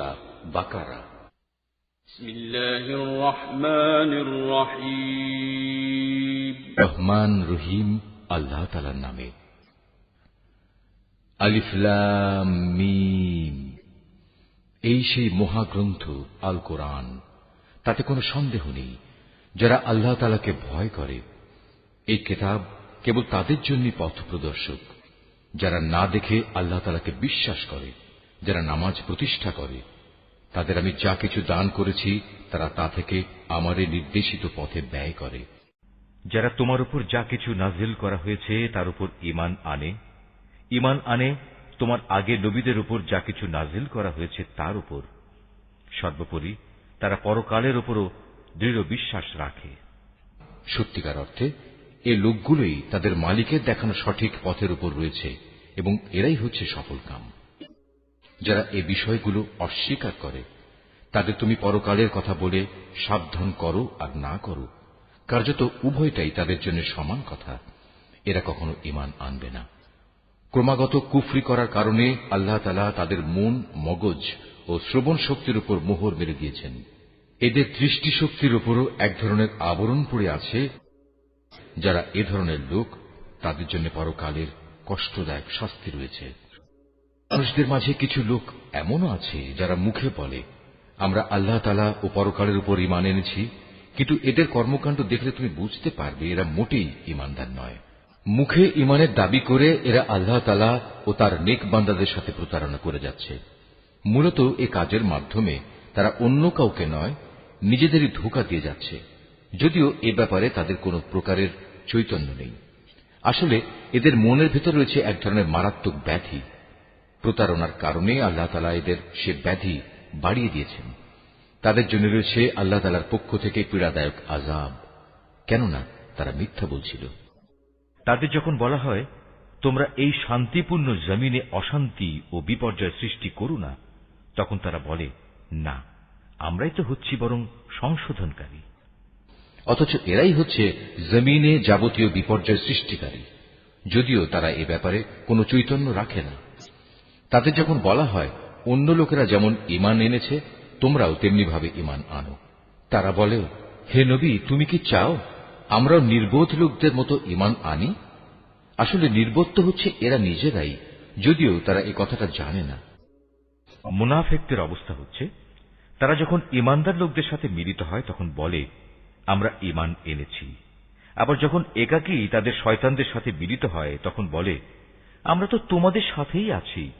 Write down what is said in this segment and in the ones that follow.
সূরা বাকারা। বিসমিল্লাহির রহমানির রহিম। রহমান রহিম আল্লাহ তাআলার নামে। আলিফ লাম মিম। এই সেই মহাগ্রন্থ আল কোরআন, তাতে কোনো সন্দেহ নেই। যারা আল্লাহ তাআলাকে ভয় করে, এই কিতাব কেবল তাদের জন্যই পথ প্রদর্শক। যারা না দেখে আল্লাহ তাআলাকে বিশ্বাস করে, যারা নামাজ প্রতিষ্ঠা করে, তাদের আমি যা কিছু দান করেছি তারা তা থেকে আমারই নির্দেশিত পথে ব্যয় করে। যারা তোমার উপর যা কিছু নাজিল করা হয়েছে তার উপর ঈমান আনে তোমার আগে নবীদের উপর যা কিছু নাজিল করা হয়েছে তার উপর। সর্বোপরি তারা পরকালের উপরও দৃঢ় বিশ্বাস রাখে। সত্যিকার অর্থে এই লোকগুলোই তাদের মালিকের দেখানো সঠিক পথের উপর রয়েছে এবং এরাই হচ্ছে সফলকাম। যারা এই বিষয়গুলো অস্বীকার করে, তাদের তুমি পরকালের কথা বলে সাবধান করো আর না করো, কার্যত উভয়টাই তাদের জন্য সমান কথা। এরা কখনো ঈমান আনবে না। ক্রমাগত কুফরি করার কারণে আল্লাহ তাআলা তাদের মন, মগজ ও শ্রবণ শক্তির উপর মোহর মেরে দিয়েছেন। এদের দৃষ্টিশক্তির উপরও এক ধরনের আবরণ পড়ে আছে। যারা এ ধরনের লোক, তাদের জন্য পরকালের কষ্টদায়ক শাস্তি রয়েছে। মানুষদের মাঝে কিছু লোক এমনও আছে যারা মুখে বলে, আমরা আল্লাহ তাআলা ও পরকালের উপর ঈমান এনেছি, কিন্তু এদের কর্মকাণ্ড দেখলে তুমি বুঝতে পারবে এরা মোটেই ঈমানদার নয়। মুখে ঈমানের দাবি করে এরা আল্লাহ তাআলা ও তার নেক বান্দাদের সাথে প্রতারণা করে যাচ্ছে। মূলত এ কাজের মাধ্যমে তারা অন্য কাউকে নয়, নিজেদেরই ধোঁকা দিয়ে যাচ্ছে, যদিও এ ব্যাপারে তাদের কোনো প্রকারের চৈতন্য নেই। আসলে এদের মনের ভেতর রয়েছে এক ধরনের মারাত্মক ব্যাধি। প্রতারণার কারণে আল্লাহ তাআলা এদের সে ব্যাধি বাড়িয়ে দিয়েছেন। তাদের জন্য রয়েছে আল্লাহ তাআলার পক্ষ থেকে পীড়াদায়ক আযাব, কেননা তারা মিথ্যা বলছিল। তাদের যখন বলা হয়, তোমরা এই শান্তিপূর্ণ জমিনে অশান্তি ও বিপর্যয় সৃষ্টি করো না, তখন তারা বলে, না, আমরাই তো হচ্ছি বরং সংশোধনকারী। অথচ এরাই হচ্ছে জমিনে যাবতীয় বিপর্যয় সৃষ্টিকারী, যদিও তারা এ ব্যাপারে কোনো চৈতন্য রাখে না। তাদের যখন বলা হয়, অন্য লোকেরা যেমন ঈমান এনেছে তোমরাও তেমনি ভাবে ঈমান আনো, তারা বলে, হে নবী, তুমি কি চাও আমরাও নির্বোধ লোকদের মতো ঈমান আনি? আসলে নির্বোধ তো হচ্ছে এরা নিজেরাই, যদিও তারা এই কথাটা জানে না। মুনাফিকদের অবস্থা হচ্ছে, তারা যখন ঈমানদার লোকদের সাথে মিলিত হয় তখন বলে, আমরা ঈমান এনেছি। আবার যখন একাকী তাদের শয়তানদের সাথে মিলিত হয় তখন বলে, আমরা তো তোমাদের সাথেই আছি।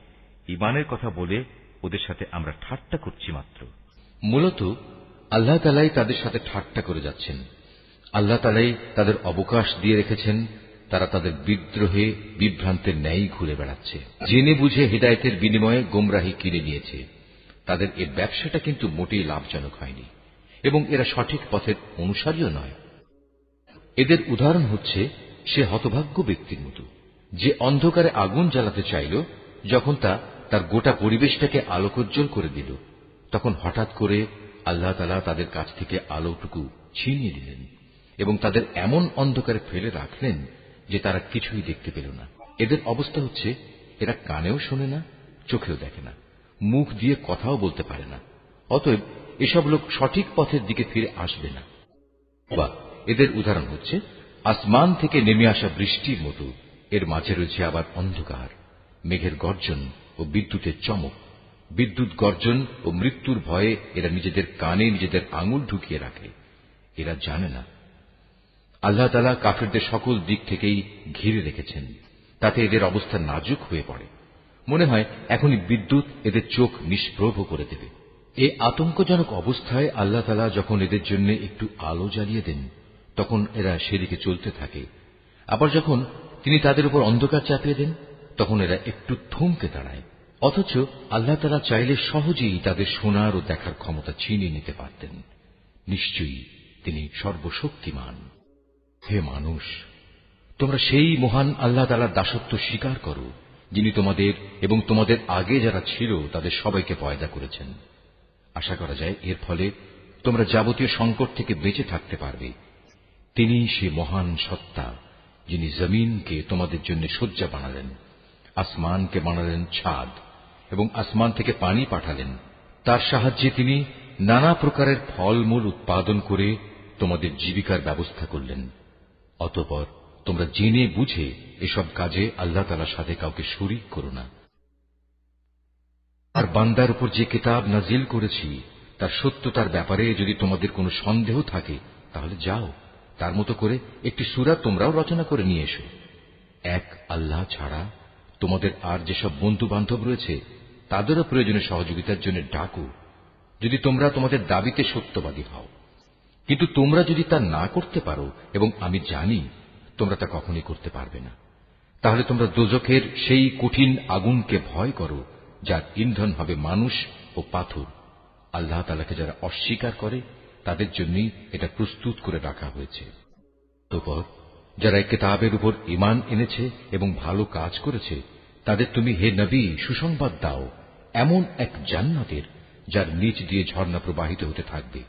ঈমানের কথা বলে ওদের সাথে আমরা ঠাট্টা করছি মাত্র। মূলত আল্লাহ তাআলাই তাদের সাথে ঠাট্টা করে যাচ্ছেন। আল্লাহ তাআলাই তাদের অবকাশ দিয়ে রেখেছেন। তারা তাদের বিদ্রোহে বিভ্রান্তের ন্যায় ঘুরে বেড়াচ্ছে, জেনে বুঝে হিদায়াতের বিনিময়ে গোমরাহি কিনে নিয়েছে। তাদের এ ব্যবসাটা কিন্তু মোটেই লাভজনক হয়নি এবং এরা সঠিক পথের অনুসারীও নয়। এদের উদাহরণ হচ্ছে সে হতভাগ্য ব্যক্তির মতো, যে অন্ধকারে আগুন জ্বালাতে চাইল, যখন তা তার গোটা পরিবেশটাকে আলোকোজ্জ্বল করে দিল, তখন হঠাৎ করে আল্লাহ তাআলা তাদের কাছ থেকে আলোটুকু ছিনিয়ে দিলেন এবং তাদের এমন অন্ধকারে ফেলে রাখলেন যে তারা কিছুই দেখতে পেল না। এদের অবস্থা হচ্ছে, এরা কানেও শোনে না, চোখেও দেখে না, মুখ দিয়ে কথাও বলতে পারে না। অতএব এসব লোক সঠিক পথের দিকে ফিরে আসবে না। বা এদের উদাহরণ হচ্ছে আসমান থেকে নেমে আসা বৃষ্টির মতো, এর মাঝে রয়েছে আবার অন্ধকার, মেঘের গর্জন ও বিদ্যুতের চমক। বিদ্যুৎ গর্জন ও মৃত্যুর ভয়ে এরা নিজেদের কানে নিজেদের আঙুল ঢুকিয়ে রাখে। এরা জানে না আল্লাহ তাআলা কাফিরদের সকল দিক থেকেই ঘিরে রেখেছেন, তাতে এদের অবস্থা নাজুক হয়ে পড়ে। মনে হয় এখনই বিদ্যুৎ এদের চোখ নিষ্প্রভ করে দেবে। এই আতঙ্কজনক অবস্থায় আল্লাহ তাআলা যখন এদের জন্য একটু আলো জ্বালিয়ে দেন, তখন এরা সেদিকে চলতে থাকে। আবার যখন তিনি তাদের উপর অন্ধকার চাপিয়ে দেন, তখন এরা একটু থমকে দাঁড়ায়। অথচ আল্লাহ তাআলা চাইলে সহজেই তাদের শোনার ও দেখার ক্ষমতা ছিনিয়ে নিতে পারতেন। নিশ্চয়ই তিনি সর্বশক্তিমান। হে মানুষ, তোমরা সেই মহান আল্লাহ তাআলার দাসত্ব স্বীকার করো, যিনি তোমাদের এবং তোমাদের আগে যারা ছিল তাদের সবাইকে পয়দা করেছেন। আশা করা যায় এর ফলে তোমরা যাবতীয় সংকট থেকে বেঁচে থাকতে পারবে। তিনি সে মহান সত্তা, যিনি জমিনকে তোমাদের জন্য শয্যা বানালেন, আসমানকে বানালেন ছাদ এবং আসমান থেকে পানি পাঠালেন, তার সাহায্যে তিনি নানা প্রকারের ফলমূল উৎপাদন করে তোমাদের জীবিকার ব্যবস্থা করলেন। অতঃপর তোমরা জেনে বুঝে এসব কাজে আল্লাহ তাআলার সাথে কাউকে শরীক করো না। আর বান্দার উপর যে কিতাব নাজিল করেছি তার সত্যতার ব্যাপারে যদি তোমাদের কোনো সন্দেহ থাকে তাহলে যাও, তার মতো করে একটি সূরা তোমরাও রচনা করে নিয়ে এসো। এক আল্লাহ ছাড়া তোমাদের আর যেসব বন্ধু বান্ধব রয়েছে তাদেরও প্রয়োজনে সহযোগিতার জন্য ডাকো, যদি তোমরা তোমাদের দাবিতে সত্যবাদী হও। কিন্তু তোমরা যদি তা না করতে পারো, এবং আমি জানি তোমরা তা কখনই করতে পারবে না, তাহলে তোমরা দোজখের সেই কঠিন আগুনকে ভয় করো যার ইন্ধন হবে মানুষ ও পাথর। আল্লাহ তাআলাকে যারা অস্বীকার করে তাদের জন্যই এটা প্রস্তুত করে রাখা হয়েছে। অতঃপর যারা এই কিতাবের উপর ঈমান এনেছে এবং ভালো কাজ করেছে তাদের তুমি হে নবী সুসংবাদ দাও এমন এক জান্নাতের যার নিচ দিয়ে ঝর্ণা প্রবাহিত হতে থাকবে।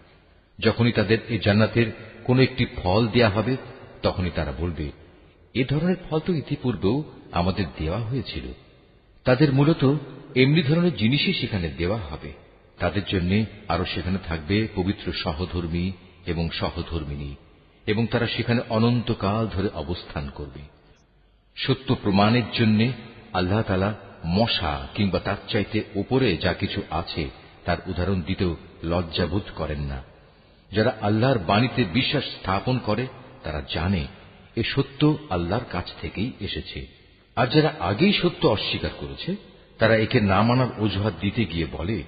যখনই তাদের এই জান্নাতের কোন একটি ফল দেয়া হবে তখনই তারা বলবে, এ ধরনের ফল তো ইতিপূর্বেও আমাদের দেওয়া হয়েছিল। তাদের মূলত এমনি ধরনের জিনিসই সেখানে দেওয়া হবে। তাদের জন্য আরো সেখানে থাকবে পবিত্র সহধর্মী এবং সহধর্মিনী, এবং তারা সেখানে অনন্তকাল ধরে অবস্থান করবে। সত্য প্রমাণের জন্য আল্লাহ তাআলা মশা কিংবা তার চাইতে উপরে যা কিছু আছে তার উদাহরণ দিতেও লজ্জাবোধ করেন না। যারা আল্লাহর বাণীতে বিশ্বাস স্থাপন করে তারা জানে এ সত্য আল্লাহর কাছ থেকেই এসেছে। আর যারা আগেই সত্য অস্বীকার করেছে তারা একে না মানার অজুহাত দিতে গিয়ে বলে,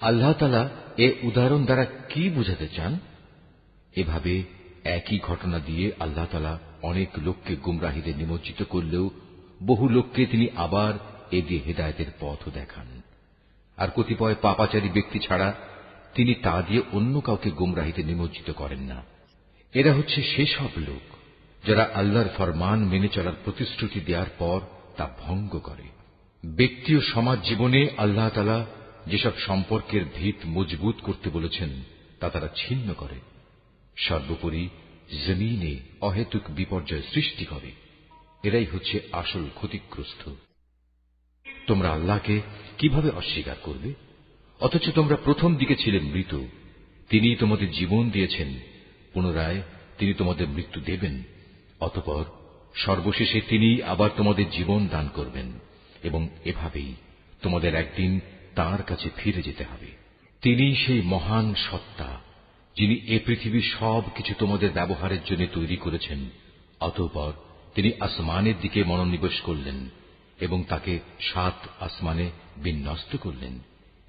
আল্লাহ তাআলা এ উদাহরণ দ্বারা কি বুঝাতে চান? এভাবে একই ঘটনা দিয়ে আল্লাহ তাআলা অনেক লোককে গুমরাহিতে নিমজ্জিত করলেও বহু লোককে তিনি আবার এ দিয়ে হেদায়েতের পথও দেখান। আর কতিপয় পাপাচারী ব্যক্তি ছাড়া তিনি তা দিয়ে অন্য কাউকে গুমরাহিতে নিমজ্জিত করেন না। এরা হচ্ছে সেসব লোক যারা আল্লাহর ফরমান মেনে চলার প্রতিশ্রুতি দেওয়ার পর তা ভঙ্গ করে। ব্যক্তি ও সমাজ জীবনে আল্লাহ তাআলা যেসব সম্পর্কের ভিত মজবুত করতে বলেছেন তা তারা ছিন্ন করে। সর্বোপরি জমিনে অহেতুক বিপর্যয় সৃষ্টি করে। এরাই হচ্ছে আসল ক্ষতিগ্রস্ত। তোমরা আল্লাহকে কিভাবে অস্বীকার করবে, অথচ তোমরা প্রথম দিকে ছিলে মৃত। তিনি তোমাদের জীবন দিয়েছেন, পুনরায় তিনি তোমাদের মৃত্যু দেবেন। অতঃপর সর্বশেষে তিনি আবার তোমাদের জীবন দান করবেন, এবং এভাবেই তোমাদের একদিন তাঁর কাছে ফিরে যেতে হবে। তিনি সেই মহান সত্তা যিনি এ পৃথিবীর সব কিছু তোমাদের ব্যবহারের জন্য তৈরি করেছেন। অতঃপর তিনি আসমানের দিকে মনোনিবেশ করলেন এবং তাকে 7 আসমানে বিন্যস্ত করলেন।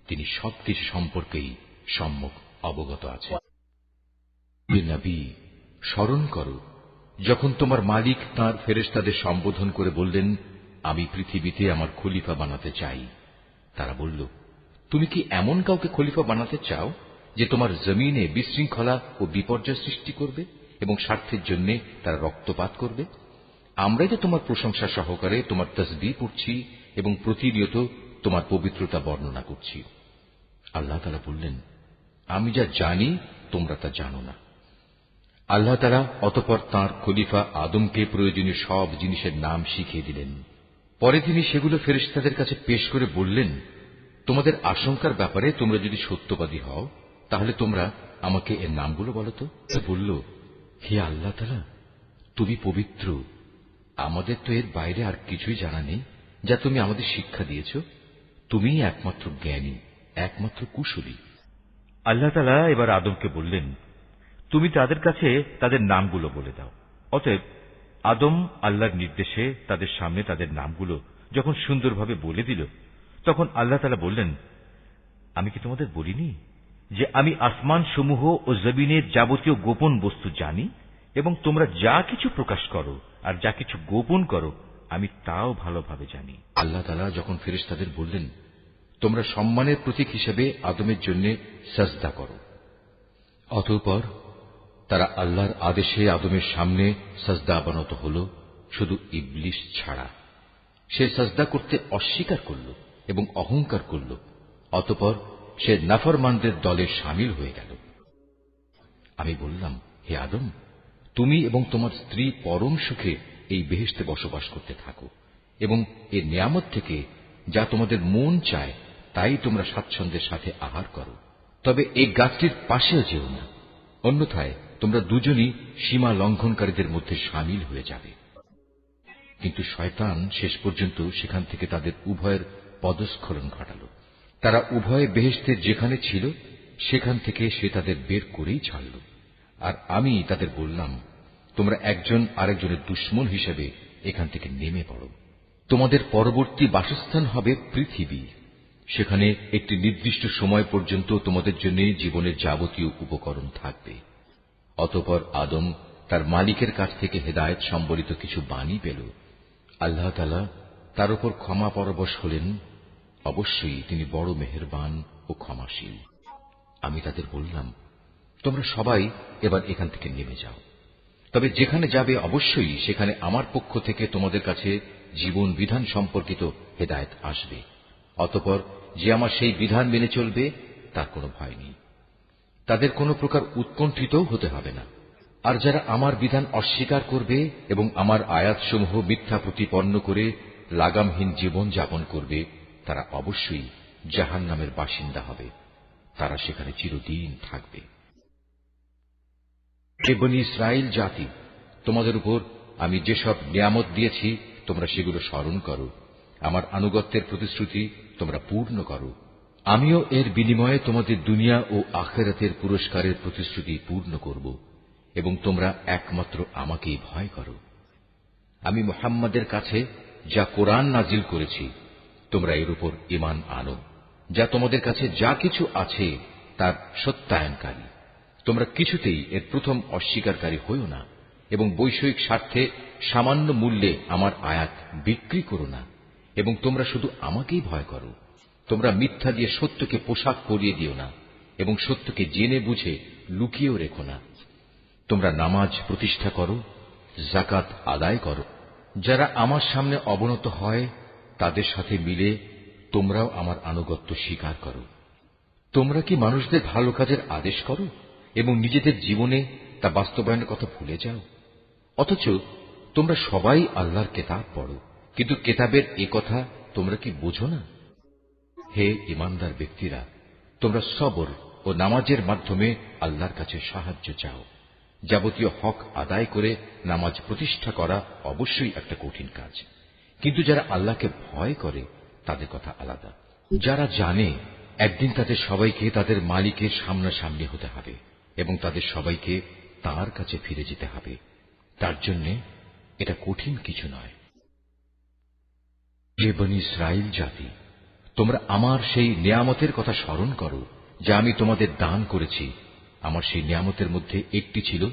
তিনি সবকিছু সম্পর্কেই সম্যক অবগত আছেন। নবী, স্মরণ করো যখন তোমার মালিক তাঁর ফেরেশতাদের সম্বোধন করে বললেন, আমি পৃথিবীতে আমার খলিফা বানাতে চাই। তারা বলল, তুমি কি এমন কাউকে খলিফা বানাতে চাও যে তোমার জমিনে বিশৃঙ্খলা ও বিপর্যয় সৃষ্টি করবে এবং স্বার্থের জন্য তারা রক্তপাত করবে? আমরাই তো তোমার প্রশংসা সহকারে তোমার তাসবিহ পড়ছি এবং প্রতিনিয়ত তোমার পবিত্রতা বর্ণনা করছি। আল্লাহ তাআলা বললেন, আমি যা জানি তোমরা তা জানো না। আল্লাহ তাআলা অতঃপর তাঁর খলিফা আদমকে প্রয়োজনীয় সব জিনিসের নাম শিখিয়ে দিলেন। পরে তিনি সেগুলো ফেরেশতাদের কাছে পেশ করে বললেন, তোমাদের আশঙ্কার ব্যাপারে তোমরা যদি সত্যবাদী হও তাহলে তোমরা আমাকে এর নামগুলো বলো তো। বলল, হে আল্লাহ তাআলা, তুমি পবিত্র, আমাদের তো এর বাইরে আর কিছুই জানা নেই যা তুমি আমাদের শিক্ষা দিয়েছ। তুমিই একমাত্র জ্ঞানী, একমাত্র কুশলী। আল্লাহ তাআলা এবার আদমকে বললেন, তুমি তাদের কাছে তাদের নামগুলো বলে দাও। অতএব আদম আল্লাহর নির্দেশে তাদের সামনে তাদের নামগুলো যখন সুন্দরভাবে বলে দিল, তখন আল্লাহ তাআলা বললেন, আমি কি তোমাদের বলিনি যে আমি আসমান সমূহ ও জমিনের যাবতীয় গোপন বস্তু জানি, এবং তোমরা যা কিছু প্রকাশ করো আর যা কিছু গোপন করো আমি তাও ভালোভাবে জানি। আল্লাহ তাআলা যখন ফেরেশতাদের বললেন, তোমরা সম্মানের প্রতীক হিসেবে আদমের জন্য সাজদা করো, অতঃপর তারা আল্লাহর আদেশে আদমের সামনে সাজদা অবনত হল, শুধু ইবলিস ছাড়া। সে সাজদা করতে অস্বীকার করল এবং অহংকার করল। অতঃপর সে নাফরমানদের দলে শামিল হয়ে গেল। আমি বললাম, হে আদম, তুমি এবং তোমার স্ত্রী পরম সুখে এই বেহেশতে বসবাস করতে থাকো, এবং এর নিয়ামত থেকে যা তোমাদের মন চায় তাই তোমরা স্বাচ্ছন্দ্যের সাথে আহার করো, তবে এই গাছটির পাশেও যেও না, অন্যথায় তোমরা দুজনই সীমা লঙ্ঘনকারীদের মধ্যে সামিল হয়ে যাবে। কিন্তু শয়তান শেষ পর্যন্ত সেখান থেকে তাদের উভয়ের পদস্খলন ঘটাল। তারা উভয়ে বেহেশতের যেখানে ছিল সেখান থেকে সে তাদের বের করেই ছাড়ল। আর আমি তাদের বললাম, তোমরা একজন আরেকজনের দুশমন হিসেবে এখান থেকে নেমে পড়ো। তোমাদের পরবর্তী বাসস্থান হবে পৃথিবী, সেখানে একটি নির্দিষ্ট সময় পর্যন্ত তোমাদের জন্য জীবনের যাবতীয় উপকরণ থাকবে। অতঃপর আদম তার মালিকের কাছ থেকে হেদায়েত সম্বলিত কিছু বাণী পেল। আল্লাহ তাআলা তার উপর ক্ষমা পরবশ হলেন, অবশ্যই তিনি বড় মেহেরবান ও ক্ষমাশীল। আমি তাদের বললাম, তোমরা সবাই এবার এখান থেকে নেমে যাও, তবে যেখানে যাবে অবশ্যই সেখানে আমার পক্ষ থেকে তোমাদের কাছে জীবন বিধান সম্পর্কিত হেদায়েত আসবে। অতঃপর যে আমার সেই বিধান মেনে চলবে তার কোনো ভয় নেই, তাদের কোনো প্রকার উৎকণ্ঠিতও হতে হবে না। আর যারা আমার বিধান অস্বীকার করবে এবং আমার আয়াতসমূহ মিথ্যা প্রতিপন্ন করে লাগামহীন জীবন যাপন করবে, তারা অবশ্যই জাহান্নামের বাসিন্দা হবে, তারা সেখানে চিরদিন থাকবে। হে বনী ইসরাইল জাতি, তোমাদের উপর আমি যেসব নিয়ামত দিয়েছি তোমরা সেগুলো স্মরণ করো, আমার আনুগত্যের প্রতিশ্রুতি তোমরা পূর্ণ করো। আমিও এর বিনিময়ে তোমাদের দুনিয়া ও আখিরাতের পুরস্কারের প্রতিশ্রুতি পূর্ণ করব, এবং তোমরা একমাত্র আমাকেই ভয় করো। আমি মুহাম্মাদের কাছে যা কোরআন নাজিল করেছি তোমরা এর উপর ঈমান আনো, যা তোমাদের কাছে যা কিছু আছে তার সত্যায়নকারী। তোমরা কিছুতেই এর প্রথম অস্বীকারী হইও না, এবং বৈষয়িক স্বার্থে সামান্য মূল্যে আমার আয়াত বিক্রি করো না, এবং তোমরা শুধু আমাকেই ভয় করো। তোমরা মিথ্যা দিয়ে সত্যকে পোশাক পরিয়ে দিও না, এবং সত্যকে জেনে বুঝে লুকিয়েও রেখো না। তোমরা নামাজ প্রতিষ্ঠা করো, যাকাত আদায় করো। যারা আমার সামনে অবনত হয় তাদের সাথে মিলে তোমরাও আমার আনুগত্য স্বীকার করো। তোমরা কি মানুষদের ভালো কাজের আদেশ করো এবং নিজেদের জীবনে তা বাস্তবায়নের কথা ভুলে যাও? অথচ তোমরা সবাই আল্লাহর কেতাব পড়ো, কিন্তু কেতাবের এ কথা তোমরা কি বোঝো না? হে ঈমানদার ব্যক্তিরা, তোমরা সবর ও নামাজের মাধ্যমে আল্লাহর কাছে সাহায্য চাও। যাবতীয় হক আদায় করে নামাজ প্রতিষ্ঠা করা অবশ্যই একটা কঠিন কাজ, কিন্তু যারা আল্লাহকে ভয় করে তাদের কথা আলাদা। যারা জানে একদিন তাদের সবাইকে তাদের মালিকের সামনাসামনি হতে হবে এবং তাদের সবাইকে তাঁর কাছে ফিরে যেতে হবে, তার জন্য এটা কঠিন কিছু নয়। হে বনী ইসরাইল জাতি, তোমরা আমার সেই নিয়ামতের কথা স্মরণ করো যা আমি তোমাদের দান করেছি। আমার সেই নিয়ামতের মধ্যে একটি ছিল,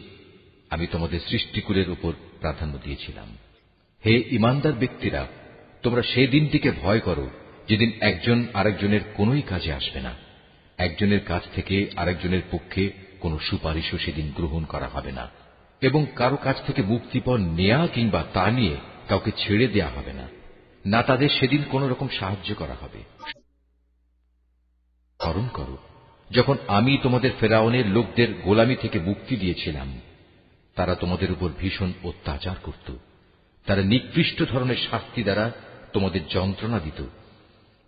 আমি তোমাদের সৃষ্টিকুলের উপর প্রাধান্য দিয়েছিলাম। হে ঈমানদার ব্যক্তিরা, তোমরা সেই দিনটিকে ভয় করো যেদিন একজন আরেকজনের কোনোই কাজে আসবে না। একজনের কাছ থেকে আরেকজনের পক্ষে কোনো সুপারিশও সেদিন গ্রহণ করা হবে না, এবং কারো কাছ থেকে মুক্তিপণ নেয়া কিংবা তা নিয়ে কাউকে ছেড়ে দেয়া হবে না, না তাদের সেদিন কোন রকম সাহায্য করা হবে। স্মরণ করো যখন আমি তোমাদের ফেরাউনের লোকদের গোলামি থেকে মুক্তি দিয়েছিলাম। তারা তোমাদের উপর ভীষণ অত্যাচার করত, তারা নিকৃষ্ট ধরনের শাস্তি দ্বারা তোমাদের যন্ত্রণা দিত।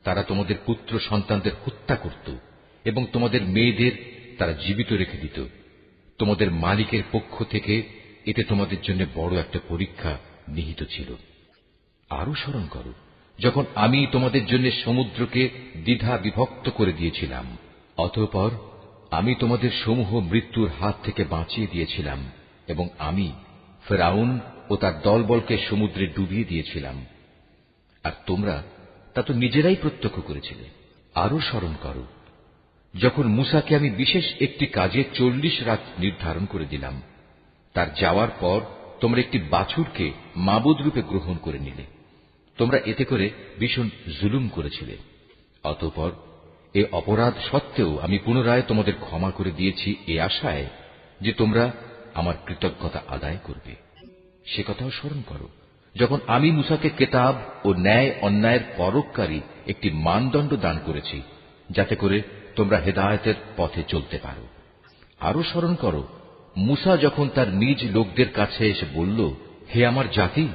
তারা তোমাদের পুত্র সন্তানদের হত্যা করত এবং তোমাদের মেয়েদের তারা জীবিত রেখে দিত। তোমাদের মালিকের পক্ষ থেকে এতে তোমাদের জন্য বড় একটা পরীক্ষা নিহিত ছিল। আরো স্মরণ করো যখন আমি তোমাদের জন্য সমুদ্রকে দ্বিধা বিভক্ত করে দিয়েছিলাম, অতঃপর আমি তোমাদের সমূহ মৃত্যুর হাত থেকে বাঁচিয়ে দিয়েছিলাম, এবং আমি ফেরাউন ও তার দলবলকে সমুদ্রে ডুবিয়ে দিয়েছিলাম, আর তোমরা তা তো নিজেরাই প্রত্যক্ষ করেছিলে। আরো স্মরণ করো যখন মূসাকে আমি বিশেষ একটি কাজে 40 রাত নির্ধারণ করে দিলাম, তার যাওয়ার পর তোমরা একটি বাছুরকে মাবুদ রূপে গ্রহণ করে নিলে। তোমরা এতে করে ভীষণ জুলুম করেছিলে। অতঃপর এ অপরাধ সত্ত্বেও আমি পুনরায় তোমাদের ক্ষমা করে দিয়েছি এ আশায় যে তোমরা আমার কৃতজ্ঞতা আদায় করবে। সে কথাও স্মরণ করো যখন আমি মূসাকে কেতাব ও ন্যায় অন্যায়ের পরককারী একটি মানদণ্ড দান করেছি, যাতে করে তোমরা হেদায়েতের পথে চলতে পারো। আরো স্মরণ করো মূসা যখন তার নিজ লোকদের কাছে এসে বলল, হে আমার জাতি,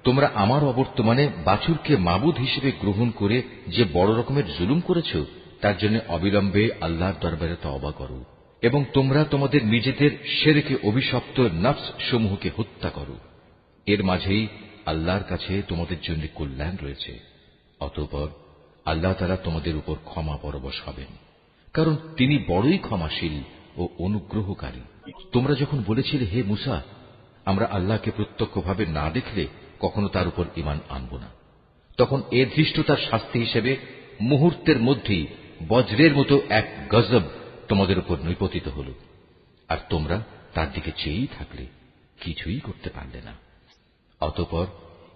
তোমরা আমার অবর্তমানে বাছুরকে মাবুদ হিসেবে গ্রহণ করে যে বড় রকমের জুলুম করেছ, তার জন্য অবিলম্বে আল্লাহর দরবারে তওবা করো এবং তোমরা তোমাদের নিজেদের শিরকে অভিশপ্ত নফস সমূহকে হত্যা করো। এর মাঝেই আল্লাহর কাছে তোমাদের জন্য কল্যাণ রয়েছে। অতঃপর আল্লাহ তাআলা তোমাদের উপর ক্ষমা পরবশ হবেন, কারণ তিনি বড়ই ক্ষমাশীল ও অনুগ্রহকারী। তোমরা যখন বলেছিলে, হে মুসা, আমরা আল্লাহকে প্রত্যক্ষভাবে না দেখলে কখনো তার উপর ঈমান আনব না, তখন এ ধৃষ্টতার শাস্তি হিসেবে মুহূর্তের মধ্যেই বজ্রের মতো এক গজব তোমাদের উপর নিপতিত হল, আর তোমরা তার দিকে চেয়েই থাকলে, কিছুই করতে পারলে না। অতঃপর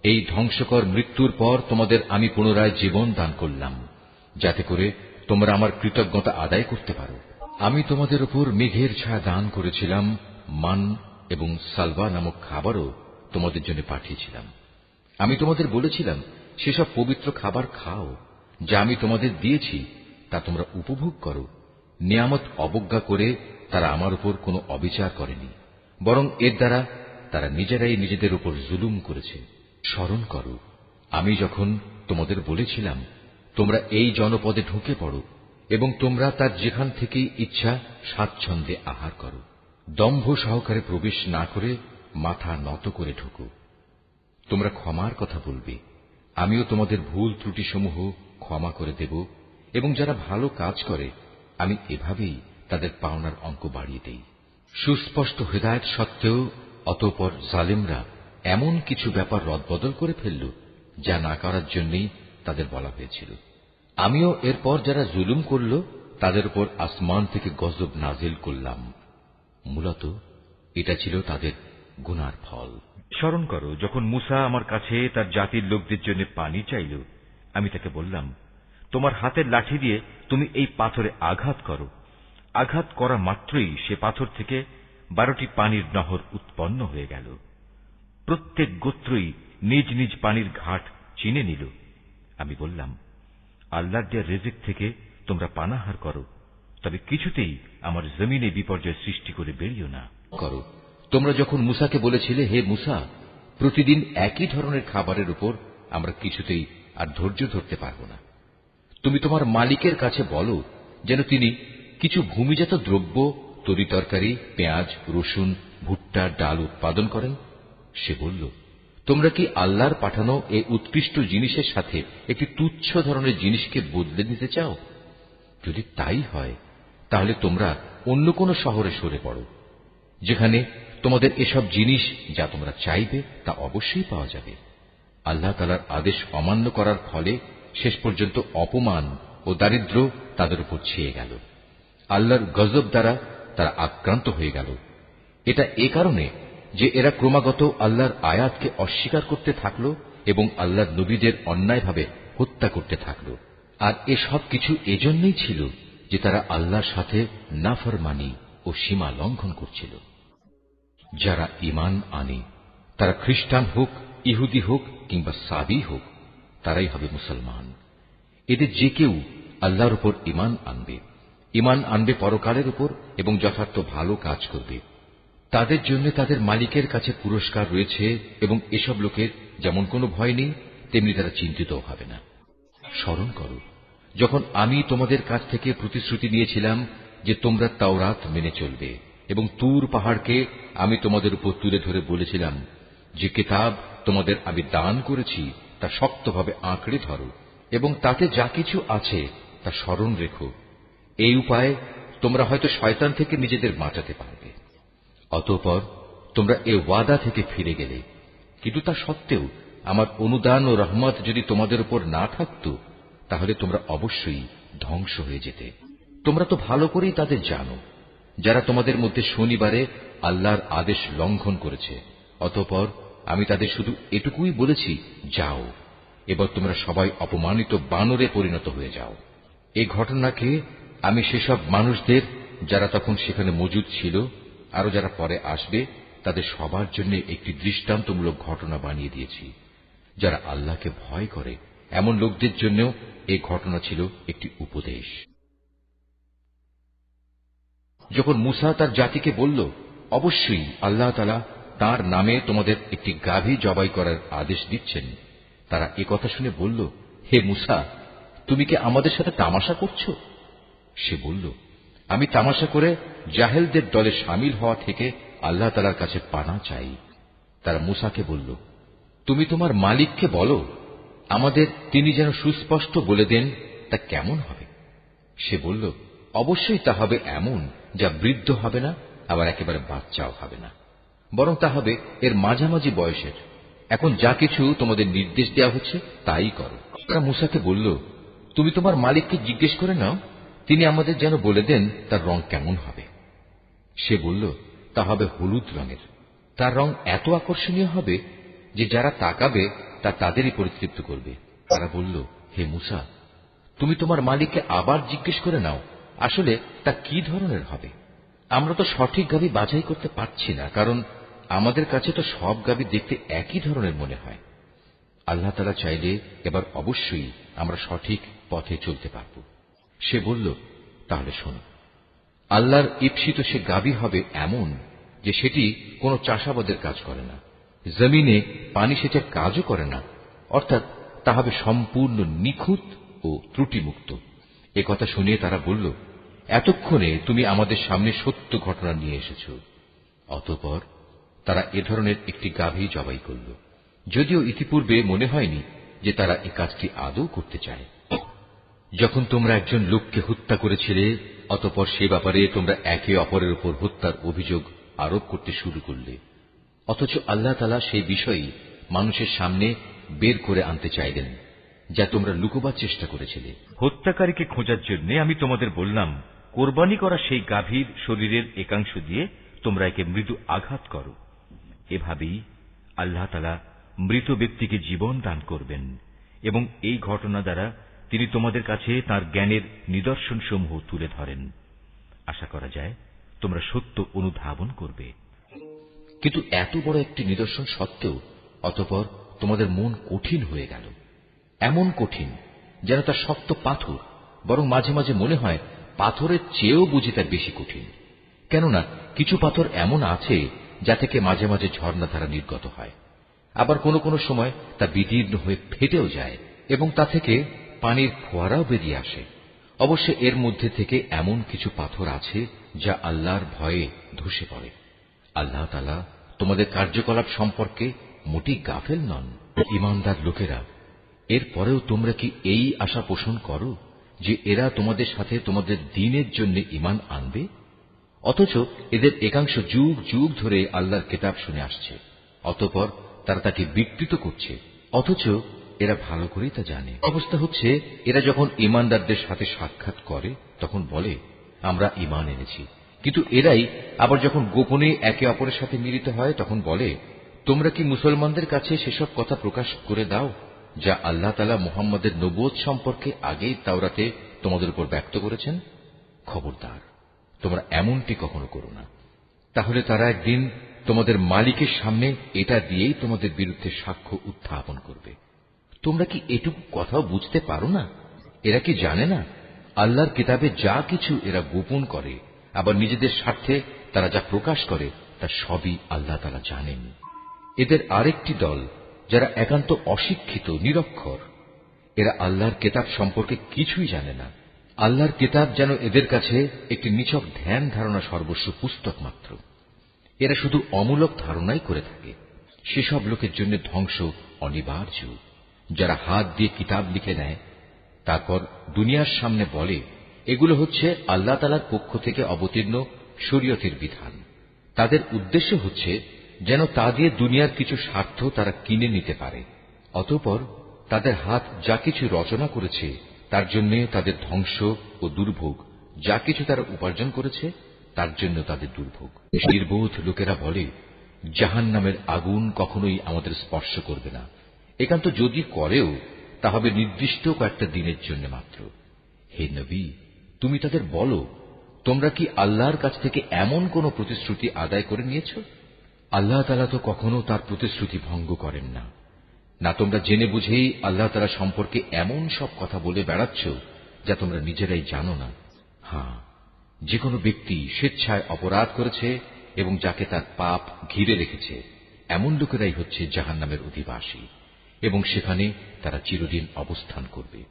এই ধ্বংসকর মৃত্যুর পর তোমাদের আমি পুনরায় জীবন দান করলাম, যাতে করে তোমরা আমার কৃতজ্ঞতা আদায় করতে পারো। আমি তোমাদের উপর মেঘের ছায়া দান করেছিলাম, মান এবং সালওয়া নামক খাবারও তোমাদের জন্য পাঠিয়েছিলাম। আমি তোমাদের বলেছিলাম, সেসব পবিত্র খাবার খাও যা আমি তোমাদের দিয়েছি, তা তোমরা উপভোগ করো। নিয়ামত অবজ্ঞা করে তারা আমার উপর কোনো অবিচার করেনি, বরং এর দ্বারা তারা নিজেরাই নিজেদের উপর জুলুম করেছে। স্মরণ করো, আমি যখন তোমাদের বলেছিলাম, তোমরা এই জনপদে ঢুকে পড়ো এবং তোমরা তার যেখান থেকেই ইচ্ছা স্বাচ্ছন্দ্যে আহার করো। দম্ভ সহকারে প্রবেশ না করে মাথা নত করে ঢুকো। তোমরা ক্ষমার কথা বলবে, আমিও তোমাদের ভুল ত্রুটিসমূহ ক্ষমা করে দেব, এবং যারা ভালো কাজ করে আমি এভাবেই তাদের পাওনার অঙ্ক বাড়িয়ে দেই। সুস্পষ্ট হিদায়াত সত্ত্বেও অতঃপর জালিমরা এমন কিছু ব্যাপার রদবদল করে ফেলল, যা না করার জন্যই তাদের বলা হয়েছিল। আমিও এরপর যারা জুলুম করল তাদের উপর আসমান থেকে গজব নাজিল করলাম। মূলত এটা ছিল তাদের গুনার ফল। স্মরণ করো, যখন মুসা আমার কাছে তার জাতির লোকদের জন্য পানি চাইল, আমি তাকে বললাম, তোমার হাতের লাঠি দিয়ে তুমি এই পাথরে আঘাত করো। আঘাত করা মাত্রই সে পাথর থেকে 12টি পানির নহর উৎপন্ন হয়ে গেল। প্রত্যেক গোত্রই নিজ নিজ পানির ঘাট চিনে নিল। আমি বললাম, আল্লাহর দেয়া রিজিক থেকে তোমরা পানাহার করো, তবে কিছুতেই আমার জমিনে বিপর্যয় সৃষ্টি করে বেরিও না। করো, তোমরা যখন মুসাকে বলেছিলে, হে মুসা, প্রতিদিন একই ধরনের খাবারের উপর আমরা কিছুতেই আর ধৈর্য ধরতে পারব না, তুমি তোমার মালিকের কাছে বলো যেন তিনি কিছু ভূমিজাত দ্রব্য, তরিতরকারি, পেঁয়াজ, রসুন, ভুট্টা, ডাল উৎপাদন করেন। সে বলল, তোমরা কি আল্লাহর পাঠানো এই উৎকৃষ্ট জিনিসের সাথে একটি তুচ্ছ ধরনের জিনিসকে বদলে দিতে চাও? যদি তাই হয়, তাহলে তোমরা অন্য কোন শহরে সরে পড়ো, যেখানে তোমাদের এসব জিনিস যা তোমরা চাইবে তা অবশ্যই পাওয়া যাবে। আল্লাহ তাআলার আদেশ অমান্য করার ফলে শেষ পর্যন্ত অপমান ও দারিদ্র তাদের উপর ছেয়ে গেল। আল্লাহর গজব দ্বারা তারা আক্রান্ত হয়ে গেল। এটা এ কারণে যে এরা ক্রমাগত আল্লাহর আয়াতকে অস্বীকার করতে থাকল এবং আল্লাহর নবীদের অন্যায়ভাবে হত্যা করতে থাকল। আর এসব কিছু এজন্যই ছিল যে তারা আল্লাহর সাথে নাফরমানি ও সীমা লঙ্ঘন করছিল। যারা ঈমান আনে, তারা খ্রিস্টান হোক, ইহুদি হোক কিংবা সাবি হোক, তারাই হবে মুসলমান। এদের যে কেউ আল্লাহর উপর ঈমান আনবে পরকালের উপর এবং যথার্থ ভালো কাজ করবে, তাদের জন্য তাদের মালিকের কাছে পুরস্কার রয়েছে, এবং এসব লোকের যেমন কোনো ভয় নেই, তেমনি তারা চিন্তিতও হবে না। স্মরণ করো, যখন আমি তোমাদের কাছ থেকে প্রতিশ্রুতি নিয়েছিলাম যে তোমরা তাওরাত মেনে চলবে, এবং তুর পাহাড়কে আমি তোমাদের উপর তুলে ধরে বলেছিলাম যে কিতাব তোমাদের আমি দান করেছি তা শক্তভাবে আঁকড়ে ধরো এবং তাতে যা কিছু আছে তা স্মরণ রেখো। এই উপায়ে তোমরা হয়তো শয়তান থেকে নিজেদের বাঁচাতে পারবে। অতঃপর তোমরা এ ওয়াদা থেকে ফিরে গেলে, কিন্তু তা সত্ত্বেও আমার অনুদান ও রহমত যদি তোমাদের উপর না থাকত, তাহলে তোমরা অবশ্যই ধ্বংস হয়ে যেতে। তোমরা তো ভালো করেই তাদের জানো যারা তোমাদের মধ্যে শনিবারে আল্লাহর আদেশ লঙ্ঘন করেছে। অতঃপর আমি তাদের শুধু এটুকুই বলেছি, যাও, এবার তোমরা সবাই অপমানিত বানরে পরিণত হয়ে যাও। এই ঘটনাকে আমি সেসব মানুষদের যারা তখন সেখানে মজুদ ছিল, আরো যারা পরে আসবে, তাদের সবার জন্য একটি দৃষ্টান্তমূলক ঘটনা বানিয়ে দিয়েছি। যারা আল্লাহকে ভয় করে এমন লোকদের জন্য এই ঘটনা ছিল একটি উপদেশ। যখন মুসা তার জাতিকে বলল, অবশ্যই আল্লাহ তাআলা তার নামে তোমাদের একটি গাভী জবাই করার আদেশ দিচ্ছেন, তারা একথা শুনে বলল, হে মূসা, তুমি কি আমাদের সাথে তামাশা করছো? সে বলল, আমি তামাশা করে জাহেলদের দলে শামিল হওয়া থেকে আল্লাহ তাআলার কাছে পানা চাই। তারা মূসাকে বলল, তুমি তোমার মালিককে বলো আমাদের তিনি যেন সুস্পষ্ট বলে দেন তা কেমন হবে। সে বলল, অবশ্যই তা হবে এমন যা বৃদ্ধ হবে না, আবার একেবারে বাচ্চাও হবে না, বরং তা হবে এর মাঝামাঝি বয়সের। এখন যা কিছু তোমাদের নির্দেশ দেওয়া হচ্ছে তাই করো। তারা মূসাকে বলল, তুমি তোমার মালিককে জিজ্ঞেস করে নাও, তিনি আমাদের যেন বলে দেন তার রং কেমন হবে। সে বলল, তা হবে হলুদ রঙের। তার রং এত আকর্ষণীয় হবে যে যারা তাকাবে তা তাদেরই পরিতৃপ্ত করবে। তারা বলল, হে মূসা, তুমি তোমার মালিককে আবার জিজ্ঞেস করে নাও, আসলে তা কি ধরনের হবে। আমরা তো সঠিক গাভী বাছাই করতে পারছি না, কারণ আমাদের কাছে তো সব গাভী দেখতে একই ধরনের মনে হয়। আল্লাহ তাআলা চাইলে এবার অবশ্যই আমরা সঠিক পথে চলতে পারব। সে বলল, তাহলে শোনো, আল্লাহর ঈপ্সিত সে গাভী হবে এমন যে সেটি কোনো চাষাবাদের কাজ করে না, জমিনে পানি সেচের কাজও করে না, অর্থাৎ তা হবে সম্পূর্ণ নিখুঁত ও ত্রুটিমুক্ত। একথা শুনিয়ে তারা বলল, এতক্ষণে তুমি আমাদের সামনে সত্য ঘটনা নিয়ে এসেছ। অতঃপর তারা এ ধরনের একটি গাভী জবাই করল, যদিও ইতিপূর্বে মনে হয়নি যে তারা এ কাজটি আদৌ করতে চায়। যখন তোমরা একজন লোককে হত্যা করেছিলে, অতঃপর সে ব্যাপারে তোমরা একে অপরের উপর হত্যার অভিযোগ আরোপ করতে শুরু করলে, অথচ আল্লাহ তাআলা সেই বিষয়ই মানুষের সামনে বের করে আনতে চাইলেন যা তোমরা লুকোবার চেষ্টা করেছিলে। হত্যাকারীকে খোঁজার জন্য আমি তোমাদের বললাম, কোরবানি করা সেই গাভীর শরীরের একাংশ দিয়ে তোমরা একে মৃদু আঘাত করো। এভাবেই আল্লাহ তাআলা মৃত ব্যক্তিকে জীবন দান করবেন এবং এই ঘটনা দ্বারা তিনি তোমাদের কাছে তাঁর জ্ঞানের নিদর্শনসমূহ তুলে ধরেন। আশা করা যায় তোমরা সত্য অনুধাবন করবে। কিন্তু এত বড় একটি নিদর্শন সত্ত্বেও অতঃপর তোমাদের মন কঠিন হয়ে গেল, এমন কঠিন যেন তা শক্ত পাথর, বরং মাঝে মাঝে মনে হয় পাথরের চেয়েও বুঝি তা বেশি কঠিন। কেননা কিছু পাথর এমন আছে যা থেকে মাঝে মাঝে ঝর্ণাধারা নির্গত হয়, আবার কোনো কোনো সময় তা বিদীর্ণ হয়ে ফেটেও যায় এবং তা থেকে পানির ফোয়ারাও বেরিয়ে আসে। অবশ্য এর মধ্যে থেকে এমন কিছু পাথর আছে যা আল্লাহর ভয়ে ধসে পড়ে। আল্লাহ তাআলা তোমাদের কার্যকলাপ সম্পর্কে মোটেই গাফেল নন। ঈমানদার লোকেরা, এরপরেও তোমরা কি এই আশা পোষণ করো যে এরা তোমাদের সাথে তোমাদের দ্বীনের জন্য ঈমান আনবে? অথচ এদের একাংশ যুগ যুগ ধরে আল্লাহর কিতাব শুনে আসছে, অতঃপর তারা তাকে বিকৃত করছে, অথচ এরা ভালো করেই তা জানে। অবস্থা হচ্ছে, এরা যখন ঈমানদারদের সাথে সাক্ষাৎ করে তখন বলে, আমরা ঈমান এনেছি, কিন্তু এরাই আবার যখন গোপনে একে অপরের সাথে মিলিত হয় তখন বলে, তোমরা কি মুসলমানদের কাছে সেসব কথা প্রকাশ করে দাও যা আল্লাহ তাআলা মুহাম্মদের নবুয়ত সম্পর্কে আগেই তাওরাতে তোমাদের উপর ব্যক্ত করেছেন। খবরদার, তোমরা এমনটি কখনো করো না, তাহলে তারা একদিন তোমাদের মালিকের সামনে এটা দিয়েই তোমাদের বিরুদ্ধে সাক্ষ্য উত্থাপন করবে। তোমরা কি এটুকু কথাও বুঝতে পারো না? এরা কি জানে না আল্লাহর কিতাবে যা কিছু এরা গোপন করে, আবার নিজেদের স্বার্থে তারা যা প্রকাশ করে তা সবই আল্লাহ তাআলা জানেন। এদের আরেকটি দল যারা একান্ত অশিক্ষিত, নিরক্ষর, এরা আল্লাহর কিতাব সম্পর্কে কিছুই জানে না। আল্লাহর কিতাব যেন এদের কাছে একটি নিছক ধ্যান ধারণা সর্বস্ব পুস্তক মাত্র। এরা শুধু অমূলক ধারণাই করে থাকে। সেসব লোকের জন্য ধ্বংস অনিবার্য যারা হাত দিয়ে কিতাব লিখে নেয়, তারপর দুনিয়ার সামনে বলে এগুলো হচ্ছে আল্লাহ তাআলার পক্ষ থেকে অবতীর্ণ শরীয়তের বিধান। তাদের উদ্দেশ্য হচ্ছে যেন তা দিয়ে দুনিয়ার কিছু স্বার্থ তারা কিনে নিতে পারে। অতঃপর তাদের হাত যা কিছু রচনা করেছে তার জন্য তাদের ধ্বংস ও দুর্ভোগ, যা কিছু তারা উপার্জন করেছে তার জন্য তাদের দুর্ভোগ। নির্বোধ লোকেরা বলে, জাহান্নামের আগুন কখনোই আমাদের স্পর্শ করবে না, একান্ত যদি করেও তা হবে নির্দিষ্ট কয়েকটা দিনের জন্য মাত্র। হে নবী, তুমি তাদের বলো, তোমরা কি আল্লাহর কাছ থেকে এমন কোন প্রতিশ্রুতি আদায় করে নিয়েছ? আল্লাহ তাআলা তো কখনো তার প্রতিশ্রুতি ভঙ্গ করেন না। না তোমরা জেনে বুঝেই আল্লাহ তাআলা সম্পর্কে এমন সব কথা বলে বেড়াচ্ছ যা তোমরা নিজেরাই জানো না। হ্যাঁ, যে কোনো ব্যক্তি স্বেচ্ছায় অপরাধ করেছে এবং যাকে তার পাপ ঘিরে রেখেছে, এমন লোকেরাই হচ্ছে জাহান্নামের অধিবাসী, এবং সেখানে তারা চিরদিন অবস্থান করবে।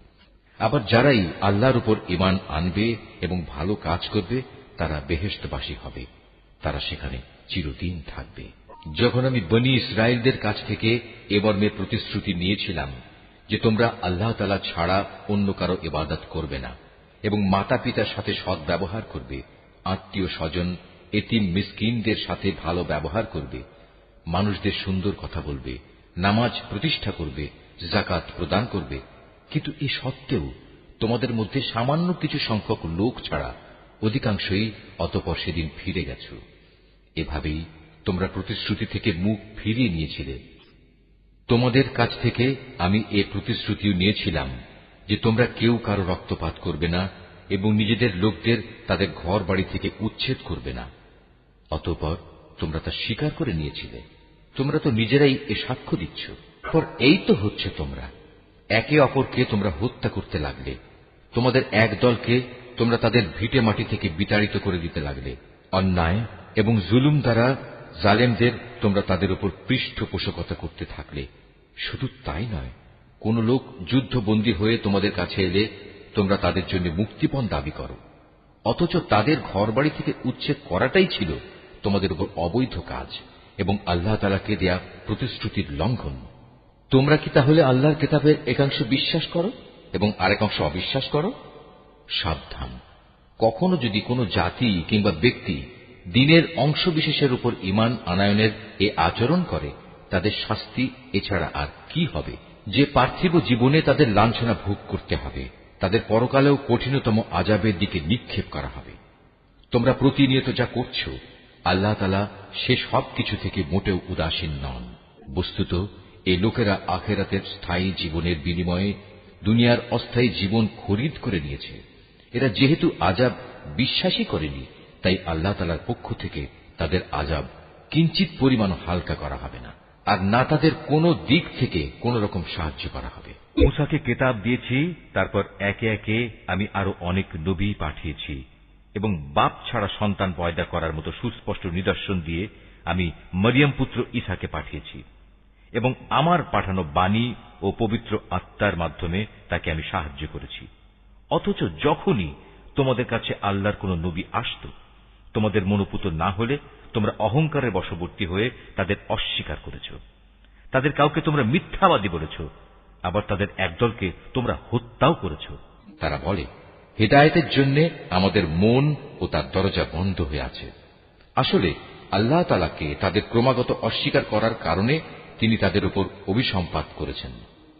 আবার যারাই আল্লাহর উপর ঈমান আনবে এবং ভালো কাজ করবে, তারা বেহেশতবাসী হবে, তারা সেখানে চিরদিন থাকবে। যখন আমি বনী ইসরায়েলদের কাছ থেকে এ মর্মে প্রতিশ্রুতি নিয়েছিলাম যে তোমরা আল্লাহ তাআলা ছাড়া অন্য কারো ইবাদত করবে না এবং মাতা পিতার সাথে সৎ ব্যবহার করবে, আত্মীয় স্বজন, এতিম মিসকিনদের সাথে ভালো ব্যবহার করবে, মানুষদের সুন্দর কথা বলবে, নামাজ প্রতিষ্ঠা করবে, যাকাত প্রদান করবে, কিন্তু এ সত্ত্বেও তোমাদের মধ্যে সামান্য কিছু সংখ্যক লোক ছাড়া অধিকাংশই অতঃপর সেদিন ফিরে গেছ। এভাবেই তোমরা প্রতিশ্রুতি থেকে মুখ ফিরিয়ে নিয়েছিলে। তোমাদের কাছ থেকে আমি এ প্রতিশ্রুতিও নিয়েছিলাম যে তোমরা কেউ কারো রক্তপাত করবে না এবং নিজেদের লোকদের তাদের ঘর বাড়ি থেকে উচ্ছেদ করবে না। অতঃপর তোমরা তা স্বীকার করে নিয়েছিলে। তোমরা তো নিজেরাই এ সাক্ষ্য দিচ্ছ। পর এই তো হচ্ছে, তোমরা একে অপরকে তোমরা হত্যা করতে লাগলে। তোমাদের এক দলকে তোমরা তাদের ভিটে মাটি থেকে বিতাড়িত করে দিতে লাগলে। অন্যায় এবং জুলুম দ্বারা জালেমদের তোমরা তাদের উপর পৃষ্ঠপোষকতা করতে থাকলে। শুধু তাই নয়, কোন লোক যুদ্ধবন্দী হয়ে তোমাদের কাছে এলে তোমরা তাদের জন্য মুক্তিপণ দাবি করো, অথচ তাদের ঘরবাড়ি থেকে উচ্ছেদ করাটাই ছিল তোমাদের উপর অবৈধ কাজ এবং আল্লাহ তাআলাকে দেয়া প্রতিশ্রুতির লঙ্ঘন। তোমরা কি তাহলে আল্লাহর কিতাবের একাংশ বিশ্বাস করো এবং আরেকাংশ অবিশ্বাস করো? সাবধান, কখনো যদি কোনো জাতি কিংবা ব্যক্তি দ্বীনের অংশ বিশেষের উপর ঈমান আনয়নের এ আচরণ করে, তাদের শাস্তি এছাড়া আর কি হবে? যে পার্থিব জীবনে তাদের লাঞ্ছনা ভোগ করতে হবে, তাদের পরকালেও কঠিনতম আযাবের দিকে নিক্ষেপ করা হবে। তোমরা প্রতিনিয়ত যা করছ, আল্লাহ তাআলা সে সব কিছু থেকে মোটেও উদাসীন নন। বস্তুত এই লোকেরা আখিরাতের স্থায়ী জীবনের বিনিময়ে দুনিয়ার অস্থায়ী জীবন খরিদ করে নিয়েছে। এরা যেহেতু আযাব বিশ্বাসই করেনি, তাই আল্লাহ তাআলার পক্ষ থেকে তাদের আযাব কিঞ্চিত পরিমাণ হালকা করা হবে না, আর না তাদের কোন দিক থেকে কোন রকম সাহায্য করা হবে। মূসাকে কিতাব দিয়েছি, তারপর একে একে আমি আরো অনেক নবী পাঠিয়েছি এবং বাপ ছাড়া সন্তান পয়দা করার মতো সুস্পষ্ট নিদর্শন দিয়ে আমি মরিয়ম পুত্র ঈসাকে পাঠিয়েছি এবং আমার পাঠানো বাণী ও পবিত্র আত্মার মাধ্যমে তাকে আমি সাহায্য করেছি। অথচ যখনই তোমাদের কাছে আল্লাহর কোন নবী আসত, তোমাদের মনোপুত না হলে তোমরা অহংকারের বশবর্তী হয়ে তাদের অস্বীকার করেছ। তাদের কাউকে তোমরা মিথ্যাবাদী বলেছ, আবার তাদের একদলকে তোমরা হত্যাও করেছ। তারা বলে, হিদায়াতের জন্য আমাদের মন ও তার দরজা বন্ধ হয়ে আছে। আসলে আল্লাহ তাআলাকে তাদের ক্রমাগত অস্বীকার করার কারণে তিনি তাদের উপর অভিসম্পাত করেছেন।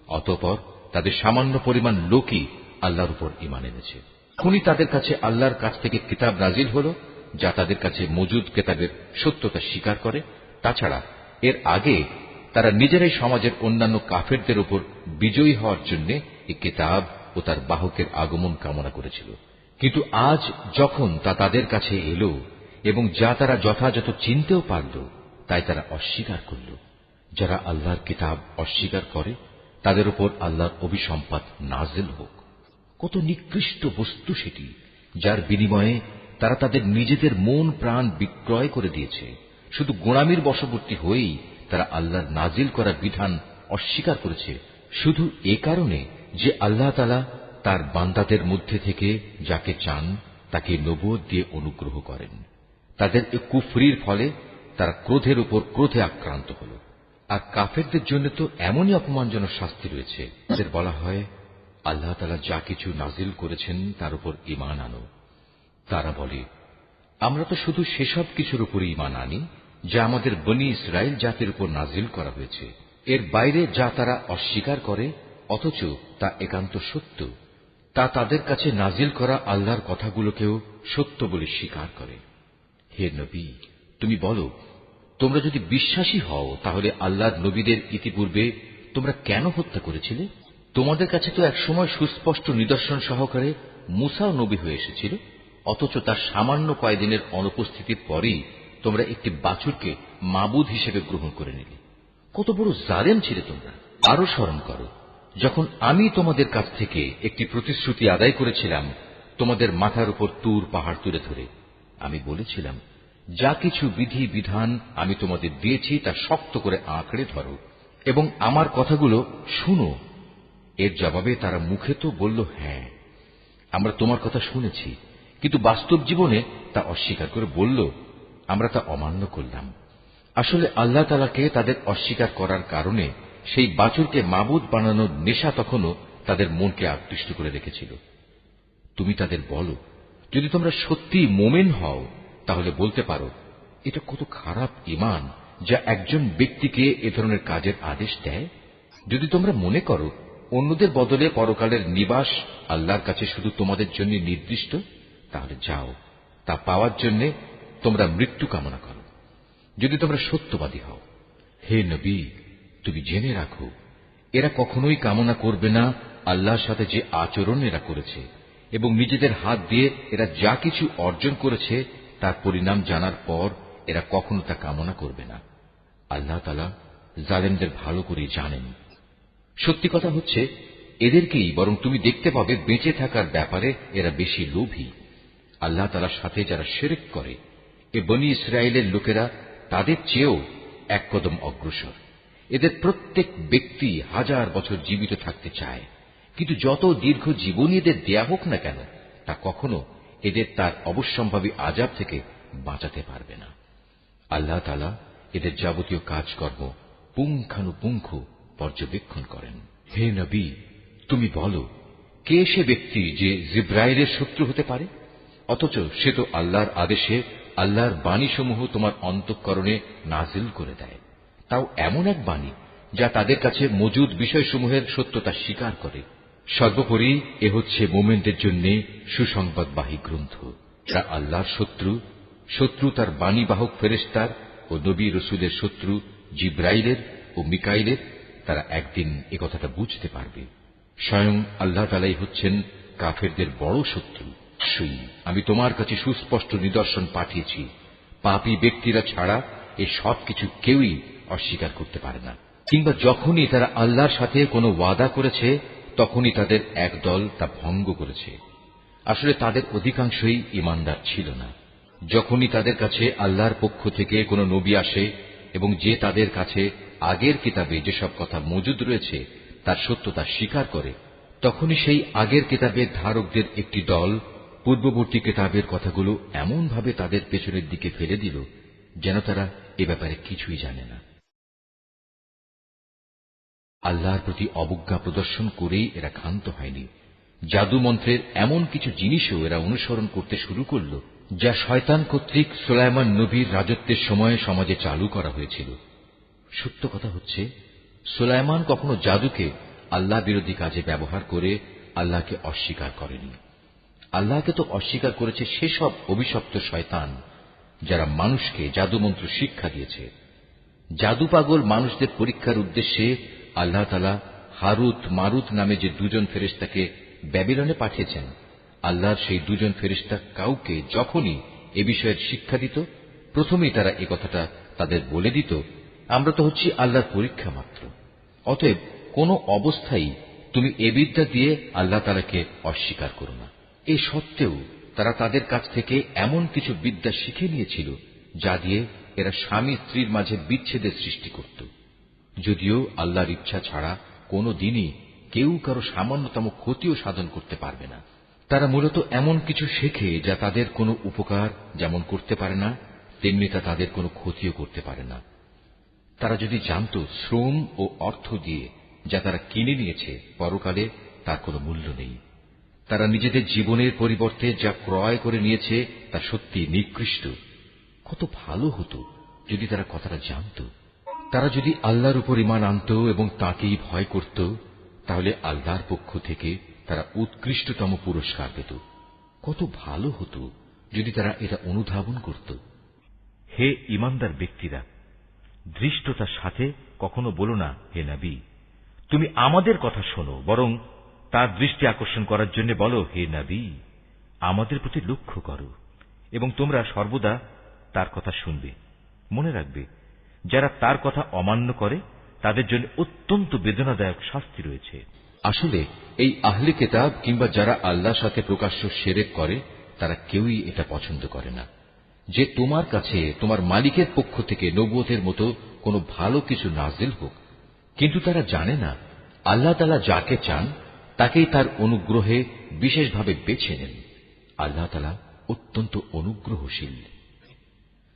অতঃপর তাদের সামান্য পরিমাণ লোকই আল্লাহর উপর ঈমান এনেছে। এখনই তাদের কাছে আল্লাহর কাছ থেকে কিতাব নাজিল হল, যা তাদের কাছে মজুদ কিতাবের সত্যতা স্বীকার করে। তাছাড়া এর আগে তারা নিজেরাই সমাজের অন্যান্য কাফেরদের উপর বিজয়ী হওয়ার জন্য এই কিতাব ও তার বাহকের আগমন কামনা করেছিল। কিন্তু আজ যখন তা তাদের কাছে এলো এবং যা তারা যথাযথ চিনতেও পারল, তাই তারা অস্বীকার করল। যারা আল্লাহর কিতাব অস্বীকার করে, তাদের উপর আল্লাহর অভিসম্পাত নাজিল হোক। কত নিকৃষ্ট বস্তু সেটি, যার বিনিময়ে তারা তাদের নিজেদের মন প্রাণ বিক্রয় করে দিয়েছে। শুধু গোঁড়ামির বশবর্তী হয়েই তারা আল্লাহর নাজিল করা বিধান অস্বীকার করেছে, শুধু এ কারণে যে আল্লাহ তাআলা তার বান্দাদের মধ্যে থেকে যাকে চান তাকে নবুয়ত দিয়ে অনুগ্রহ করেন। তাদের এ কুফরির ফলে তারা ক্রোধের উপর ক্রোধে আক্রান্ত হল। আর কাফেরদের জন্য তো এমনই অপমানজনক শাস্তি রয়েছে। তাদের বলা হয়, আল্লাহ তাআলা যা কিছু নাজিল করেছেন তার উপর ঈমান আনো। তারা বলে, আমরা তো শুধু সেসব কিছুর উপর ঈমান আনি যা আমাদের বনী ইসরাইল জাতির উপর নাজিল করা হয়েছে। এর বাইরে যা তারা অস্বীকার করে, অথচ তা একান্ত সত্য, তা তাদের কাছে নাজিল করা আল্লাহর কথাগুলোকেও সত্য বলে স্বীকার করে। হে নবী, তুমি বলো, তোমরা যদি বিশ্বাসী হও তাহলে আল্লাহর নবীদের ইতিপূর্বে তোমরা কেন হত্যা করেছিলে? তোমাদের কাছে তো একসময় সুস্পষ্ট নিদর্শন সহকারে মূসাও নবী হয়ে এসেছিল, অথচ তার সামান্য কয়েকদিনের অনুপস্থিতির পরেই তোমরা একটি বাছুরকে মাবুদ হিসেবে গ্রহণ করে নিলে। কত বড় জালেম ছিলে তোমরা! আরো স্মরণ করো, যখন আমি তোমাদের কাছ থেকে একটি প্রতিশ্রুতি আদায় করেছিলাম, তোমাদের মাথার উপর তুর পাহাড় তুলে ধরে আমি বলেছিলাম যা কিছু বিধি বিধান আমি তোমাদের দিয়েছি তা শক্ত করে আঁকড়ে ধরো এবং আমার কথাগুলো শুনো। এর জবাবে তারা মুখে তো বলল, হ্যাঁ আমরা তোমার কথা শুনেছি, কিন্তু বাস্তব জীবনে তা অস্বীকার করে বলল, আমরা তা অমান্য করলাম। আসলে আল্লাহ তাআলাকে তাদের অস্বীকার করার কারণে সেই বাছুরকে মাবুদ বানানোর নেশা তখনও তাদের মনকে আকৃষ্ট করে রেখেছিল। তুমি তাদের বলো, যদি তোমরা সত্যি মোমেন হও তাহলে বলতে পারো, এটা কত খারাপ ঈমান যা একজন ব্যক্তিকে এ ধরনের কাজের আদেশ দেয়। যদি তোমরা মনে করো অন্যদের বদলে পরকালের নিবাস আল্লাহর কাছে শুধু তোমাদের জন্য নির্দিষ্ট, তাহলে যাও, তা পাওয়ার জন্য তোমরা মৃত্যু কামনা করো, যদি তোমরা সত্যবাদী হও। হে নবী, তুমি জেনে রাখো, এরা কখনোই কামনা করবে না আল্লাহর সাথে যে আচরণ এরা করেছে, এবং নিজেদের হাত দিয়ে এরা যা কিছু অর্জন করেছে তার পরিণাম জানার পর এরা কখনো তা কামনা করবে না। আল্লাহ তাআলা জালেমদের ভালো করে জানেন। সত্যি কথা হচ্ছে, এদেরকেই বরং তুমি দেখতে পাবে বেঁচে থাকার ব্যাপারে এরা বেশি লোভী। আল্লাহ তাআলার সাথে যারা শিরক করে, এ বনী ইসরায়েলের লোকেরা তাদের চেয়েও এক কদম অগ্রসর। এদের প্রত্যেক ব্যক্তি 1000 বছর জীবিত থাকতে চায়, কিন্তু যত দীর্ঘ জীবনই এদের দেয়া হোক না কেন, তা কখনো এদের তার অবশ্যম্ভাবী আযাব থেকে বাঁচাতে পারবে না। আল্লাহ তাআলা এদের যাবতীয় কাজকর্ম পুঙ্খানুপুঙ্খ পর্যবেক্ষণ করেন। হে নবী, তুমি বলো, কে সে ব্যক্তি যে জিব্রাইলের শত্রু হতে পারে, অথচ সে তো আল্লাহর আদেশে আল্লাহর বাণীসমূহ তোমার অন্তঃকরণে নাজিল করে দেয়, তাও এমন এক বাণী যা তাদের কাছে মজুদ বিষয়সমূহের সত্যতা স্বীকার করে। সর্বোপরি এ হচ্ছে মোমেনদের জন্য সুসংবাদবাহী গ্রন্থ। যারা আল্লাহর শত্রু তার বাণীবাহক ফেরেশতার ও নবী রসুলের শত্রু জিব্রাইলের ও মিকাইলের, তারা একদিন একথাটা বুঝতে পারবে। স্বয়ং আল্লাহ তাআলাই হচ্ছেন কাফেরদের বড় শত্রু। আমি তোমার কাছে সুস্পষ্ট নিদর্শন পাঠিয়েছি, পাপী ব্যক্তিরা ছাড়া এ সবকিছু কেউই অস্বীকার করতে পারে না। কিংবা যখনই তারা আল্লাহর সাথে কোনো ওয়াদা করেছে তখনই তাদের এক দল তা ভঙ্গ করেছে। আসলে তাদের অধিকাংশই ঈমানদার ছিল না। যখনই তাদের কাছে আল্লাহর পক্ষ থেকে কোনো নবী আসে এবং যে তাদের কাছে আগের কিতাবে যেসব কথা মজুদ রয়েছে তার সত্যতা স্বীকার করে, তখনই সেই আগের কিতাবের ধারকদের একটি দল পূর্ববর্তী কিতাবের কথাগুলো এমনভাবে তাদের পেছনের দিকে ফেলে দিল যেন তারা এ ব্যাপারে কিছুই জানে না। আল্লাহর প্রতি অবজ্ঞা প্রদর্শন করেই এরা ক্ষান্ত হয়নি। জাদু মন্ত্রের এমন কিছু জিনিসও এরা অনুসরণ করতে শুরু করল যা শয়তান কর্তৃক সুলাইমান নবীর রাজত্বের সময় সমাজে চালু করা হয়েছিল। সত্য কথা হচ্ছে, সুলাইমান কখনো জাদুকে আল্লাহ বিরোধী কাজে ব্যবহার করে আল্লাহকে অস্বীকার করেনি। আল্লাহকে তো অস্বীকার করেছে সেসব অভিশপ্ত শয়তান যারা মানুষকে জাদুমন্ত্র শিক্ষা দিয়েছে। জাদু পাগল মানুষদের পরীক্ষার উদ্দেশ্যে আল্লাহ তাআলা হারুত মারুত নামে যে দুজন ফেরেশতাকে ব্যাবিলনে পাঠিয়েছেন, আল্লাহর সেই দুজন ফেরেশতা কাউকে যখনই এ বিষয়ের শিক্ষা দিত, প্রথমেই তারা এ কথাটা তাদের বলে দিত, আমরা তো হচ্ছি আল্লাহর পরীক্ষা মাত্র। অতএব কোন অবস্থায় তুমি এ বিদ্যা দিয়ে আল্লাহ তাআলাকে অস্বীকার করো না। এ সত্ত্বেও তারা তাদের কাছ থেকে এমন কিছু বিদ্যা শিখে নিয়েছিল যা দিয়ে এরা স্বামী স্ত্রীর মাঝে বিচ্ছেদের সৃষ্টি করত। যদিও আল্লাহর ইচ্ছা ছাড়া কোনো দিনই কেউ কারো সামান্যতম ক্ষতিও সাধন করতে পারবে না। তারা মূলত এমন কিছু শেখে যা তাদের কোনো উপকার যেমন করতে পারে না, তেমনি তা তাদের কোনো ক্ষতিও করতে পারে না। তারা যদি জানত শ্রম ও অর্থ দিয়ে যা তারা কিনে নিয়েছে পরকালে তার কোনো মূল্য নেই, তারা নিজেদের জীবনের পরিবর্তে যা ক্রয় করে নিয়েছে তা সত্যি নিকৃষ্ট। কত ভালো হতো যদি তারা কথাটা জানত। তারা যদি আল্লাহর উপর ঈমান আনত এবং তাঁকেই ভয় করত, তাহলে আল্লাহর পক্ষ থেকে তারা উৎকৃষ্টতম পুরস্কার পেত। কত ভালো হতো যদি তারা এটা অনুধাবন করত। হে ঈমানদার ব্যক্তিরা, ধৃষ্টতার সাথে কখনো বলো না, হে নবী, তুমি আমাদের কথা শোনো, বরং তার দৃষ্টি আকর্ষণ করার জন্য বলো, হে নবী, আমাদের প্রতি লক্ষ্য করো এবং তোমরা সর্বদা তার কথা শুনবে। মনে রাখবে, যারা তার কথা অমান্য করে তাদের জন্য অত্যন্ত বেদনাদায়ক শাস্তি রয়েছে। আসলে এই আহলে কিতাব কিংবা যারা আল্লাহর সাথে প্রকাশ্য শিরক করে তারা কেউই এটা পছন্দ করে না। যে তোমার কাছে তোমার মালিকের পক্ষ থেকে নবুয়তের মতো কোনো ভালো কিছু নাজিল হোক, কিন্তু তারা জানে না আল্লাহ তাআলা যাকে চান তাকেই তার অনুগ্রহে বিশেষভাবে বেছে নেন। আল্লাহ তাআলা অত্যন্ত অনুগ্রহশীল।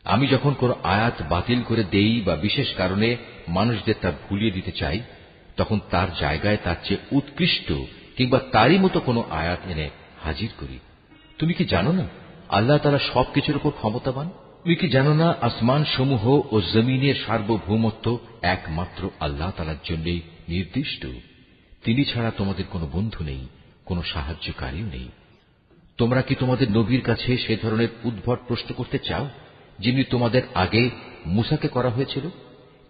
আমি যখন কোনো আয়াত বাতিল করে দেই বা বিশেষ কারণে মানুষদের তা ভুলিয়ে দিতে চাই, তখন তার জায়গায় তার চেয়ে উৎকৃষ্ট কিংবা তারই মতো কোনো আয়াত এনে হাজির করি। তুমি কি জানো না আল্লাহ তাআলা সবকিছুর উপর ক্ষমতাবান? তুমি কি জানো না আসমান সমূহ ও জমিনের সার্বভৌমত্ব একমাত্র আল্লাহ তাআলার জন্যই নির্দিষ্ট? তিনি ছাড়া তোমাদের কোনো বন্ধু নেই, কোনো সাহায্যকারীও নেই। তোমরা কি তোমাদের নবীর কাছে সে ধরনের উদ্ভট প্রশ্ন করতে চাও যিনি তোমাদের আগে মূসাকে করা হয়েছিল?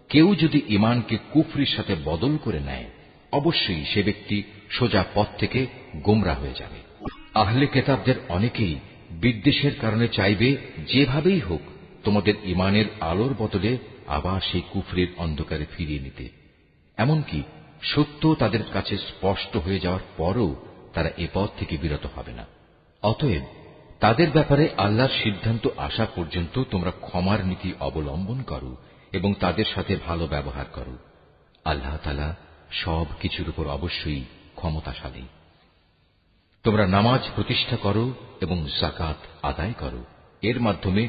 কেউ যদি ঈমানকে কুফরির সাথে বদল করে নেয়, অবশ্যই সে ব্যক্তি সোজা পথ থেকে গোমরা হয়ে যাবে। আহলে কিতাবদের অনেকেই বিদ্বেষের কারণে চাইবে যেভাবেই হোক তোমাদের ঈমানের আলোর বদলে আবার সেই কুফরির অন্ধকারে ফিরিয়ে নিতে। এমনকি সত্য তাদের কাছে স্পষ্ট হয়ে যাওয়ার পরও তারা এ পথ থেকে বিরত হবে না। অতএব তাদের ব্যাপারে আল্লাহর সিদ্ধান্ত আসা পর্যন্ত তোমরা ক্ষমার নীতি অবলম্বন করো এবং তাদের সাথে ভালো ব্যবহার করো। আল্লাহ তাআলা সব কিছুর উপর অবশ্যই ক্ষমতাশালী। তোমরা নামাজ প্রতিষ্ঠা করো এবং যাকাত আদায় করো। এর মাধ্যমে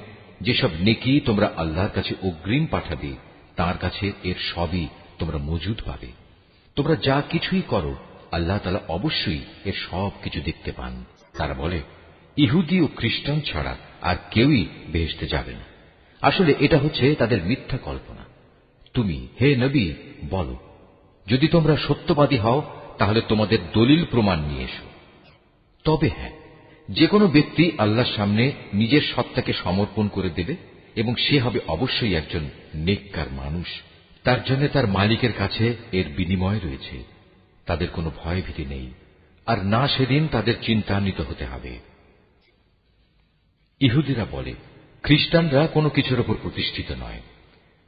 যেসব নেকি তোমরা আল্লাহর কাছে অগ্রিম পাঠাবে, তার কাছে এর সবই তোমরা মজুদ পাবে। তোমরা যা কিছুই করো আল্লাহ তাআলা অবশ্যই এর সব কিছু দেখতে পান। তারা বলে ইহুদি ও খ্রিস্টান ছাড়া আর কেউই বেহেশতে যাবে না। আসলে এটা হচ্ছে তাদের মিথ্যা কল্পনা। তুমি হে নবী বলো, যদি তোমরা সত্যবাদী হও তাহলে তোমাদের দলিল প্রমাণ নিয়ে এসো। তবে হ্যাঁ, যে কোনো ব্যক্তি আল্লাহর সামনে নিজের সত্তাকে সমর্পণ করে দেবে এবং সে হবে অবশ্যই একজন নেককার মানুষ। তার জন্য তার মালিকের কাছে এর বিনিময় রয়েছে। তাদের কোনো ভয়ভীতি নেই, আর না সেদিন তাদের চিন্তান্বিত হতে হবে। ইহুদিরা বলে খ্রিস্টানরা কোনো কিছুর উপর প্রতিষ্ঠিত নয়,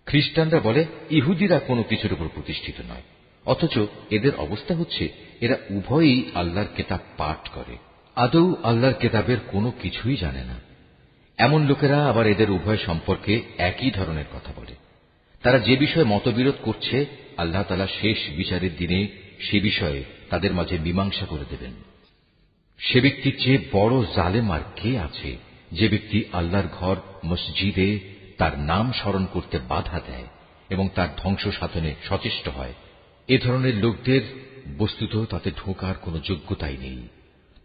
খ্রিস্টানরা বলে ইহুদিরা কোনো কিছুর উপর প্রতিষ্ঠিত নয়। অথচ এদের অবস্থা হচ্ছে এরা উভয়ই আল্লাহর কেতাব পাঠ করে, আদৌ আল্লাহর কেতাবের কোনো কিছুই জানে না। এমন লোকেরা আবার এদের উভয় সম্পর্কে একই ধরনের কথা বলে। তারা যে বিষয়ে মতবিরোধ করছে আল্লাহ তাআলা শেষ বিচারের দিনে সে বিষয়ে তাদের মাঝে মীমাংসা করে দেবেন। সে ব্যক্তির চেয়ে বড় জালেম আর কে আছে যে ব্যক্তি আল্লাহর ঘর মসজিদে তার নাম স্মরণ করতে বাধা দেয় এবং তার ধ্বংস সাধনে সচেষ্ট হয়। এ ধরনের লোকদের বস্তুত তাতে ঢোকার কোনো যোগ্যতাই নেই।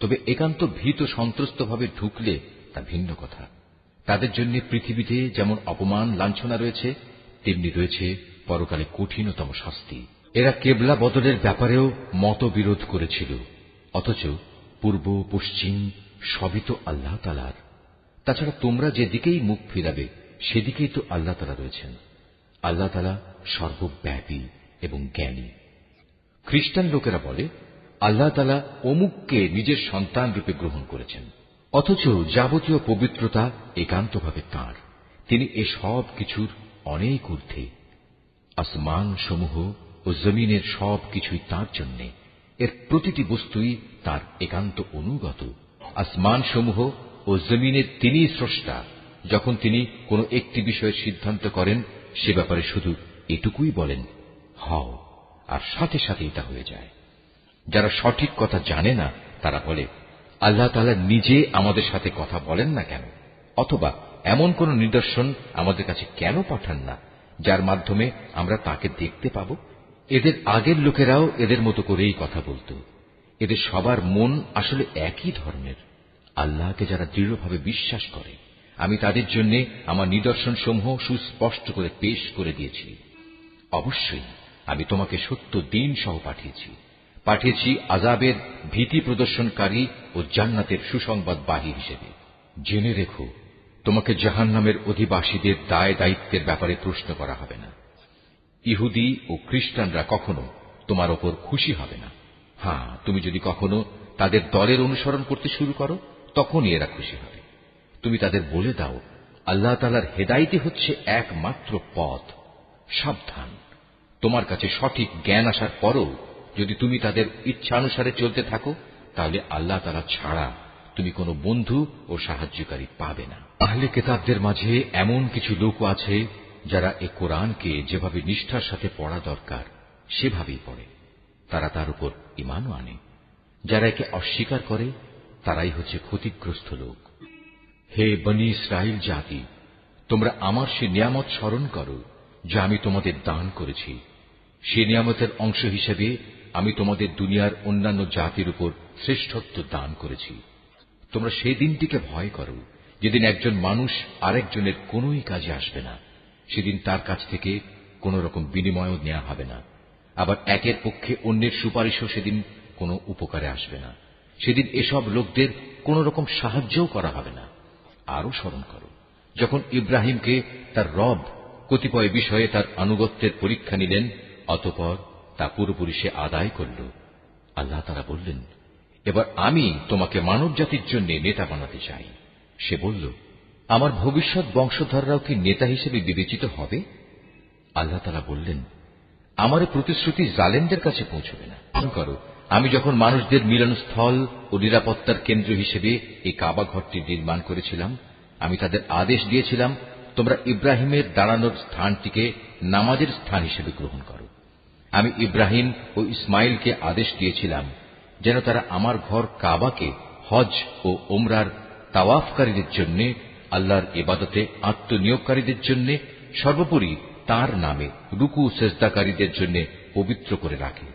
তবে একান্ত ভীত সন্ত্রস্তভাবে ঢুকলে তা ভিন্ন কথা। তাদের জন্য পৃথিবীতে যেমন অপমান লাঞ্ছনা রয়েছে, তেমনি রয়েছে পরকালে কঠিনতম শাস্তি। এরা কেবলা বদলের ব্যাপারেও মতবিরোধ করেছিল, অথচ পূর্ব পশ্চিম সবই তো আল্লাহ তাআলার। তাছাড়া তোমরা যেদিকেই মুখ ফিরাবে সেদিকেই তো আল্লাহ তাআলা রয়েছেন। আল্লাহ তাআলা সর্বব্যাপী এবং জ্ঞানী। খ্রিস্টান লোকেরা বলে আল্লাহ তাআলা অমুককে নিজের সন্তান রূপে গ্রহণ করেছেন, অথচ যাবতীয় পবিত্রতা একান্তভাবে তাঁর। তিনি এ সব কিছুর অনেক ঊর্ধ্বে। আসমান সমূহ ও জমিনের সব কিছুই তাঁর জন্য। এর প্রতিটি বস্তুই তাঁর একান্ত অনুগত। আসমান সমূহ ও জমিনের তিনিই স্রষ্টা। যখন তিনি কোনো একটি বিষয়ের সিদ্ধান্ত করেন সে ব্যাপারে শুধু এটুকুই বলেন হও, আর সাথে সাথেই তা হয়ে যায়। যারা সঠিক কথা জানে না তারা বলে আল্লাহ তাআলা নিজে আমাদের সাথে কথা বলেন না কেন, অথবা এমন কোন নিদর্শন আমাদের কাছে কেন পাঠান না যার মাধ্যমে আমরা তাকে দেখতে পাব। এদের আগের লোকেরাও এদের মতো করেই কথা বলতো। এদের সবার মন আসলে একই ধরনের। আল্লাহকে যারা দৃঢ়ভাবে বিশ্বাস করে আমি তাদের জন্য আমার নিদর্শন সমূহ সুস্পষ্ট করে পেশ করে দিয়েছি। অবশ্যই আমি তোমাকে সত্য দিন সহ পাঠিয়েছি আযাবের ভীতি প্রদর্শনকারী ও জান্নাতের সুসংবাদবাহী হিসেবে। জেনে রেখো, তোমাকে জাহান্নামের অধিবাসীদের দায় দায়িত্বের ব্যাপারে প্রশ্ন করা হবে না। ইহুদি ও খ্রিস্টানরা কখনো তোমার ওপর খুশি হবে না। হ্যাঁ, তুমি যদি কখনো তাদের দলের অনুসরণ করতে শুরু করো তখনই এরা খুশি হবে। তুমি তাদের বলে দাও আল্লাহ তাআলার হেদায়েতই হচ্ছে একমাত্র পথ। সাবধান, তোমার কাছে সঠিক জ্ঞান আসার পরও যদি তুমি তাদের ইচ্ছানুসারে চলতে থাকো তাহলে আল্লাহ তাআলা ছাড়া তুমি কোনো বন্ধু ও সাহায্যকারী পাবে না। আহলে কিতাবদের মাঝে এমন কিছু লোক আছে যারা এ কোরআনকে যেভাবে নিষ্ঠার সাথে পড়া দরকার সেভাবেই পড়ে, তারা তার উপর ঈমানও আনে। যারা একে অস্বীকার করে তারাই হচ্ছে ক্ষতিগ্রস্ত লোক। হে বনী ইসরাইল জাতি, তোমরা আমার সে নিয়ামত স্মরণ করো যা আমি তোমাদের দান করেছি। সে নিয়ামতের অংশ হিসেবে আমি তোমাদের দুনিয়ার অন্যান্য জাতির উপর শ্রেষ্ঠত্ব দান করেছি। তোমরা সেই দিনটিকে ভয় করো যেদিন একজন মানুষ আরেকজনের কোনোই কাজে আসবে না। সেদিন তার কাছ থেকে কোন রকম বিনিময়ও নেওয়া হবে না। আবার একের পক্ষে অন্যের সুপারিশও সেদিন কোনো উপকারে আসবে না। সেদিন এসব লোকদের কোন রকম সাহায্যও করা হবে না। আরো স্মরণ করো যখন ইব্রাহিমকে তার রব কতিপয় বিষয়ে তার আনুগত্যের পরীক্ষা নিলেন, অতঃপর তা পুরোপুরি সে আদায় করল। আল্লাহ তাআলা বললেন, এবার আমি তোমাকে মানব জাতির জন্য নেতা বানাতে চাই। সে বলল, আমার ভবিষ্যৎ বংশধররাও কি নেতা হিসেবে বিবেচিত হবে? আল্লাহ তাআলা বললেন, আমার প্রতিশ্রুতি জালেমদের কাছে পৌঁছবে না। করো, আমি যখন মানুষদের মিলনস্থল ও নিরাপত্তার কেন্দ্র হিসেবে এই কাবা ঘরটি নির্মাণ করেছিলাম, আমি তাদের আদেশ দিয়েছিলাম, তোমরা ইব্রাহিমের দাঁড়ানোর স্থানটিকে নামাজের স্থান হিসেবে গ্রহণ করো। আমি ইব্রাহিম ও ইসমাইলকে আদেশ দিয়েছিলাম যেন তারা আমার ঘর কাবাকে হজ ও ওমরার তাওয়াফকারীদের জন্য, আল্লাহর ইবাদতে আত্মনিয়োগকারীদের জন্য, সর্বোপরি তার নামে রুকু সেজদাকারীদের জন্য পবিত্র করে রাখে।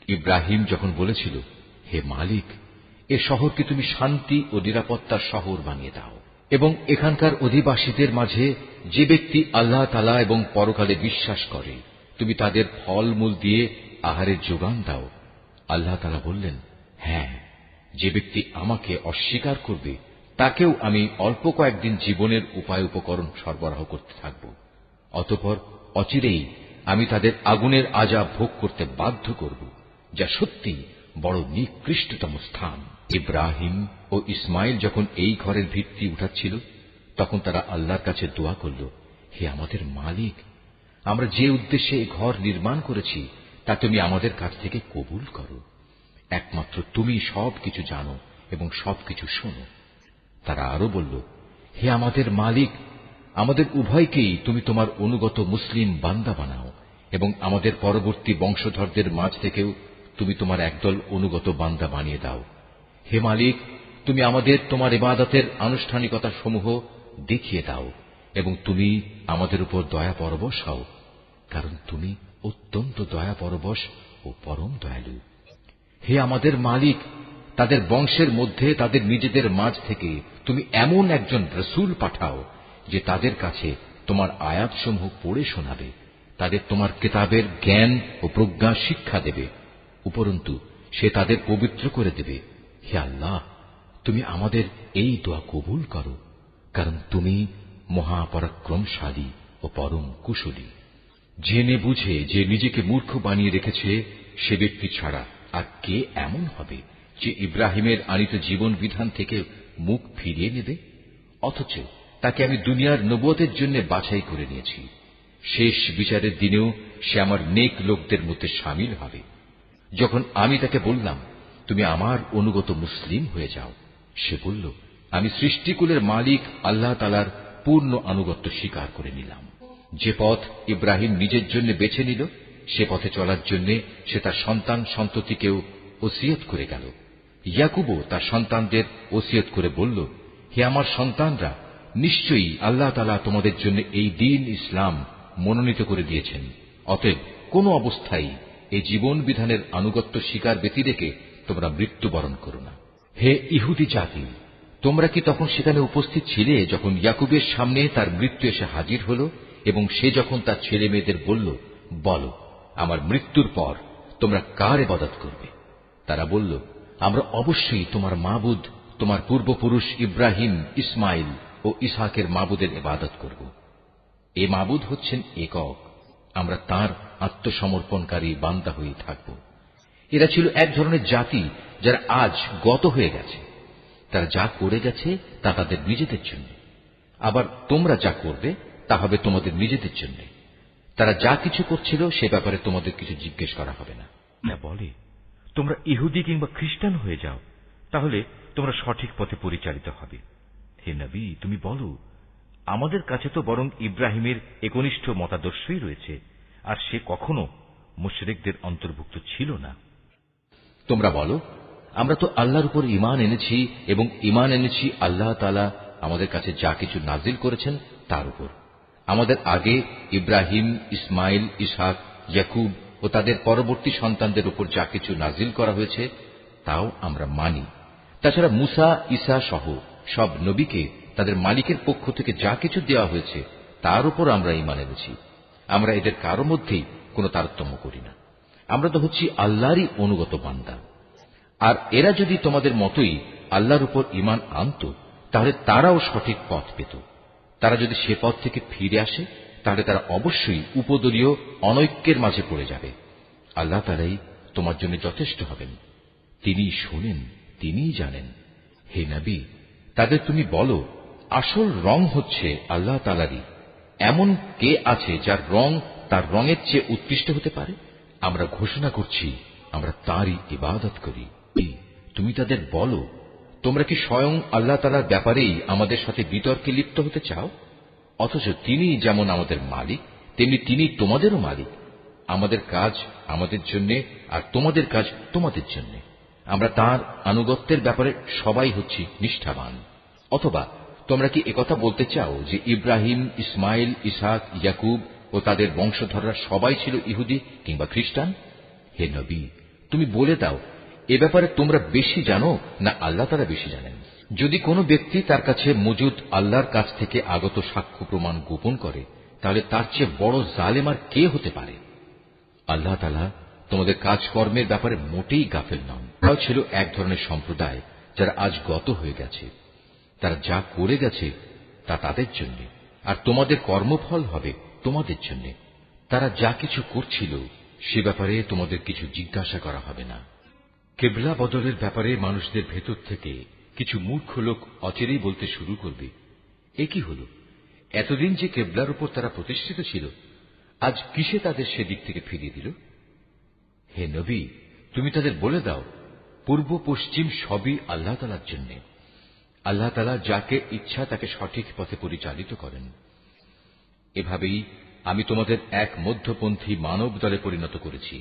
ইব্রাহিম যখন বলেছিল, হে মালিক, এ শহরকে তুমি শান্তি ও নিরাপত্তার শহর বানিয়ে দাও এবং এখানকার অধিবাসীদের মাঝে যে ব্যক্তি আল্লাহ তাআলা এবং পরকালে বিশ্বাস করে তুমি তাদের ফলমূল দিয়ে আহারের যোগান দাও। আল্লাহ তাআলা বললেন, হ্যাঁ, যে ব্যক্তি আমাকে অস্বীকার করবে তাকেও আমি অল্প কয়েকদিন জীবনের উপায় উপকরণ সরবরাহ করতে থাকব। অতঃপর অচিরেই আমি তাদের আগুনের আযাব ভোগ করতে বাধ্য করব, যা সত্যি বড় নিকৃষ্টতম স্থান। ইব্রাহিম ও ইসমাইল যখন এই ঘরের ভিত্তি উঠাচ্ছিল তখন তারা আল্লাহর কাছে দোয়া করল, হে আমাদের মালিক, আমরা যে উদ্দেশ্যে এই ঘর নির্মাণ করেছি তা তুমি আমাদের কাছ থেকে কবুল করো। একমাত্র তুমি সবকিছু জানো এবং সবকিছু শোনো। তারা আরো বলল, হে আমাদের মালিক, আমাদের উভয়কেই তুমি তোমার অনুগত মুসলিম বান্দা বানাও এবং আমাদের পরবর্তী বংশধরদের মাঝ থেকেও তুমি তোমার একদল অনুগত বান্দা বানিয়ে দাও। হে মালিক, তুমি আমাদের তোমার ইবাদতের আনুষ্ঠানিকতা সমূহ দেখিয়ে দাও এবং তুমি আমাদের উপর দয়া পরবশ হও, কারণ তুমি অত্যন্ত দয়া পরবশ ও পরম দয়ালু। হে আমাদের মালিক, তাদের বংশের মধ্যে তাদের নিজেদের মাঝ থেকে তুমি এমন একজন রাসূল পাঠাও যে তাদের কাছে তোমার আয়াতসমূহ পড়ে শোনাবে, তাদের তোমার কিতাবের জ্ঞান ও প্রজ্ঞা শিক্ষা দেবে, উপরন্তু সে তাদের পবিত্র করে দেবে। হে আল্লাহ, তুমি আমাদের এই দোয়া কবুল করো, কারণ তুমি মহাপরাক্রমশালী ও পরম কুশলী। জেনে বুঝে যে নিজেকে মূর্খ বানিয়ে রেখেছে সে ব্যক্তি ছাড়া আর কে এমন হবে যে ইব্রাহিমের আনিত জীবন বিধান থেকে মুখ ফিরিয়ে নেবে? অথচ তাকে আমি দুনিয়ার নবুয়তের জন্য বাছাই করে নিয়েছি। শেষ বিচারের দিনেও সে আমার নেক লোকদের মধ্যে শামিল হবে। যখন আমি তাকে বললাম, তুমি আমার অনুগত মুসলিম হয়ে যাও, সে বলল, আমি সৃষ্টিকুলের মালিক আল্লাহ তাআলার পূর্ণ আনুগত্য স্বীকার করে নিলাম। যে পথ ইব্রাহিম নিজের জন্য বেছে নিল সে পথে চলার জন্য সে তার সন্তান সন্ততিকেও ওসিয়ত করে গেল। ইয়াকুবও তার সন্তানদের ওসিয়ত করে বলল, হে আমার সন্তানরা, নিশ্চয়ই আল্লাহ তাআলা তোমাদের জন্য এই দ্বীন ইসলাম মনোনীত করে দিয়েছেন। অতএব কোন অবস্থায় এই জীবন বিধানের আনুগত্য স্বীকার ব্যতি রেখে তোমরা মৃত্যুবরণ করো না। হে ইহুদি জাতি, তোমরা কি তখন সেখানে উপস্থিত ছিলে যখন ইয়াকুবের সামনে তার মৃত্যু এসে হাজির হল এবং সে যখন তার ছেলে মেয়েদের বলল, বলো, আমার মৃত্যুর পর তোমরা কার ইবাদত করবে? তারা বলল, আমরা অবশ্যই তোমার মাবুদ, তোমার পূর্বপুরুষ ইব্রাহিম, ইসমাইল ও ইসহাকের মাবুদের ইবাদত করব। এ মাবুদ হচ্ছেন একক, আমরা তার আত্মসমর্পণকারী বান্দা হয়ে থাকব। এরা ছিল এক ধরনের জাতি যারা আজ গত হয়ে গেছে। তারা যা করে গেছে তা তাদের নিজেদের জন্য, আবার তোমরা যা করবে তা হবে তোমাদের নিজেদের জন্য। তারা যা কিছু করছিল সে ব্যাপারে তোমাদের কিছু জিজ্ঞেস করা হবে না। বলে, তোমরা ইহুদি কিংবা খ্রিস্টান হয়ে যাও, তাহলে তোমরা সঠিক পথে পরিচালিত হবে। হে নবী, তুমি বলো, আমাদের কাছে তো বরং ইব্রাহিমের একনিষ্ঠ মতাদর্শই রয়েছে, আর সে কখনো মুশরিকদের অন্তর্ভুক্ত ছিল না। তোমরা বলো, আমরা তো আল্লাহর উপর ঈমান এনেছি এবং ঈমান এনেছি আল্লাহ তাআলা আমাদের কাছে যা কিছু নাজিল করেছেন তার উপর। আমাদের আগে ইব্রাহিম, ইসমাইল, ইসহাক, ইয়াকুব ও তাদের পরবর্তী সন্তানদের উপর যা কিছু নাজিল করা হয়েছে তাও আমরা মানি। তাছাড়া মুসা, ঈসা সহ সব নবীকে তাদের মালিকের পক্ষ থেকে যা কিছু দেওয়া হয়েছে তার উপর আমরা ঈমান এনেছি। আমরা এদের কারো মধ্যেই কোনো তারতম্য করি না। আমরা তো হচ্ছি আল্লাহরই অনুগত বান্দা। আর এরা যদি তোমাদের মতোই আল্লাহর উপর ঈমান আনত তাহলে তারাও সঠিক পথ পেত। তারা যদি সে পথ থেকে ফিরে আসে তাহলে তারা অবশ্যই উপদলীয় অনৈক্যের মাঝে পড়ে যাবে। আল্লাহ তাআলাই তোমার জন্য যথেষ্ট হবেন। তিনি শোনেন, তিনিই জানেন। হে নবী, তাদের তুমি বলো, আসল রং হচ্ছে আল্লাহ তাআলারই। এমন কে আছে যার রং তার রঙের চেয়ে উৎকৃষ্ট হতে পারে? আমরা ঘোষণা করছি আমরা তাঁরই ইবাদত করি। তুমি তাদের বলো, তোমরা কি স্বয়ং আল্লাহ তাআলার ব্যাপারেই আমাদের সাথে বিতর্কে লিপ্ত হতে চাও? অথচ তিনি যেমন আমাদের মালিক তেমনি তিনি তোমাদেরও মালিক। আমাদের কাজ আমাদের জন্য আর তোমাদের কাজ তোমাদের জন্য। আমরা তাঁর আনুগত্যের ব্যাপারে সবাই হচ্ছি নিষ্ঠাবান। অথবা তোমরা কি একথা বলতে চাও যে ইব্রাহিম, ইসমাইল, ইসহাক, ইয়াকুব ও তাদের বংশধররা সবাই ছিল ইহুদি কিংবা খ্রিস্টান? হে নবী, তুমি বলে দাও, এ ব্যাপারে তোমরা বেশি জানো না আল্লাহ তাআলা বেশি জানেন? যদি কোনো ব্যক্তি তার কাছে মজুদ আল্লাহর কাছ থেকে আগত সাক্ষ্য প্রমাণ গোপন করে তাহলে তার চেয়ে বড় জালেম আর কে হতে পারে? আল্লাহ তাআলা তোমাদের কাজকর্মের ব্যাপারে মোটেই গাফেল নন। তারাও ছিল এক ধরনের সম্প্রদায় যারা আজ গত হয়ে গেছে। তারা যা করে গেছে তা তাদের জন্য, আর তোমাদের কর্মফল হবে তোমাদের জন্য। তারা যা কিছু করছিল সে ব্যাপারে তোমাদের কিছু জিজ্ঞাসা করা হবে না। কিবলা বদলের ব্যাপারে মানুষদের ভেতর থেকে কিছু মূর্খ লোক অচিরেই বলতে শুরু করবে, এ কি হল? এতদিন যে কিবলার উপর তারা প্রতিষ্ঠিত ছিল, আজ কিসে তাদের সেদিক থেকে ফিরিয়ে দিল? হে নবী, তুমি তাদের বলে দাও, পূর্ব পশ্চিম সবই আল্লাহ তাআলার জন্য। আল্লাহ তাআলা যাকে ইচ্ছা তাকে সঠিক পথে পরিচালিত করেন। এভাবেই আমি তোমাদের এক মধ্যপন্থী মানব দলে পরিণত করেছি,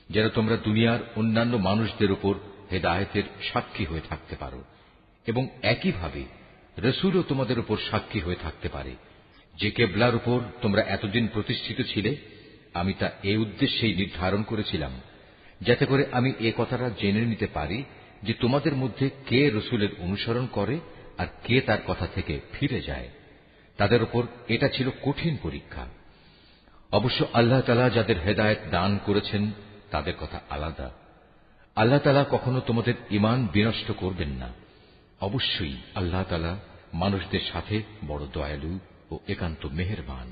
যেন তোমরা দুনিয়ার অন্যান্য মানুষদের উপর হেদায়েতের সাক্ষী হয়ে থাকতে পারো, এবং একইভাবে রসুলও তোমাদের উপর সাক্ষী হয়ে থাকতে পারে। যে কেবলার উপর তোমরা এতদিন প্রতিষ্ঠিত ছিলে, আমি তা এই উদ্দেশ্যেই নির্ধারণ করেছিলাম, যাতে করে আমি এ কথাটা জেনে নিতে পারি যে তোমাদের মধ্যে কে রসুলের অনুসরণ করে আর কে তার কথা থেকে ফিরে যায়। তাদের উপর এটা ছিল কঠিন পরীক্ষা। অবশ্য আল্লাহ তাআলা যাদের হেদায়েত দান করেছেন তাদের কথা আলাদা। আল্লাহ তাআলা কখনো তোমাদের ঈমান বিনষ্ট করবেন না। অবশ্যই আল্লাহ তাআলা মানুষদের সাথে বড় দয়ালু ও একান্ত মেহেরবান।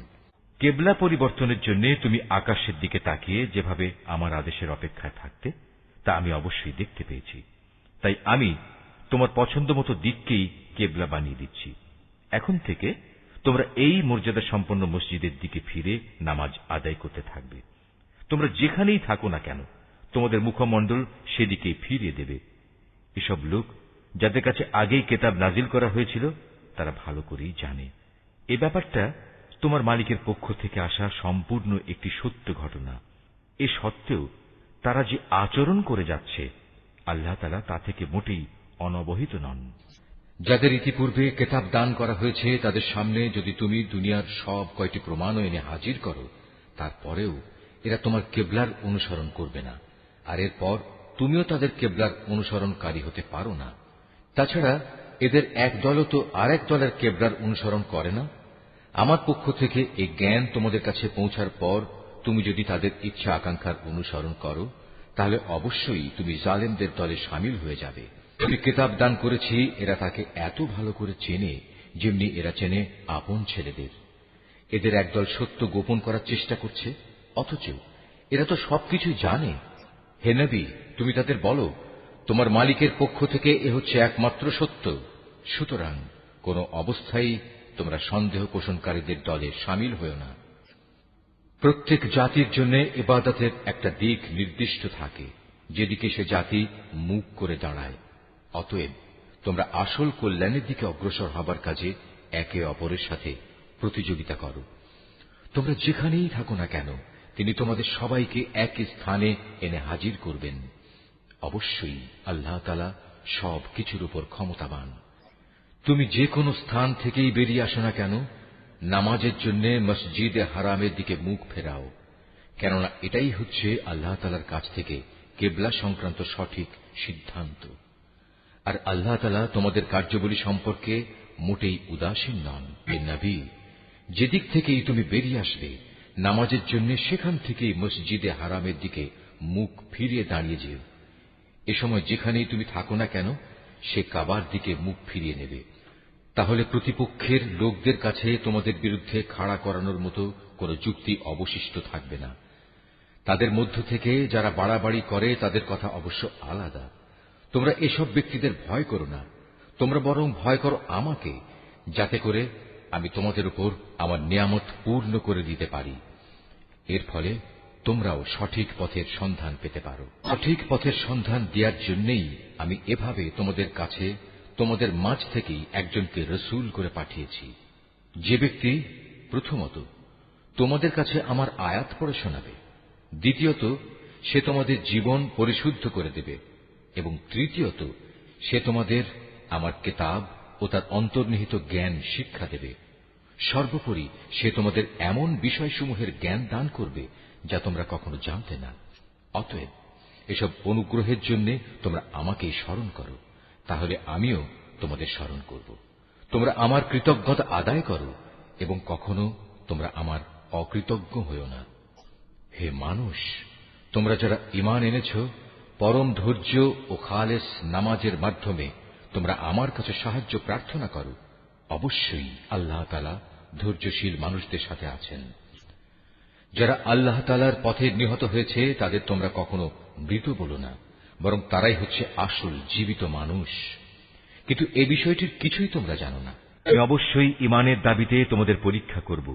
কেবলা পরিবর্তনের জন্য তুমি আকাশের দিকে তাকিয়ে যেভাবে আমার আদেশের অপেক্ষায় থাকতে, তা আমি অবশ্যই দেখতে পেয়েছি। তাই আমি তোমার পছন্দ মতো দিককেই কেবলা বানিয়ে দিচ্ছি। এখন থেকে তোমরা এই মর্যাদা সম্পন্ন মসজিদের দিকে ফিরে নামাজ আদায় করতে থাকবে। তোমরা যেখানেই থাকো না কেন, তোমাদের মুখমণ্ডল সেদিকেই ফিরিয়ে দেবে। এসব লোক যাদের কাছে আগেই কেতাব নাজিল করা হয়েছিল তারা ভালো করেই জানে এ ব্যাপারটা তোমার মালিকের পক্ষ থেকে আসা সম্পূর্ণ একটি সত্য ঘটনা। এ সত্ত্বেও তারা যে আচরণ করে যাচ্ছে, আল্লাহ তাআলা তা থেকে মোটেই অনবহিত নন। যাদের ইতিপূর্বে কেতাব দান করা হয়েছে তাদের সামনে যদি তুমি দুনিয়ার সব কয়টি প্রমাণও এনে হাজির করো, তারপরেও এরা তোমার কেবলার অনুসরণ করবে না, আর এরপর তুমিও তাদের কেবলার অনুসরণকারী হতে পারো না। তাছাড়া এদের এক দলও তো আর এক দলের কেবলার অনুসরণ করে না। আমার পক্ষ থেকে এই জ্ঞান তোমাদের কাছে পৌঁছার পর তুমি যদি তাদের ইচ্ছা আকাঙ্ক্ষার অনুসরণ করো, তাহলে অবশ্যই তুমি জালেমদের দলে শামিল হয়ে যাবে। আমি কিতাব দান করেছি, এরা তাকে এত ভালো করে চেনে যেমনি এরা চেনে আপন ছেলেদের। এদের একদল সত্য গোপন করার চেষ্টা করছে, অথচ এরা তো সবকিছুই জানে। হে নবী, তুমি তাদের বলো, তোমার মালিকের পক্ষ থেকে এ হচ্ছে একমাত্র সত্য। সুতরাং কোন অবস্থায় তোমরা সন্দেহ পোষণকারীদের দলে শামিল হও না। প্রত্যেক জাতির জন্য ইবাদতের একটা দিক নির্দিষ্ট থাকে, যেদিকে সে জাতি মুখ করে দাঁড়ায়। অতএব তোমরা আসল কল্যাণের দিকে অগ্রসর হবার কাজে একে অপরের সাথে প্রতিযোগিতা করো। তোমরা যেখানেই থাকো না কেন, তিনি তোমাদের সবাইকে এক স্থানে এনে হাজির করবেন। অবশ্যই আল্লাহ তাআলা সব কিছুর উপর ক্ষমতাবান। তুমি যে কোনো স্থান থেকেই বেরিয়ে আসো না কেন, নামাজের জন্য মসজিদে হারামের দিকে মুখ ফেরাও, কেননা এটাই হচ্ছে আল্লাহ তাআলার কাছ থেকে কিবলা সংক্রান্ত সঠিক সিদ্ধান্ত। আর আল্লাহ তাআলা তোমাদের কার্যাবলী সম্পর্কে মোটেই উদাসীন নন। হে নবী, যেদিক থেকেই তুমি বেরিয়ে আসবে নামাজের জন্য, সেখান থেকেই মসজিদে হারামের দিকে মুখ ফিরিয়ে দাঁড়িয়ে যেও। এ সময় যেখানেই তুমি থাকো না কেন, সে কাবার দিকে মুখ ফিরিয়ে নেবে। তাহলে প্রতিপক্ষের লোকদের কাছে তোমাদের বিরুদ্ধে খাড়া করানোর মতো কোনো যুক্তি অবশিষ্ট থাকবে না। তাদের মধ্য থেকে যারা বাড়াবাড়ি করে তাদের কথা অবশ্য আলাদা। তোমরা এসব ব্যক্তিদের ভয় করো না, তোমরা বরং ভয় করো আমাকে, যাতে করে আমি তোমাদের উপর আমার নিয়ামত পূর্ণ করে দিতে পারি। এর ফলে তোমরাও সঠিক পথের সন্ধান পেতে পারো। সঠিক পথের সন্ধান দেওয়ার জন্যই আমি এভাবে তোমাদের কাছে, তোমাদের মাঝ থেকেই একজনকে রসুল করে পাঠিয়েছি, যে ব্যক্তি প্রথমত তোমাদের কাছে আমার আয়াত পড়ে শোনাবে, দ্বিতীয়ত সে তোমাদের জীবন পরিশুদ্ধ করে দেবে, এবং তৃতীয়ত সে তোমাদের আমার কিতাব ও তার অন্তর্নিহিত জ্ঞান শিক্ষা দেবে। সর্বোপরি সে তোমাদের এমন বিষয়সমূহের জ্ঞান দান করবে যা তোমরা কখনো জানতে না। অতএব এসব অনুগ্রহের জন্য তোমরা আমাকেই স্মরণ করো, তাহলে আমিও তোমাদের স্মরণ করব। তোমরা আমার কৃতজ্ঞতা আদায় করো এবং কখনো তোমরা আমার অকৃতজ্ঞ হইও না। হে মানুষ, তোমরা যারা ঈমান এনেছ, পরম ধৈর্য ও খালেস নামাজের মাধ্যমে তোমরা আমার কাছে সাহায্য প্রার্থনা করো। অবশ্যই আল্লাহ তাআলা ধৈর্যশীল মানুষদের সাথে আছেন। যারা আল্লাহ তাআলার পথে নিহত হয়েছে তাদের তোমরা কখনো মৃত বলো না, বরং তারাই হচ্ছে আসল জীবিত মানুষ। কিন্তু এ বিষয়টির কিছুই তোমরা জানো না। আমি অবশ্যই ঈমানের দাবিতে তোমাদের পরীক্ষা করব,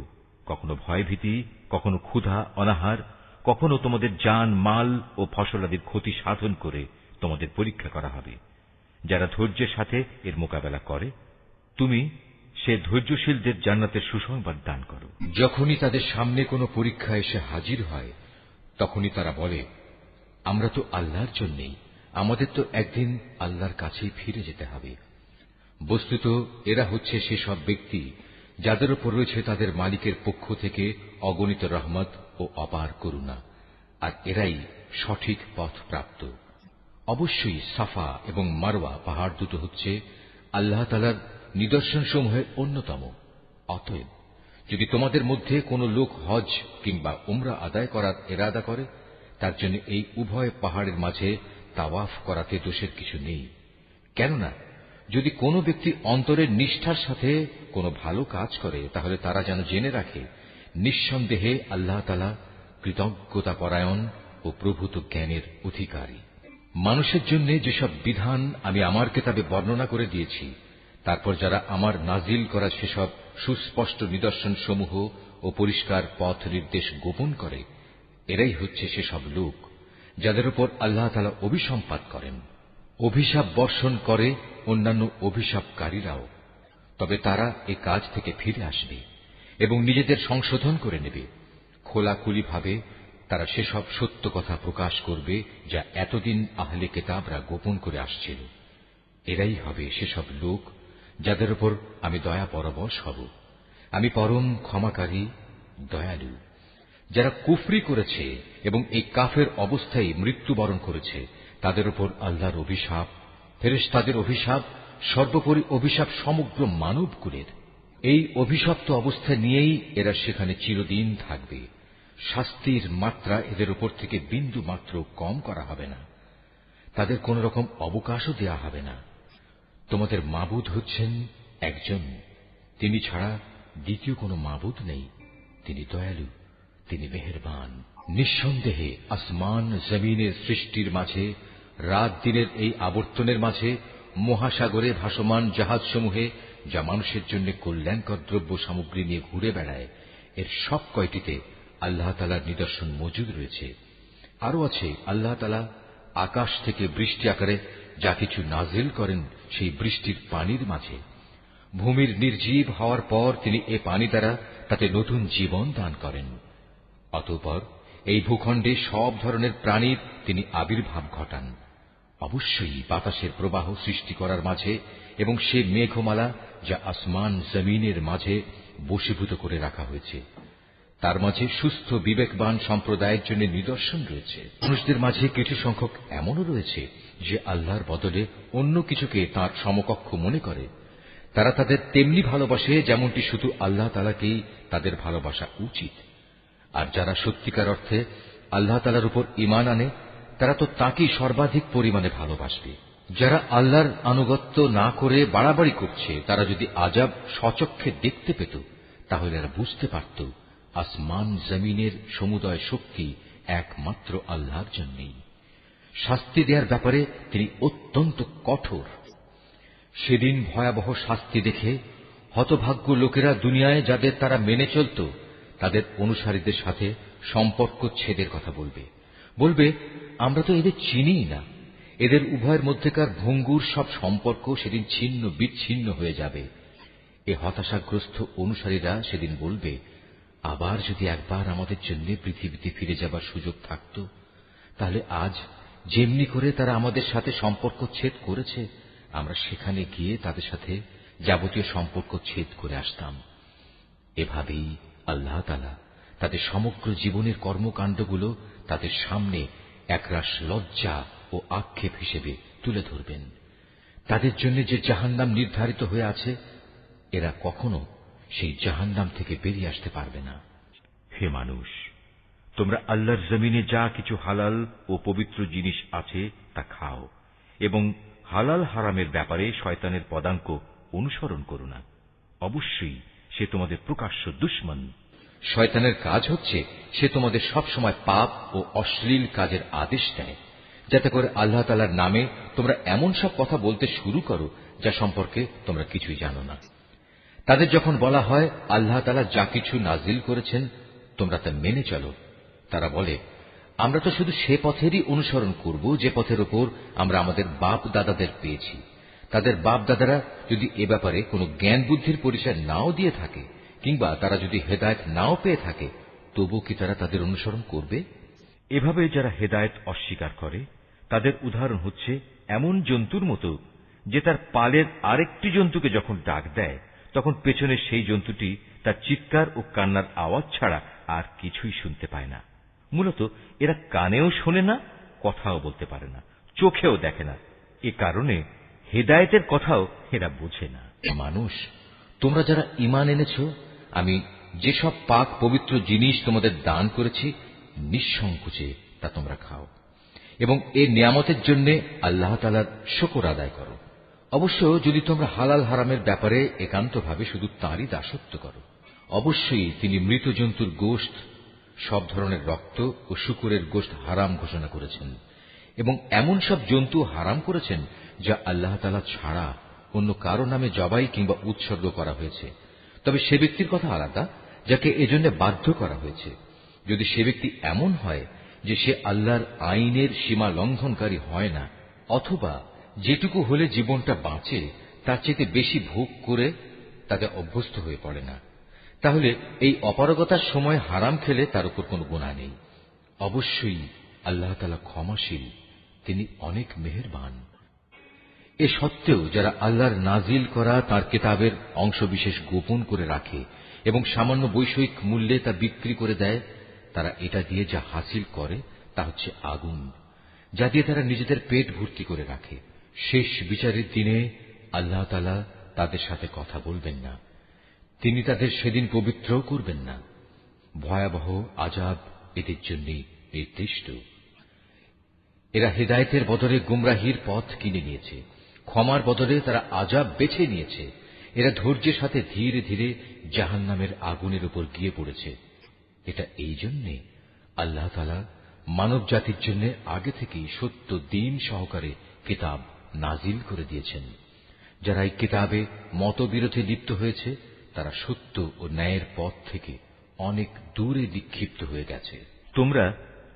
কখনো ভয়ভীতি, কখনো ক্ষুধা অনাহার, কখনো তোমাদের জান মাল ও ফসলাদির ক্ষতি সাধন করে তোমাদের পরীক্ষা করা হবে। যারা ধৈর্যের সাথে এর মোকাবেলা করে, তুমি সে ধৈর্যশীলদের জান্নাতের সুসংবাদ দান করো। যখনই তাদের সামনে কোনো পরীক্ষা এসে হাজির হয়, তখনই তারা বলে, আমরা তো আল্লাহর জন্যেই, আমাদের তো একদিন আল্লাহর কাছেই ফিরে যেতে হবে। বস্তুত এরা হচ্ছে সেসব ব্যক্তি যাদের উপর রয়েছে তাদের মালিকের পক্ষ থেকে অগণিত রহমত ও অপার করুণা, আর এরাই সঠিক পথ প্রাপ্ত। অবশ্যই সাফা এবং মারওয়া পাহাড় দুটো হচ্ছে আল্লাহ তাআলার নিদর্শনসমূহের অন্যতম। অতএব যদি তোমাদের মধ্যে কোনো লোক হজ কিংবা উমরা আদায় করার ইরাদা করে, তার জন্য এই উভয় পাহাড়ের মাঝে তাওয়াফ করাতে দোষের কিছু নেই। কেননা যদি কোনো ব্যক্তি অন্তরের নিষ্ঠার সাথে কোনো ভালো কাজ করে, তাহলে তারা যেন জেনে রাখে, নিঃসন্দেহে আল্লাহ তাআলা কৃতজ্ঞতা পরায়ণ ও প্রভূত জ্ঞানের অধিকারী। মানুষের জন্য যেসব বিধান আমি আমার কিতাবে বর্ণনা করে দিয়েছি, তারপর যারা আমার নাজিল করা সেসব সুস্পষ্ট নিদর্শন সমূহ ও পরিষ্কার পথ নির্দেশ গোপন করে, এরাই হচ্ছে সেসব লোক যাদের উপর আল্লাহ তাআলা অভিসম্পাত করেন। অভিশাপ বর্ষণ করে অন্যান্য অভিশাপকারীরাও, তবে তারা এ কাজ থেকে ফিরে আসবে এবং নিজেদের সংশোধন করে নেবে। খোলাখুলিভাবে তারা সেসব সত্য কথা প্রকাশ করবে যা এতদিন আহলে কিতাবরা গোপন করে আসছিল। এরাই হবে সেসব লোক যাদের উপর আমি দয়া পরবশ হব। আমি পরম ক্ষমাকারী, দয়ালু। যারা কুফরি করেছে এবং এই কাফের অবস্থায় মৃত্যুবরণ করেছে, তাদের উপর আল্লাহর অভিশাপ, ফেরেশতাদের অভিশাপ, সর্বোপরি অভিশাপ সমগ্র মানবকুলের। এই অভিশপ্ত অবস্থা নিয়েই এরা সেখানে চিরদিন থাকবে। শাস্তির মাত্রা এদের উপর থেকে বিন্দু মাত্র কম করা হবে না, তাদের কোন রকম অবকাশও দেয়া হবে না। তোমাদের মাবুদ হচ্ছেন একজন, তিনি ছাড়া দ্বিতীয় কোনো মাবুদ নেই। তিনি দয়ালু, তিনি মেহেরবান। নিঃসন্দেহে আসমান জমিনের সৃষ্টির মাঝে, রাত দিনের এই আবর্তনের মাঝে, মহাসাগরে ভাসমান জাহাজসমূহে যা মানুষের জন্য কল্যাণকর দ্রব্য সামগ্রী নিয়ে ঘুরে বেড়ায়, এর সব কয়টিতে আল্লাহ তাআলার নিদর্শন মজুদ রয়েছে। আরো আছে আল্লাহ তাআলা আকাশ থেকে বৃষ্টি আকারে যা কিছু নাজিল করেন সেই বৃষ্টির পানির মাঝে। ভূমির নির্জীব হওয়ার পর তিনি এ পানি দ্বারা তাতে নতুন জীবন দান করেন। অতঃপর এই ভূখণ্ডে সব ধরনের প্রাণীর তিনি আবির্ভাব ঘটান। অবশ্যই বাতাসের প্রবাহ সৃষ্টি করার মাঝে এবং সে মেঘমালা যা আসমান জমিনের মাঝে বশীভূত করে রাখা হয়েছে, তার মাঝে সুস্থ বিবেকবান সম্প্রদায়ের জন্য নিদর্শন রয়েছে। মানুষদের মাঝে কিছু সংখ্যক এমনও রয়েছে যে আল্লাহর বদলে অন্য কিছুকে তাঁর সমকক্ষ মনে করে। তারা তাদের তেমনি ভালোবাসে যেমনটি শুধু আল্লাহ তাআলাকেই তাদের ভালোবাসা উচিত। আর যারা সত্যিকার অর্থে আল্লাহ তাআলার উপর ঈমান আনে তারা তো তাকেই সর্বাধিক পরিমাণে ভালোবাসবে। যারা আল্লাহর আনুগত্য না করে বাড়াবাড়ি করছে, তারা যদি আযাব স্বচক্ষে দেখতে পেত তাহলে এরা বুঝতে পারত আসমান জমিনের সমুদয় শক্তি একমাত্র আল্লাহর জন্যই। শাস্তি দেওয়ার ব্যাপারে তিনি অত্যন্ত কঠোর। সেদিন ভয়াবহ শাস্তি দেখে হতভাগ্য লোকেরা দুনিয়ায় যাদের তারা মেনে চলত তাদের অনুসারীদের সাথে সম্পর্ক ছেদের কথা বলবে, আমরা তো এদের চিনিই না। এদের উভয়ের মধ্যেকার ভঙ্গুর সব সম্পর্ক সেদিন ছিন্ন বিচ্ছিন্ন হয়ে যাবে। এ হতাশাগ্রস্ত অনুসারীরা সেদিন বলবে, আবার যদি একবার আমাদের জন্য পৃথিবীতে ফিরে যাবার সুযোগ থাকত, তাহলে আজ যেমনি করে তারা আমাদের সাথে সম্পর্ক ছেদ করেছে, আমরা সেখানে গিয়ে তাদের সাথে যাবতীয় সম্পর্ক ছেদ করে আসতাম। এভাবেই আল্লাহ তাআলা তাদের সমগ্র জীবনের কর্মকাণ্ডগুলো তাদের সামনে একরাশ লজ্জা ও আক্ষেপ হিসেবে তুলে ধরবেন। তাদের জন্য যে জাহান্নাম নির্ধারিত হয়ে আছে, এরা কখনো সেই জাহান্নাম থেকে বেরিয়ে আসতে পারবে না। হে মানুষ, তোমরা আল্লাহর জমিনে যা কিছু হালাল ও পবিত্র জিনিস আছে তা খাও, এবং হালাল হারামের ব্যাপারে শয়তানের পদাঙ্ক অনুসরণ করো না। অবশ্যই সে তোমাদের প্রকাশ্য দুশমন। শয়তানের কাজ হচ্ছে সে তোমাদের সব সময় পাপ ও অশ্লীল কাজের আদেশ দেয়, যাতে করে আল্লাহ তাআলার নামে তোমরা এমন সব কথা বলতে শুরু করো যা সম্পর্কে তোমরা কিছুই জানো না। তাদের যখন বলা হয় আল্লাহ তাআলা যা কিছু নাজিল করেছেন তোমরা তা মেনে চলো, তারা বলে, আমরা তো শুধু সে পথেরই অনুসরণ করব যে পথের উপর আমরা আমাদের বাপ দাদাদের পেয়েছি। তাদের বাপ দাদারা যদি এ ব্যাপারে কোনো জ্ঞান বুদ্ধির পরিচয় নাও দিয়ে থাকে, কিংবা তারা যদি হেদায়েত নাও পেয়ে থাকে, তবু কি তারা তাদের অনুসরণ করবে? এভাবে যারা হেদায়েত অস্বীকার করে তাদের উদাহরণ হচ্ছে এমন জন্তুর মতো যে তার পালের আরেকটি জন্তুকে যখন ডাক দেয় তখন পেছনে সেই জন্তুটি তার চিৎকার ও কান্নার আওয়াজ ছাড়া আর কিছুই শুনতে পায় না। মূলত এরা কানেও শোনে না, কথাও বলতে পারে না, চোখেও দেখে না। এ কারণে হেদায়েতের কথাও এরা বোঝে না। মানুষ, তোমরা যারা ঈমান এনেছ, আমি যেসব পাক পবিত্র জিনিস তোমাদের দান করেছি নিঃসংকোচে তা তোমরা খাও, এবং এই নিয়ামতের জন্য আল্লাহ তাআলার শুকর আদায় করো। অবশ্য যদি তোমরা হালাল হারামের ব্যাপারে একান্তভাবে শুধু তাঁরই দাসত্ব করো। অবশ্যই তিনি মৃত জন্তুর গোশত, সব ধরনের রক্ত ও শূকরের গোশত হারাম ঘোষণা করেছেন, এবং এমন সব জন্তু হারাম করেছেন যা আল্লাহ তাআলা ছাড়া অন্য কারো নামে জবাই কিংবা উৎসর্গ করা হয়েছে। তবে সে ব্যক্তির কথা আলাদা যাকে এজন্য বাধ্য করা হয়েছে। যদি সে ব্যক্তি এমন হয় যে সে আল্লাহর আইনের সীমা লঙ্ঘনকারী হয় না, অথবা যেটুকু হলে জীবনটা বাঁচে তার চেয়ে বেশি ভোগ করে তাতে অভ্যস্ত হয়ে পড়ে না, তাহলে এই অপারগতার সময় হারাম খেলে তার উপর কোনো গুনাহ নেই। অবশ্যই আল্লাহ তাআলা ক্ষমাশীল, তিনি অনেক মেহেরবান। এ সত্ত্বেও যারা আল্লাহর নাজিল করা তাঁর কিতাবের অংশবিশেষ গোপন করে রাখে এবং সামান্য বৈষয়িক মূল্যে তা বিক্রি করে দেয়, তারা এটা দিয়ে যা হাসিল করে তা হচ্ছে আগুন, যা দিয়ে তারা নিজেদের পেট ভর্তি করে রাখে। শেষ বিচারের দিনে আল্লাহ তাআলা তাদের সাথে কথা বলবেন না, তিনি তাদের সেদিন পবিত্রও করবেন না। ভয়াবহ আযাব এদের জন্য নির্দিষ্ট। এরা হেদায়েতের বদলে গুমরাহির পথ কিনে নিয়েছে, ক্ষমার বদলে তারা আযাব বেছে নিয়েছে। এরা ধৈর্যের সাথে ধীরে ধীরে জাহান্নামের আগুনের উপর গিয়ে পড়েছে। এটা এই জন্যে আল্লাহ তাআলা মানব জাতির জন্য আগে থেকেই সত্য দ্বীন সহকারে কিতাব নাজিল করে দিয়েছেন। যারা এই কিতাবে মতবিরোধে লিপ্ত হয়েছে তারা সত্য ও ন্যায়ের পথ থেকে অনেক দূরে বিক্ষিপ্ত হয়ে গেছে। তোমরা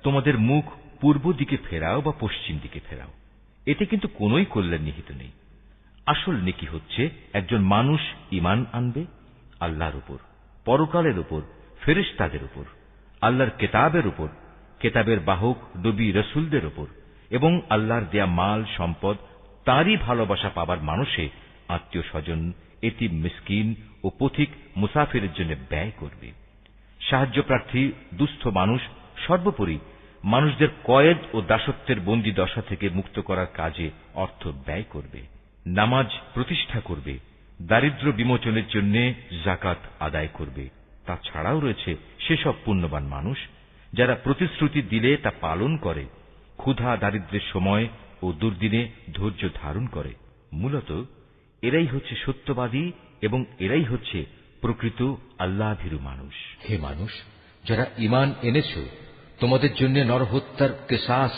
তোমাদের মুখ পূর্ব দিকে ফেরাও বা পশ্চিম দিকে ফেরাও, এতে কিন্তু কোনোই কল্যাণ নিহিত নেই। আসল নেকি হচ্ছে একজন মানুষ ঈমান আনবে আল্লাহর উপর, পরকালের উপর, ফেরেশতাদের উপর, আল্লাহর কেতাবের উপর, কেতাবের বাহক নবী রসুলদের উপর, এবং আল্লাহর দেয়া মাল সম্পদ তারই ভালোবাসা পাবার মানুষে আত্মীয় স্বজন, এতিম মিসকিন ও পথিক মুসাফিরের জন্য ব্যয় করবে। সাহায্য প্রার্থী দুস্থ মানুষ, সর্বোপরি মানুষদের কয়েদ ও দাসত্বের বন্দী দশা থেকে মুক্ত করার কাজে অর্থ ব্যয় করবে। নামাজ প্রতিষ্ঠা করবে, দারিদ্র বিমোচনের জন্য যাকাত আদায় করবে। তাছাড়াও রয়েছে সেসব পুণ্যবান মানুষ যারা প্রতিশ্রুতি দিলে তা পালন করে, ক্ষুধা দারিদ্র্যের সময় ও দুর্দিনে ধৈর্য ধারণ করে। মূলত এরাই হচ্ছে সত্যবাদী এবং এরাই হচ্ছে প্রকৃত আল্লাহভীরু মানুষ। হে মানুষ, যারা ঈমান এনেছ, তোমাদের জন্য নরহত্যার কিসাস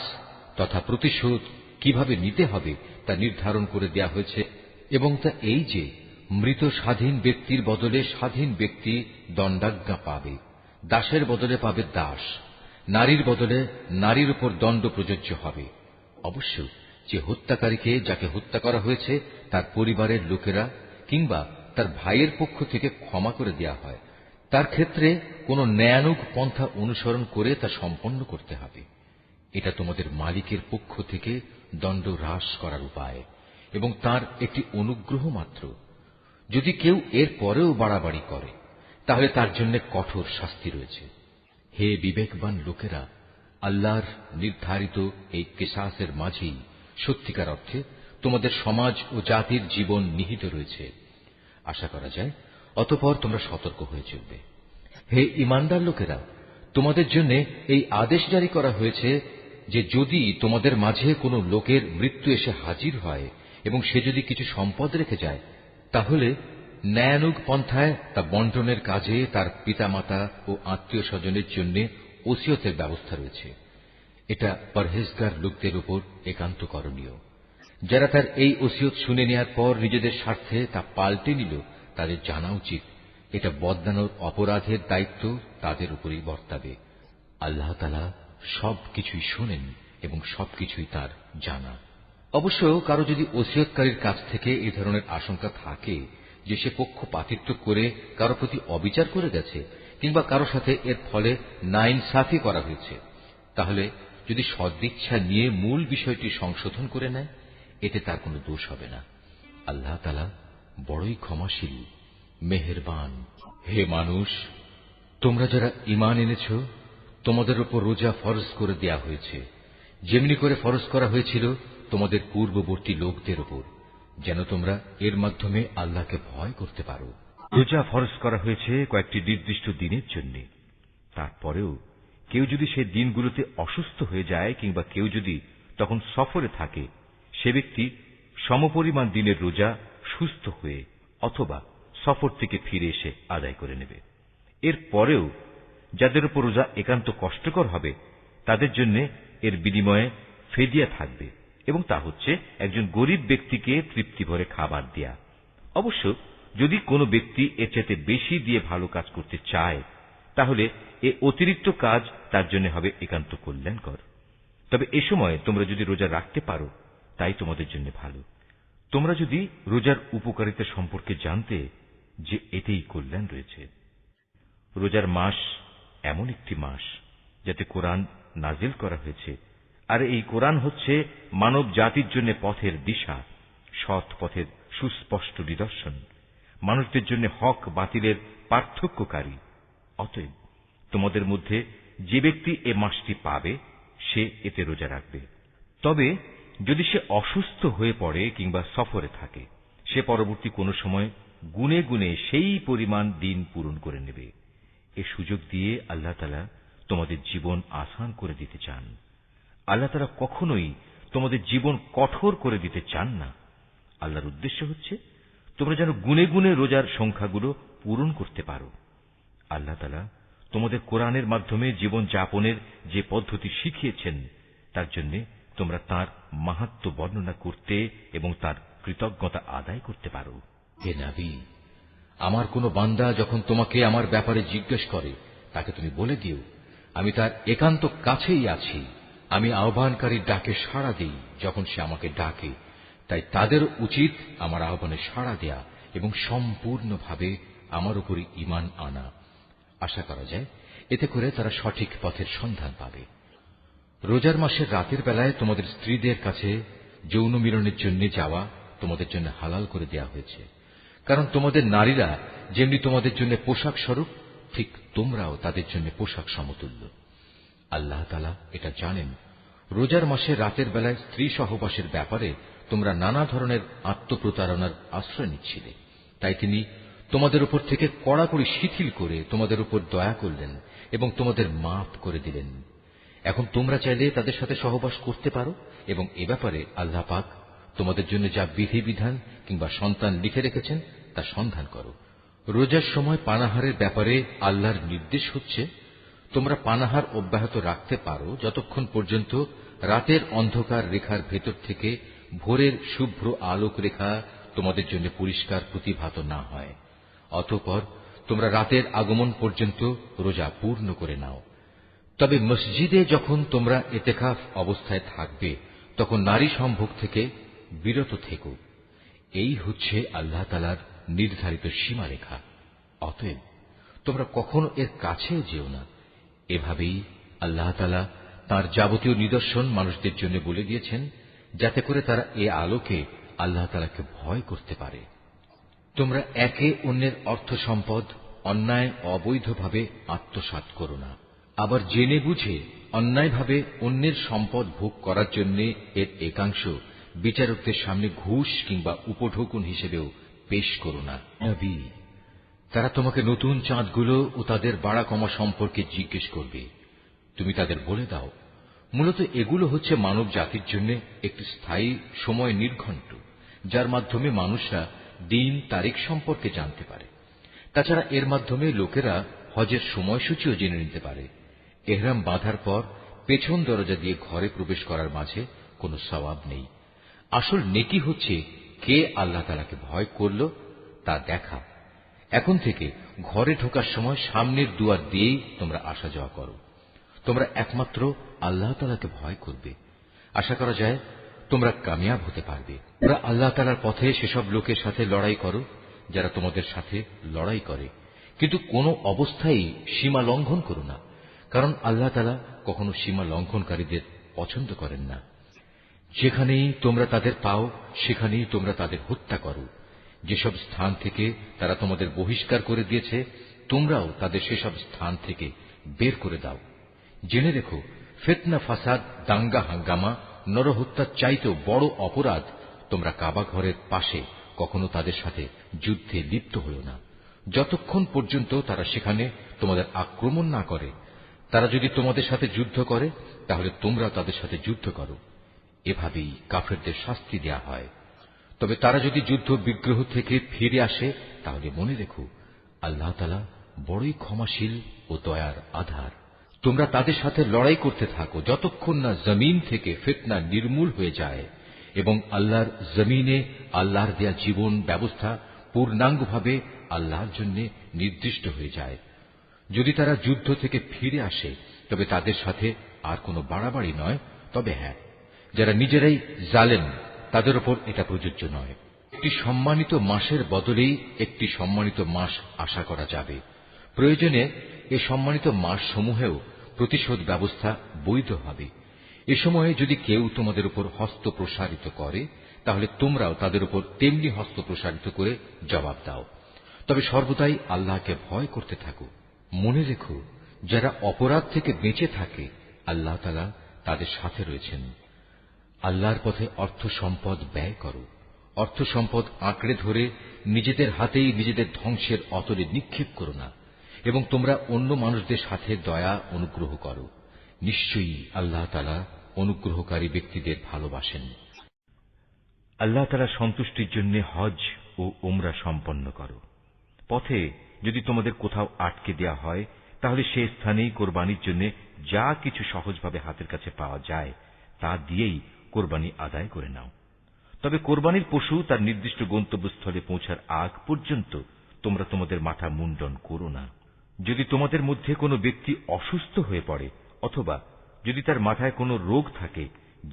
তথা প্রতিশোধ কিভাবে নিতে হবে তা নির্ধারণ করে দেয়া হয়েছে, এবং তা এই যে মৃত স্বাধীন ব্যক্তির বদলে স্বাধীন ব্যক্তি দণ্ডাজ্ঞা পাবে, দাসের বদলে পাবে দাস, নারীর বদলে নারীর উপর দণ্ড প্রযোজ্য হবে। অবশ্য যে হত্যাকারীকে, যাকে হত্যা করা হয়েছে, তার পরিবারের লোকেরা কিংবা তার ভাইয়ের পক্ষ থেকে ক্ষমা করে দেয়া হয়, তার ক্ষেত্রে কোন ন্যায়ানুগ পন্থা অনুসরণ করে তা সম্পন্ন করতে হবে। এটা তোমাদের মালিকের পক্ষ থেকে দণ্ড হ্রাস করার উপায় এবং তার একটি অনুগ্রহ মাত্র। যদি কেউ এর পরেও বাড়াবাড়ি করে তাহলে তার জন্য কঠোর শাস্তি রয়েছে। হে বিবেকবান লোকেরা, আল্লাহর নির্ধারিত এই কিসাসের মাঝেই সত্যিকার অর্থে তোমাদের সমাজ ও জাতির জীবন নিহিত রয়েছে। আশা করা যায় অতঃপর তোমরা সতর্ক হয়ে চলবে। হে ঈমানদার লোকেরা, তোমাদের জন্য এই আদেশ জারি করা হয়েছে যে যদি তোমাদের মাঝে কোনো লোকের মৃত্যু এসে হাজির হয় এবং সে যদি কিছু সম্পদ রেখে যায়, তাহলে ন্যায়ানুগ পন্থায় তা বন্টনের কাজে তার পিতামাতা ও আত্মীয় স্বজনের জন্য ওসিয়তের ব্যবস্থা রয়েছে। এটা পরহেজগার লোকদের উপর একান্ত করণীয়। যারা তার এই ওসিয়ত শুনে নেওয়ার পর নিজেদের স্বার্থে তা পাল্টে নিল, তাদের জানা উচিত এটা বদলানোর অপরাধের দায়িত্ব তাদের উপরেই বর্তাবে। আল্লাহ তাআলা সবকিছুই শোনেন এবং সবকিছুই তার জানা। অবশ্য কারো যদি ওসিয়তকারীর কাছ থেকে এ ধরনের আশঙ্কা থাকে যে সে পক্ষপাতিত্ব করে কারো প্রতি অবিচার করে গেছে কিংবা কারো সাথে এর ফলে নাইনসাফি করা হয়েছে, তাহলে যদি সদিচ্ছা নিয়ে মূল বিষয়টি সংশোধন করে নেয়, এতে তার কোনো দোষ হবে না। আল্লাহ তাআলা বড়ই ক্ষমাশীল, মেহেরবান। হে মানুষ, তোমরা যারা ঈমান এনেছ, তোমাদের উপর রোজা ফরজ করে দেয়া হয়েছে, যেমনি করে ফরজ করা হয়েছিল তোমাদের পূর্ববর্তী লোকদের উপর, যেন তোমরা এর মাধ্যমে আল্লাহকে ভয় করতে পারো। রোজা ফরজ করা হয়েছে কয়েকটি নির্দিষ্ট দিনের জন্য। তারপরেও কেউ যদি সেই দিনগুলোতে অসুস্থ হয়ে যায় কিংবা কেউ যদি তখন সফরে থাকে, সে ব্যক্তি সমপরিমাণ দিনের রোজা সুস্থ হয়ে অথবা সফর থেকে ফিরে এসে আদায় করে নেবে। এর পরেও যাদের উপর রোজা একান্ত কষ্টকর হবে, তাদের জন্য এর বিনিময়ে ফেদিয়া থাকবে, এবং তা হচ্ছে একজন গরিব ব্যক্তিকে তৃপ্তি ভরে খাবার দেয়া। অবশ্য যদি কোনো ব্যক্তি এর চাইতে বেশি দিয়ে ভালো কাজ করতে চায়, তাহলে এ অতিরিক্ত কাজ তার জন্য হবে একান্ত কল্যাণকর। তবে এ সময় তোমরা যদি রোজা রাখতে পারো, তাই তোমাদের জন্য ভালো। তোমরা যদি রোজার উপকারিতা সম্পর্কে জানতে যে এতেই কল্যাণ রয়েছে। রোজার মাস এমন একটি মাস যাতে কোরআন নাজিল করা হয়েছে, আর এই কোরআন হচ্ছে মানব জাতির জন্য পথের দিশা, সৎ পথের সুস্পষ্ট নিদর্শন, মানুষদের জন্য হক বাতিলের পার্থক্যকারী। অতএব তোমাদের মধ্যে যে ব্যক্তি এ মাসটি পাবে, সে এতে রোজা রাখবে। তবে যদি সে অসুস্থ হয়ে পড়ে কিংবা সফরে থাকে, সে পরবর্তী কোনো সময় গুনে গুনে সেই পরিমাণ দিন পূরণ করে নেবে। এ সুযোগ দিয়ে আল্লাহ তাআলা তোমাদের জীবন আসান করে দিতে চান। আল্লাহ তাআলা কখনোই তোমাদের জীবন কঠোর করে দিতে চান না। আল্লাহর উদ্দেশ্য হচ্ছে তোমরা যেন গুনে গুনে রোজার সংখ্যাগুলো পূরণ করতে পারো। আল্লাহ তাআলা তোমাদের কোরআনের মাধ্যমে জীবন যাপনের যে পদ্ধতি শিখিয়েছেন, তার জন্য তোমরা তার মাহাত্ম্য বর্ণনা করতে এবং তার কৃতজ্ঞতা আদায় করতে পারো। হে নবী, আমার কোন বান্দা যখন তোমাকে আমার ব্যাপারে জিজ্ঞেস করে, তাকে তুমি বলে দিও, আমি তার একান্ত কাছেই আছি, আমি আহ্বানকারীর ডাকে সাড়া দিই যখন সে আমাকে ডাকে, তাই তাদের উচিত আমার আহ্বানে সাড়া দেয়া এবং সম্পূর্ণভাবে আমার উপরই ঈমান আনা। আশা করা যায় এতে করে তারা সঠিক পথের সন্ধান পাবে। রোজার মাসের রাতের বেলায় তোমাদের স্ত্রীদের কাছে যৌন মিলনের জন্য যাওয়া তোমাদের জন্য হালাল করে দেয়া হয়েছে, কারণ তোমাদের নারীরা যেমনি তোমাদের জন্য পোশাক স্বরূপ, ঠিক তোমরাও তাদের জন্য পোশাক সমতুল্য। আল্লাহ তাআলা এটা জানেন। রোজার মাসে রাতের বেলায় স্ত্রী সহবাসের ব্যাপারে তোমরা নানা ধরনের আত্মপ্রতারণার আশ্রয় নিচ্ছিলে, তাই তিনি তোমাদের উপর থেকে কড়াকড়ি শিথিল করে তোমাদের উপর দয়া করলেন এবং তোমাদের মাফ করে দিলেন। এখন তোমরা চাইলে তাদের সাথে সহবাস করতে পারো এবং এ ব্যাপারে আল্লাহ পাক তোমাদের জন্য যা বিধিবিধান কিংবা সন্তান লিখে রেখেছেন তা সন্ধান করো। রোজার সময় পানাহারের ব্যাপারে আল্লাহর নির্দেশ হচ্ছে, তোমরা পানাহার অব্যাহত রাখতে পারো যতক্ষণ পর্যন্ত রাতের অন্ধকার রেখার ভেতর থেকে ভোরের শুভ্র আলোক রেখা তোমাদের জন্য পরিষ্কার প্রতিভাত না হয়। অতঃপর তোমরা রাতের আগমন পর্যন্ত রোজা পূর্ণ করে নাও। তবে মসজিদে যখন তোমরা ইতিকাফ অবস্থায় থাকবে তখন নারী সম্ভোগ থেকে বিরত থেকো। এই হচ্ছে আল্লাহ তাআলার নির্ধারিত সীমারেখা। অতএব তোমরা কখনো এর কাছেও যেও না। এভাবেই আল্লাহ তাআলা তাঁর যাবতীয় নিদর্শন মানুষদের জন্য বলে দিয়েছেন, যাতে করে তারা এ আলোকে আল্লাহ তাআলাকে ভয় করতে পারে। তোমরা একে অন্যের অর্থ সম্পদ অন্যায় অবৈধভাবে আত্মসাৎ করো না। আবার জেনে বুঝে অন্যায়ভাবে অন্যের সম্পদ ভোগ করার জন্য এর একাংশ বিচারকদের সামনে ঘুষ কিংবা উপঢৌকন হিসেবেও পেশ করো না। নবী, তারা তোমাকে নতুন চাঁদগুলো ও তাদের বাড়া কমা সম্পর্কে জিজ্ঞেস করবে। তুমি তাদের বলে দাও, মূলত এগুলো হচ্ছে মানব জাতির জন্য একটি স্থায়ী সময় নির্ঘণ্ট, যার মাধ্যমে মানুষরা দিন তারিখ সম্পর্কে জানতে পারে। তাছাড়া এর মাধ্যমে লোকেরা হজের সময়সূচিও জেনে নিতে পারে। এহরাম বাঁধার পর পেছন দরজা দিয়ে ঘরে প্রবেশ করার মাঝে কোনো সওয়াব নেই। আসল নেকি হচ্ছে কে আল্লাহ তাআলাকে ভয় করল তা দেখা। এখন থেকে ঘরে ঢোকার সময় সামনের দুয়ার দিয়েই তোমরা আসা যাওয়া করো। তোমরা একমাত্র আল্লাহ তাআলাকে ভয় করবে। আশা করা যায় তোমরা কামিয়াব হতে পারবে। তোমরা আল্লাহ তাআলার পথে সেসব লোকের সাথে লড়াই করো যারা তোমাদের সাথে লড়াই করে, কিন্তু কোনো অবস্থায় সীমা লঙ্ঘন করো না, কারণ আল্লাহ তাআলা কখনো সীমা লঙ্ঘনকারীদের পছন্দ করেন না। যেখানেই তোমরা তাদের পাও সেখানেই তোমরা তাদের হত্যা করো। যেসব স্থান থেকে তারা তোমাদের বহিষ্কার করে দিয়েছে তোমরাও তাদের সেসব স্থান থেকে বের করে দাও। জেনে রেখো, ফিতনা, ফাসাদ, দাঙ্গা হাঙ্গামা, নরহত্যার চাইতেও বড় অপরাধ তোমরা কাবা ঘরের পাশে কখনো তাদের সাথে যুদ্ধে লিপ্ত হও না, যতক্ষণ পর্যন্ত তারা সেখানে তোমাদের আক্রমণ না করে। তারা যদি তোমাদের সাথে যুদ্ধ করে তাহলে তোমরা তাদের সাথে যুদ্ধ করো। এভাবেই কাফেরদের শাস্তি দেয়া হয়। তবে তারা যদি যুদ্ধ বিগ্রহ থেকে ফিরে আসে তাহলে মনে রেখো, আল্লাহ তাআলা বড়ই ক্ষমাশীল ও দয়ার আধার। তোমরা তাদের সাথে লড়াই করতে থাকো যতক্ষণ না জমিন থেকে ফিতনা নির্মূল হয়ে যায় এবং আল্লাহর জমিনে আল্লাহর দেয়া জীবন ব্যবস্থা পূর্ণাঙ্গভাবে আল্লাহর জন্য নির্দিষ্ট হয়ে যায়। যদি তারা যুদ্ধ থেকে ফিরে আসে তবে তাদের সাথে আর কোনো বাড়াবাড়ি নয়। তবে হ্যাঁ, যারা নিজেরাই জালেম তাদের উপর এটা প্রযোজ্য নয়। একটি সম্মানিত মাসের বদলেই একটি সম্মানিত মাস আশা করা যাবে। প্রয়োজনে এ সম্মানিত মাস সমূহেও প্রতিশোধ ব্যবস্থা বৈধ হবে। এ সময়ে যদি কেউ তোমাদের উপর হস্ত প্রসারিত করে তাহলে তোমরাও তাদের উপর তেমনি হস্ত প্রসারিত করে জবাব দাও। তবে সর্বদাই আল্লাহকে ভয় করতে থাকো। মনে রেখো, যারা অপরাধ থেকে বেঁচে থাকে আল্লাহ তাআলা তাদের সাথে রয়েছেন। আল্লাহর পথে অর্থ সম্পদ ব্যয় করো। অর্থ সম্পদ আঁকড়ে ধরে নিজেদের হাতেই নিজেদের ধ্বংসের অতলে নিক্ষেপ করো না, এবং তোমরা অন্য মানুষদের সাথে দয়া অনুগ্রহ করো। নিশ্চয়ই আল্লাহ তাআলা অনুগ্রহকারী ব্যক্তিদের ভালোবাসেন। আল্লাহ তাআলার সন্তুষ্টির জন্য হজ ও উমরা সম্পন্ন করো। পথে যদি তোমাদের কোথাও আটকে দেয়া হয় তাহলে সে স্থানেই কোরবানির জন্য যা কিছু সহজভাবে হাতের কাছে পাওয়া যায় তা দিয়েই কোরবানি আদায় করে নাও। তবে কোরবানির পশু তার নির্দিষ্ট গন্তব্যস্থলে পৌঁছার আগ পর্যন্ত তোমরা তোমাদের মাথা মুন্ডন করো না। যদি তোমাদের মধ্যে কোনো ব্যক্তি অসুস্থ হয়ে পড়ে অথবা যদি তার মাথায় কোনো রোগ থাকে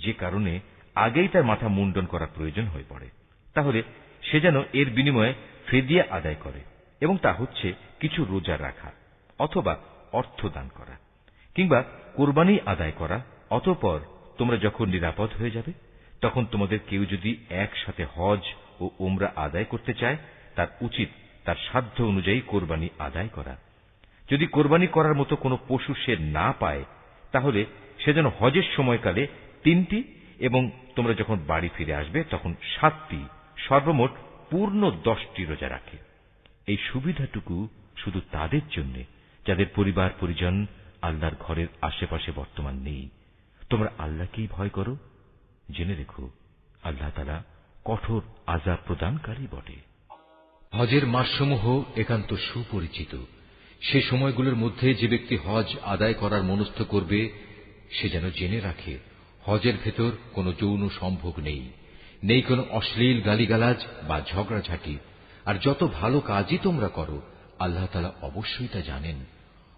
যে কারণে আগেই তার মাথা মুন্ডন করা প্রয়োজন হয়ে পড়ে, তাহলে সে যেন এর বিনিময়ে ফিদিয়া আদায় করে, এবং তা হচ্ছে কিছু রোজা রাখা অথবা অর্থ দান করা কিংবা কোরবানি আদায় করা। অতঃপর তোমরা যখন নিরাপদ হয়ে যাবে তখন তোমাদের কেউ যদি একসাথে হজ ও উমরা আদায় করতে চায়, তার উচিত তার সাধ্য অনুযায়ী কোরবানি আদায় করা। যদি কোরবানি করার মতো কোনো পশু সে না পায়, তাহলে সে যেন হজের সময়কালে 3টি এবং তোমরা যখন বাড়ি ফিরে আসবে তখন 7টি, সর্বমোট পূর্ণ 10টি রোজা রাখে। এই সুবিধাটুকু শুধু তাদের জন্য যাদের পরিবার পরিজন আল্লাহর ঘরের আশেপাশে বর্তমান নেই। তোমরা আল্লাহকেই ভয় করো, জেনে রেখো আল্লাহ তাআলা কঠোর আযাব প্রদানকারী বটে। হজের মাসসমূহ একান্ত সুপরিচিত। সে সময়গুলোর মধ্যে যে ব্যক্তি হজ আদায় করার মনস্থ করবে সে যেন জেনে রাখে হজের ভেতর কোনো যৌন সম্ভোগ নেই, নেই কোনো অশ্লীল গালিগালাজ বা ঝগড়াঝাটি। আর যত ভালো কাজই তোমরা করো আল্লাহ তাআলা অবশ্যই তা জানেন।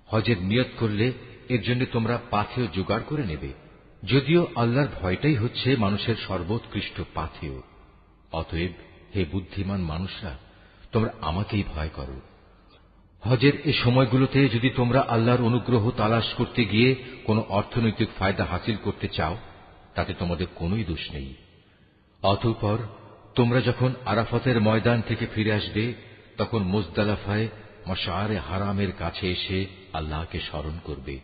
হজের নিয়ত করলে এর জন্য তোমরা পাথেয় জোগাড় করে নেবে, যদিও আল্লাহর ভয়টাই হচ্ছে মানুষের সর্বোৎকৃষ্ট পাথেয়। অতএব হে বুদ্ধিমান মানুষরা, তোমরা আমাকেই ভয় করো। হজের এ সময়গুলোতে যদি তোমরা আল্লাহর অনুগ্রহ তালাশ করতে গিয়ে কোনো অর্থনৈতিক ফায়দা হাসিল করতে চাও, তাতে তোমাদের কোনোই দোষ নেই। অতঃপর তোমরা যখন আরাফাতের ময়দান থেকে ফিরে আসবে তখন মুজদালিফায় মাশআরে হারামের কাছে এসে আল্লাহকে স্মরণ করবে,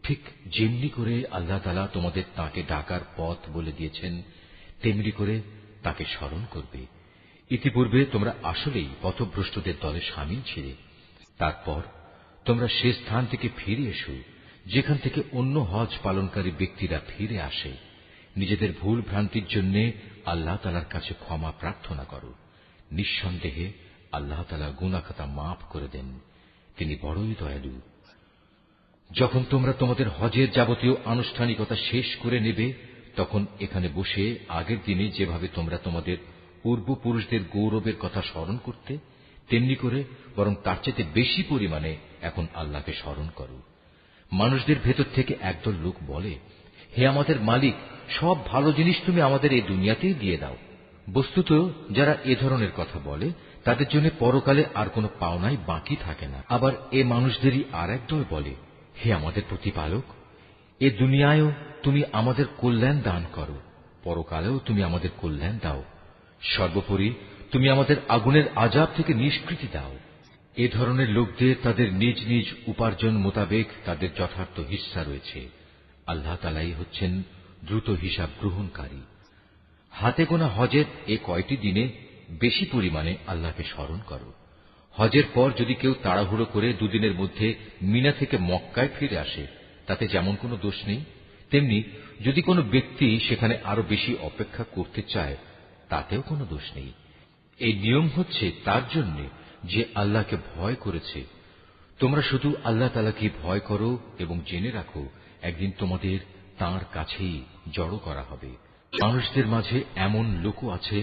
ঠিক যেমনি করে আল্লাহ তাআলা তোমাদের তাকে ডাকার পথ বলে দিয়েছেন তেমনি করে তাকে স্মরণ করবে। ইতিপূর্বে তোমরা আসলেই পথভ্রষ্টদের দলে শামিল ছিলে। তারপর তোমরা সে স্থান থেকে ফিরে এসো যেখান থেকে অন্য হজ পালনকারী ব্যক্তিরা ফিরে আসে। নিজেদের ভুল ভ্রান্তির জন্য আল্লাহ তাআলার কাছে ক্ষমা প্রার্থনা করো। নিঃসন্দেহে আল্লাহ তাআলা গুনাহ খাতা মাফ করে দেন, তিনি বড়ই দয়ালু। যখন তোমরা তোমাদের হজের যাবতীয় আনুষ্ঠানিকতা শেষ করে নেবে তখন এখানে বসে আগের দিনে যেভাবে তোমরা তোমাদের পূর্বপুরুষদের গৌরবের কথা স্মরণ করতে, তেমনি করে বরং তার চেয়ে বেশি পরিমাণে এখন আল্লাহকে স্মরণ করো। মানুষদের ভেতর থেকে একদল লোক বলে, হে আমাদের মালিক, সব ভালো জিনিস তুমি আমাদের এই দুনিয়াতেই দিয়ে দাও। বস্তুত যারা এ ধরনের কথা বলে তাদের জন্য পরকালে আর কোনো পাওনাই বাকি থাকে না। আবার এ মানুষদেরই আর একদল বলে, হে আমাদের প্রতিপালক, এ দুনিয়ায়ও তুমি আমাদের কল্যাণ দান করো, পরকালেও তুমি আমাদের কল্যাণ দাও, সর্বোপরি তুমি আমাদের আগুনের আযাব থেকে নিষ্কৃতি দাও। এ ধরনের লোকদের তাদের নিজ নিজ উপার্জন মোতাবেক তাদের যথার্থ হিস্সা রয়েছে। আল্লাহ তাআলাই হচ্ছেন দ্রুত হিসাব গ্রহণকারী। হাতে গোনা হজের এ কয়টি দিনে বেশি পরিমাণে আল্লাহকে স্মরণ করো। হজের পর যদি কেউ তাড়াহুড়ো করে দুদিনের মধ্যে মিনা থেকে মক্কায় ফিরে আসে তাতে যেমন কোনো দোষ নেই, তেমনি যদি কোনো ব্যক্তি সেখানে আরো বেশি অপেক্ষা করতে চায় তাতেও কোনো দোষ নেই। এই নিয়ম হচ্ছে তার জন্য যে আল্লাহকে ভয় করেছে। তোমরা শুধু আল্লাহ তাআলাকে ভয় করো এবং জেনে রাখো একদিন তোমাদের তাঁর কাছেই জড়ো করা হবে। মানুষদের মাঝে এমন লোকও আছে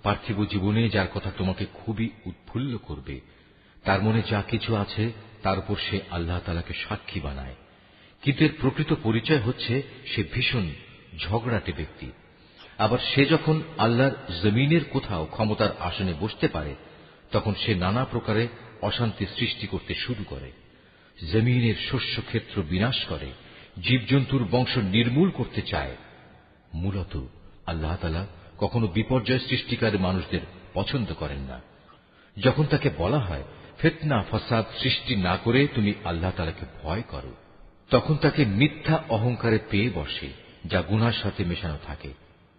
পার্থিব জীবনে যার কথা তোমাকে খুবই উৎফুল্ল করবে। তার মনে যা কিছু আছে তার উপর সে আল্লাহ তাআলাকে সাক্ষী বানায়, কিন্তু এর প্রকৃত পরিচয় হচ্ছে সে ভীষণ ঝগড়াটে ব্যক্তি। আবার সে যখন আল্লাহর জমিনের কোথাও ক্ষমতার আসনে বসতে পারে তখন সে নানা প্রকারে অশান্তি সৃষ্টি করতে শুরু করে, জমিনের শস্য ক্ষেত্র বিনাশ করে, জীবজন্তুর বংশ নির্মূল করতে চায়। মূলত আল্লাহ তাআলা কখনো বিপর্যয় সৃষ্টিকারী মানুষদের পছন্দ করেন না। যখন তাকে বলা হয় ফিতনা ফাসাদ সৃষ্টি না করে তুমি আল্লাহ তাআলাকে ভয় করো, তখন তাকে মিথ্যা অহংকারে পেয়ে বসে যা গুনাহর সাথে মেশানো থাকে।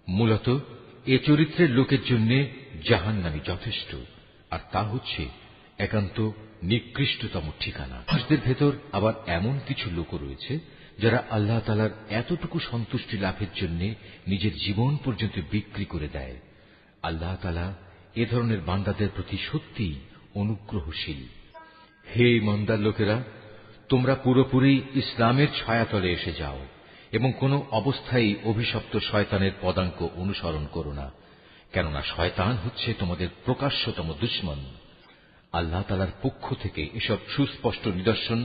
মূলত এ চরিত্রের লোকের জন্য জাহান্নামই যথেষ্ট, আর তা হচ্ছে একান্ত নিকৃষ্টতম ঠিকানা। মানুষদের ভেতর আবার এমন কিছু লোক রয়েছে যারা আল্লাহ তাআলার এতটুকু সন্তুষ্টি লাভের জন্য নিজের জীবন পর্যন্ত বিক্রি করে দেয়। আল্লাহ তাআলা এ ধরনের বান্দাদের প্রতি সত্যিই অনুগ্রহশীল। হে ইমানদার লোকেরা, তোমরা পুরোপুরি ইসলামের ছায়াতলে এসে যাও এবং কোনো অবস্থায় অভিশপ্ত শয়তানের পদাঙ্ক অনুসরণ করো না, কেননা শয়তান হচ্ছে তোমাদের প্রকাশ্যতম দুশমন। আল্লাহ তাআলার পক্ষ থেকে এসব সুস্পষ্ট নিদর্শন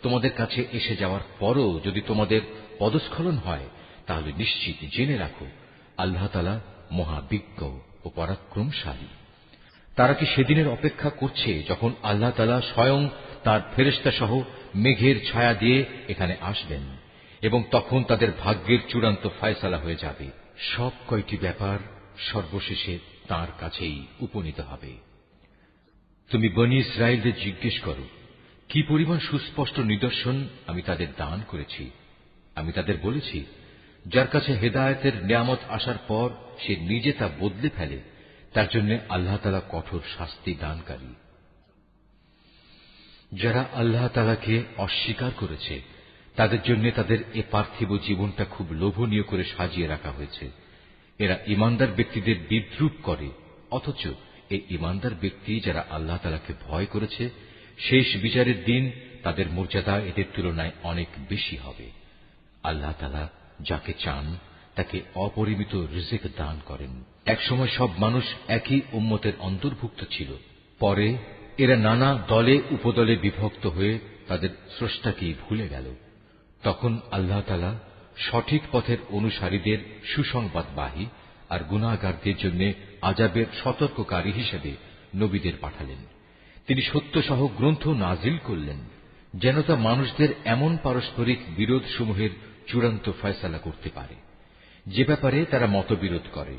তোমাদের কাছে এসে যাওয়ার পরও যদি তোমাদের পদস্খলন হয়, তাহলে নিশ্চিত জেনে রাখো আল্লাহ তাআলা মহাবিজ্ঞ ও পরাক্রমশালী। তারা কি সেদিনের অপেক্ষা করছে যখন আল্লাহ তাআলা স্বয়ং তার ফেরেশতা সহ মেঘের ছায়া দিয়ে এখানে আসবেন এবং তখন তাদের ভাগ্যের চূড়ান্ত ফয়সালা হয়ে যাবে। সব কয়টি ব্যাপার সর্বশেষে তার কাছেই উপনীত হবে। তুমি বনী ইসরায়েলদের জিজ্ঞেস করো, কি পরিমাণ সুস্পষ্ট নিদর্শন আমি তাদের দান করেছি। আমি তাদের বলেছি, যার কাছে হেদায়েতের নিয়ামত আসার পর সে নিজে তা বদলে ফেলে, তার জন্য আল্লাহ তাআলা কঠোর শাস্তি দানকারী। যারা আল্লাহ তাআলাকে অস্বীকার করেছে, তাদের জন্য তাদের এ পার্থিব জীবনটা খুব লোভনীয় করে সাজিয়ে রাখা হয়েছে। এরা ঈমানদার ব্যক্তিদের বিদ্রূপ করে, অথচ এই ঈমানদার ব্যক্তি যারা আল্লাহ তাআলাকে ভয় করেছে, শেষ বিচারের দিন তাদের মর্যাদা এদের তুলনায় অনেক বেশি হবে। আল্লাহ তাআলা যাকে চান তাকে অপরিমিত রিজিক দান করেন। একসময় সব মানুষ একই উম্মতের অন্তর্ভুক্ত ছিল, পরে এরা নানা দলে উপদলে বিভক্ত হয়ে তাদের স্রষ্টাকেই ভুলে গেল। তখন আল্লাহ তাআলা সঠিক পথের অনুসারীদের সুসংবাদবাহী আর গুনাহগারদের জন্য আযাবের সতর্ককারী হিসেবে নবীদের পাঠালেন। তিনি সত্যসহ গ্রন্থ নাজিল করলেন, যেন তা মানুষদের এমন পারস্পরিক বিরোধ সমূহের চূড়ান্ত ফয়সালা করতে পারে যে ব্যাপারে তারা মতবিরোধ করে।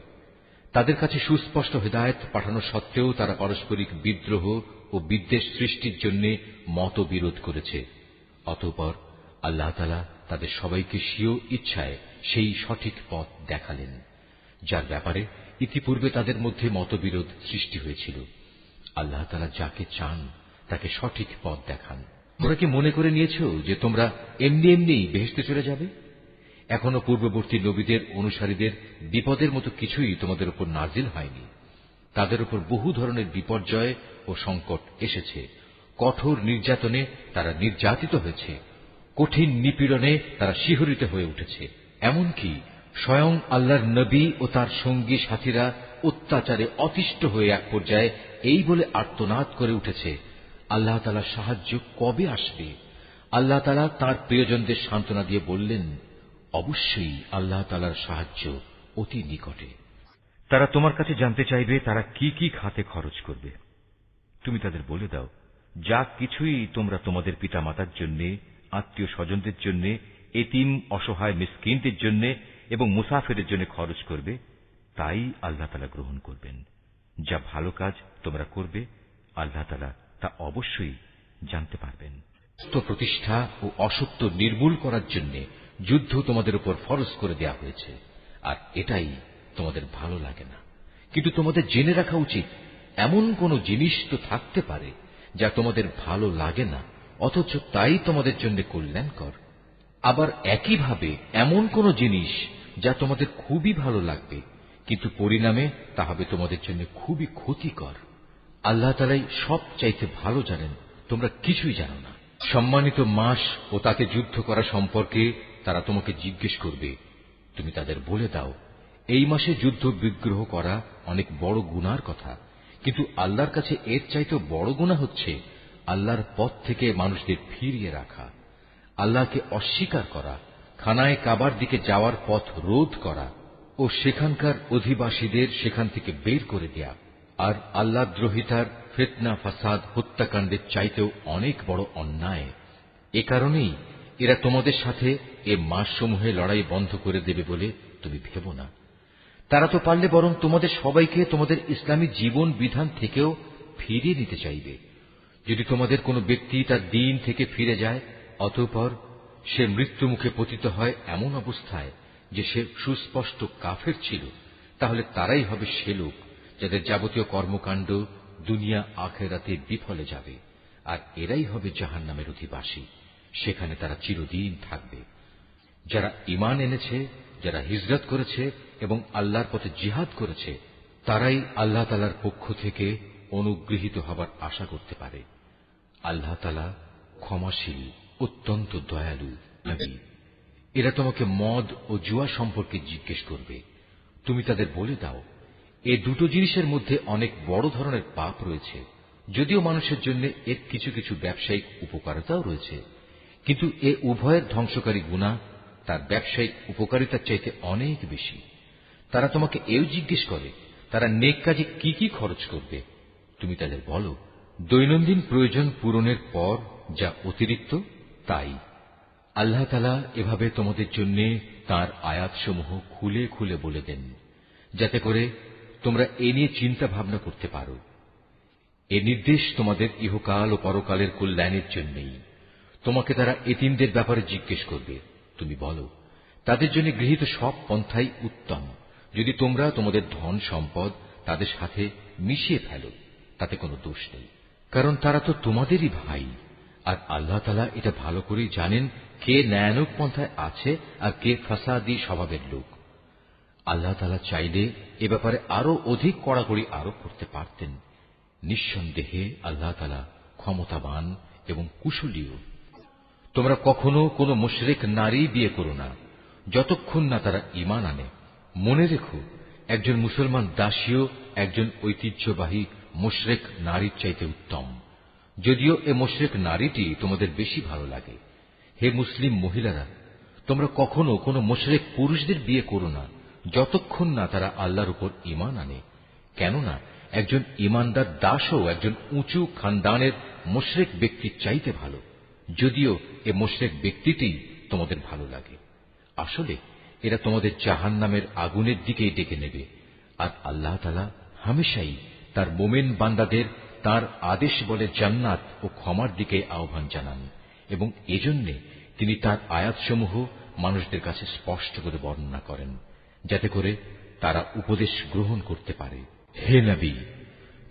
তাদের কাছে সুস্পষ্ট হেদায়েত পাঠানো সত্ত্বেও তারা পারস্পরিক বিদ্রোহ ও বিদ্বেষ সৃষ্টির জন্য মতবিরোধ করেছে। অতঃপর আল্লাহ তাআলা তাদের সবাইকে স্বীয় ইচ্ছায় সেই সঠিক পথ দেখালেন, যার ব্যাপারে ইতিপূর্বে তাদের মধ্যে মতবিরোধ সৃষ্টি হয়েছিল। আল্লাহ তাআলা যাকে চান তাকে সঠিক পথ দেখান। তোমরা কি মনে করে নিয়েছ যে তোমরা এমনি এমনি বেহেশতে চলে যাবে? এখনো পূর্ববর্তী নবীদের অনুসারীদের বিপদের মতো কিছুই তোমাদের উপর নাজিল হয়নি। তাদের উপর বহু ধরনের বিপর্যয় ও সংকট এসেছে। কঠোর নির্যাতনে তারা নির্যাতিত হয়েছে, কঠিন নিপীড়নে তারা শিহরিত হয়ে উঠেছে। এমনকি স্বয়ং আল্লাহর নবী ও তার সঙ্গী সাথীরা অত্যাচারে অতিষ্ঠ হয়ে এক পর্যায়ে এই বলে আর্তনাদ করে উঠেছে, আল্লাহ তাআলার সাহায্য কবে আসবে? আল্লাহ তাআলা তাঁর প্রিয়জনদের সান্ত্বনা দিয়ে বললেন, অবশ্যই আল্লাহ তাআলার সাহায্য অতি নিকটে। তারা তোমার কাছে জানতে চাইবে তারা কি কি খাতে খরচ করবে। তুমি তাদের বলে দাও, যা কিছুই তোমরা তোমাদের পিতামাতার জন্য, আত্মীয় স্বজনদের জন্য, এতিম অসহায় মিসকিনদের জন্য এবং মুসাফিরের জন্য খরচ করবে, তাই আল্লাহ তাআলা গ্রহণ করবেন। যা ভালো কাজ তোমরা করবে, আল্লাহ তাআলা তা অবশ্যই জানতে পারবেন। সত্য প্রতিষ্ঠা ও অসত্য নির্মূল করার জন্য যুদ্ধ তোমাদের উপর ফরজ করে দেয়া হয়েছে, আর এটাই তোমাদের ভালো লাগে না। কিন্তু তোমাদের জেনে রাখা উচিত, এমন কোন জিনিস তো থাকতে পারে যা তোমাদের ভালো লাগে না, অথচ তাই তোমাদের জন্য কল্যাণকর। আবার একইভাবে এমন কোন জিনিস যা তোমাদের খুবই ভালো লাগবে, কিন্তু পরিণামে তা হবে তোমাদের জন্য খুবই ক্ষতিকর। আল্লাহ তাআলাই সব চাইতে ভালো জানেন, তোমরা কিছুই জানো না। সম্মানিত মাস ও তাতে যুদ্ধ করা সম্পর্কে তারা তোমাকে জিজ্ঞেস করবে। তুমি তাদের বলে দাও, এই মাসে যুদ্ধ বিগ্রহ করা অনেক বড় গুনার কথা, কিন্তু আল্লাহর কাছে এর চাইতে বড় গুনাহ হচ্ছে আল্লাহর পথ থেকে মানুষদের ফিরিয়ে রাখা, আল্লাহকে অস্বীকার করা, খানায়ে কাবার দিকে যাওয়ার পথ রোধ করা ও সেখানকার অধিবাসীদের সেখান থেকে বের করে দেয়া। আর আল্লাহ দ্রোহিতার ফিতনা, ফাসাদ, হত্যাকাণ্ডের চাইতেও অনেক বড় অন্যায়। এ কারণেই এরা তোমাদের সাথে এ মাসসমূহে লড়াই বন্ধ করে দেবে বলে তুমি ভেবো না। তারা তো পারলে বরং তোমাদের সবাইকে তোমাদের ইসলামী জীবন বিধান থেকেও ফিরিয়ে নিতে চাইবে। যদি তোমাদের কোনো ব্যক্তি তার দ্বীন থেকে ফিরে যায়, অতঃপর সে মৃত্যুমুখে পতিত হয় এমন অবস্থায় যে সে সুস্পষ্ট কাফের ছিল, তাহলে তারাই হবে সে লোক যাদের যাবতীয় কর্মকাণ্ড দুনিয়া আখিরাতে বিফলে যাবে, আর এরাই হবে জাহান্নামের অধিবাসী। সেখানে তারা চিরদিন থাকবে। যারা ঈমান এনেছে, যারা হিজরত করেছে এবং আল্লাহর পথে জিহাদ করেছে, তারাই আল্লাহ তাআলার পক্ষ থেকে অনুগৃহীত হবার আশা করতে পারে। আল্লাহ তাআলা ক্ষমাশীল, অত্যন্ত দয়ালু। নবী, এরা তোমাকে মদ ও জুয়া সম্পর্কে জিজ্ঞেস করবে। তুমি তাদের বলে দাও, এ দুটো জিনিসের মধ্যে অনেক বড় ধরনের পাপ রয়েছে, যদিও মানুষের জন্য এর কিছু কিছু ব্যবসায়িক উপকারিতাও রয়েছে, কিন্তু এ উভয়ের ধ্বংসকারী গুনাহ তার ব্যবসায়িক উপকারিতার চাইতে অনেক বেশি। তারা তোমাকে এও জিজ্ঞেস করে তারা নেক কাজে কি কি খরচ করবে। তুমি তাদের বলো, দৈনন্দিন প্রয়োজন পূরণের পর যা অতিরিক্ত তাই। আল্লাহ তাআলা এভাবে তোমাদের জন্য তাঁর আয়াতসমূহ খুলে খুলে বলে দেন, যাতে করে তোমরা এ নিয়ে চিন্তা ভাবনা করতে পারো। এ নির্দেশ তোমাদের ইহকাল ও পরকালের কল্যাণের জন্যই। তোমাকে তারা এতিমদের ব্যাপারে জিজ্ঞেস করবে। তুমি বলো, তাদের জন্য গৃহীত সব পন্থাই উত্তম। যদি তোমরা তোমাদের ধন সম্পদ তাদের সাথে মিশিয়ে ফেলো, তাতে কোনো দোষ নেই, কারণ তারা তো তোমাদেরই ভাই। আর আল্লাহ তাআলা এটা ভালো করেই জানেন কে ন্যায়ানুগ পন্থায় আছে আর কে ফাসাদি স্বভাবের লোক। আল্লাহ তাআলা চাইলে এ ব্যাপারে আরো অধিক কড়াকড়ি আরোপ করতে পারতেন। নিঃসন্দেহে আল্লাহ তাআলা ক্ষমতাবান এবং কুশলীও। তোমরা কখনো কোনো মুশরিক নারী বিয়ে করো না, যতক্ষণ না তারা ঈমান আনে। মনে রেখো, একজন মুসলমান দাসীও একজন ঐতিহ্যবাহী মুশরিক নারীর চাইতে উত্তম, যদিও এ মুশরিক নারীটি তোমাদের বেশি ভালো লাগে। হে মুসলিম মহিলারা, তোমরা কখনো কোনো মুশরিক পুরুষদের বিয়ে করো না, যতক্ষণ না তারা আল্লাহর উপর ঈমান আনে। কেননা একজন ঈমানদার দাসও একজন উঁচু খানদানের মুশরিক ব্যক্তির চাইতে ভালো, যদিও এ মুশরিক ব্যক্তিটি তোমাদের ভালো লাগে। আসলে এরা তোমাদের জাহান্নামের আগুনের দিকেই ডেকে নেবে। আর আল্লাহ তাআলা হামেশাই তার মোমেন বান্দাদের তার আদেশ বলে জান্নাত ও ক্ষমার দিকে আহ্বান জানান, এবং এজন্যে তিনি তার আয়াতসমূহ মানুষদের কাছে স্পষ্ট করে বর্ণনা করেন, যাতে করে তারা উপদেশ গ্রহণ করতে পারে। হে নবী,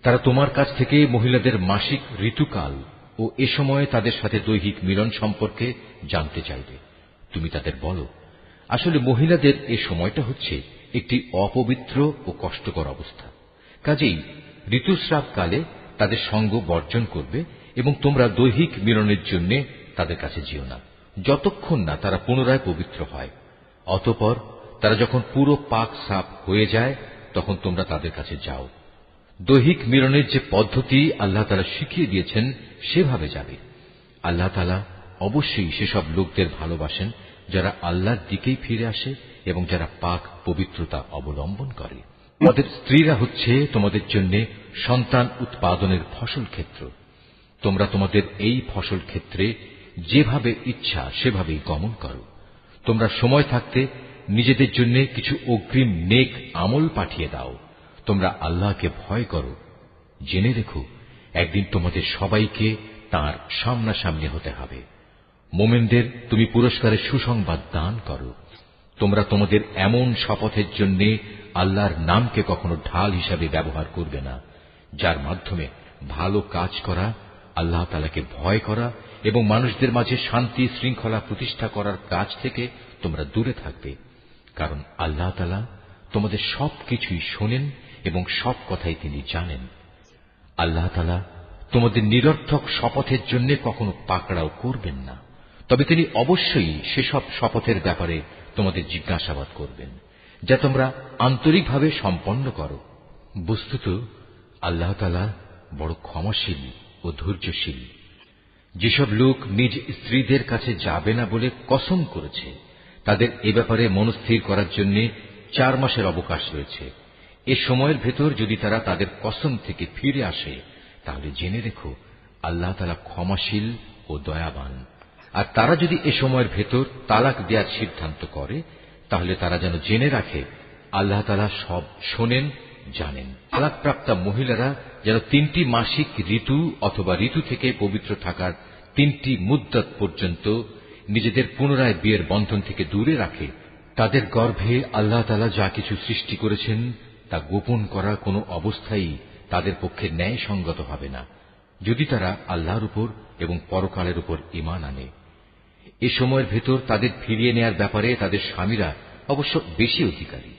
তারা তোমার কাছ থেকে মহিলাদের মাসিক ঋতুকাল ও এ সময়ে তাদের সাথে দৈহিক মিলন সম্পর্কে জানতে চাইবে। তুমি তাদের বলো, আসলে মহিলাদের এ সময়টা হচ্ছে একটি অপবিত্র ও কষ্টকর অবস্থা। কাজেই ঋতুস্রাবকালে তাদের সঙ্গ বর্জন করবে এবং তোমরা দৈহিক মিলনের জন্য তাদের কাছে যেও না, যতক্ষণ না তারা পুনরায় পবিত্র হয়। অতঃপর তারা যখন পুরো পাক সাফ হয়ে যায়, তখন তোমরা তাদের কাছে যাও। দৈহিক মিলনের যে পদ্ধতি আল্লাহ তাআলা শিখিয়ে দিয়েছেন সেভাবে যাবে। আল্লাহ তাআলা অবশ্যই সেসব লোকদের ভালোবাসেন যারা আল্লাহর দিকেই ফিরে আসে এবং যারা পাক পবিত্রতা অবলম্বন করে। তোমাদের স্ত্রীরা হচ্ছে তোমাদের জন্য সন্তান উৎপাদনের ফসল ক্ষেত্র। তোমরা তোমাদের এই ফসল ক্ষেত্রে যেভাবে ইচ্ছা সেভাবেই গমন করো। তোমরা সময় থাকতে নিজেদের জন্য কিছু অগ্রিম নেক আমল পাঠিয়ে দাও। তোমরা আল্লাহকে ভয় করো। জেনে রেখো, একদিন তোমাদের সবাইকে তাঁর সামনাসামনি হতে হবে। মোমেনদের তুমি পুরস্কারের সুসংবাদ দান করো। তোমরা তোমাদের এমন শপথের জন্য আল্লাহর নামকে কখনো ঢাল হিসাবে ব্যবহার করবে না, যার মাধ্যমে ভালো কাজ করা, আল্লাহ তাআলাকে ভয় করা এবং মানুষদের মাঝে শান্তি শৃঙ্খলা প্রতিষ্ঠা করার কাজ থেকে তোমরা দূরে থাকবে। কারণ আল্লাহ তাআলা তোমাদের সবকিছুই শোনেন এবং সব কথাই তিনি জানেন। আল্লাহ তাআলা তোমাদের নিরর্থক শপথের জন্য কখনো পাকড়াও করবেন না, তবে তিনি অবশ্যই সেসব শপথের ব্যাপারে তোমাদের জিজ্ঞাসাবাদ করবেন, যা তোমরা আন্তরিকভাবে সম্পন্ন করো। বস্তুত আল্লাহ তাআলা বড় ক্ষমাশীল ও ধৈর্যশীল। যেসব লোক নিজ স্ত্রীদের কাছে যাবে না বলে কসম করেছে, তাদের এ ব্যাপারে মনস্থির করার জন্য 4 মাসের অবকাশ রয়েছে। এ সময়ের ভেতর যদি তারা তাদের কসম থেকে ফিরে আসে, তাহলে জেনে রেখো আল্লাহ তাআলা ক্ষমাশীল ও দয়াবান। আর তারা যদি এ সময়ের ভেতর তালাক দেওয়ার সিদ্ধান্ত করে, তাহলে তারা যেন জেনে রাখে আল্লাহ তাআলা সব শোনেন, জানেন। তালাকপ্রাপ্তা মহিলারা যেন 3টি মাসিক ঋতু অথবা ঋতু থেকে পবিত্র থাকার 3টি মুদ্দত পর্যন্ত নিজেদের পুনরায় বিয়ের বন্ধন থেকে দূরে রাখে। তাদের গর্ভে আল্লাহ তাআলা যা কিছু সৃষ্টি করেছেন তা গোপন করা কোনো অবস্থায় তাদের পক্ষে ন্যায়সঙ্গত হবে না, যদি তারা আল্লাহর উপর এবং পরকালের উপর ঈমান আনে। এ সময়ের ভেতর তাদের ফিরিয়ে নেয়ার ব্যাপারে তাদের স্বামীরা অবশ্য বেশি অধিকারী,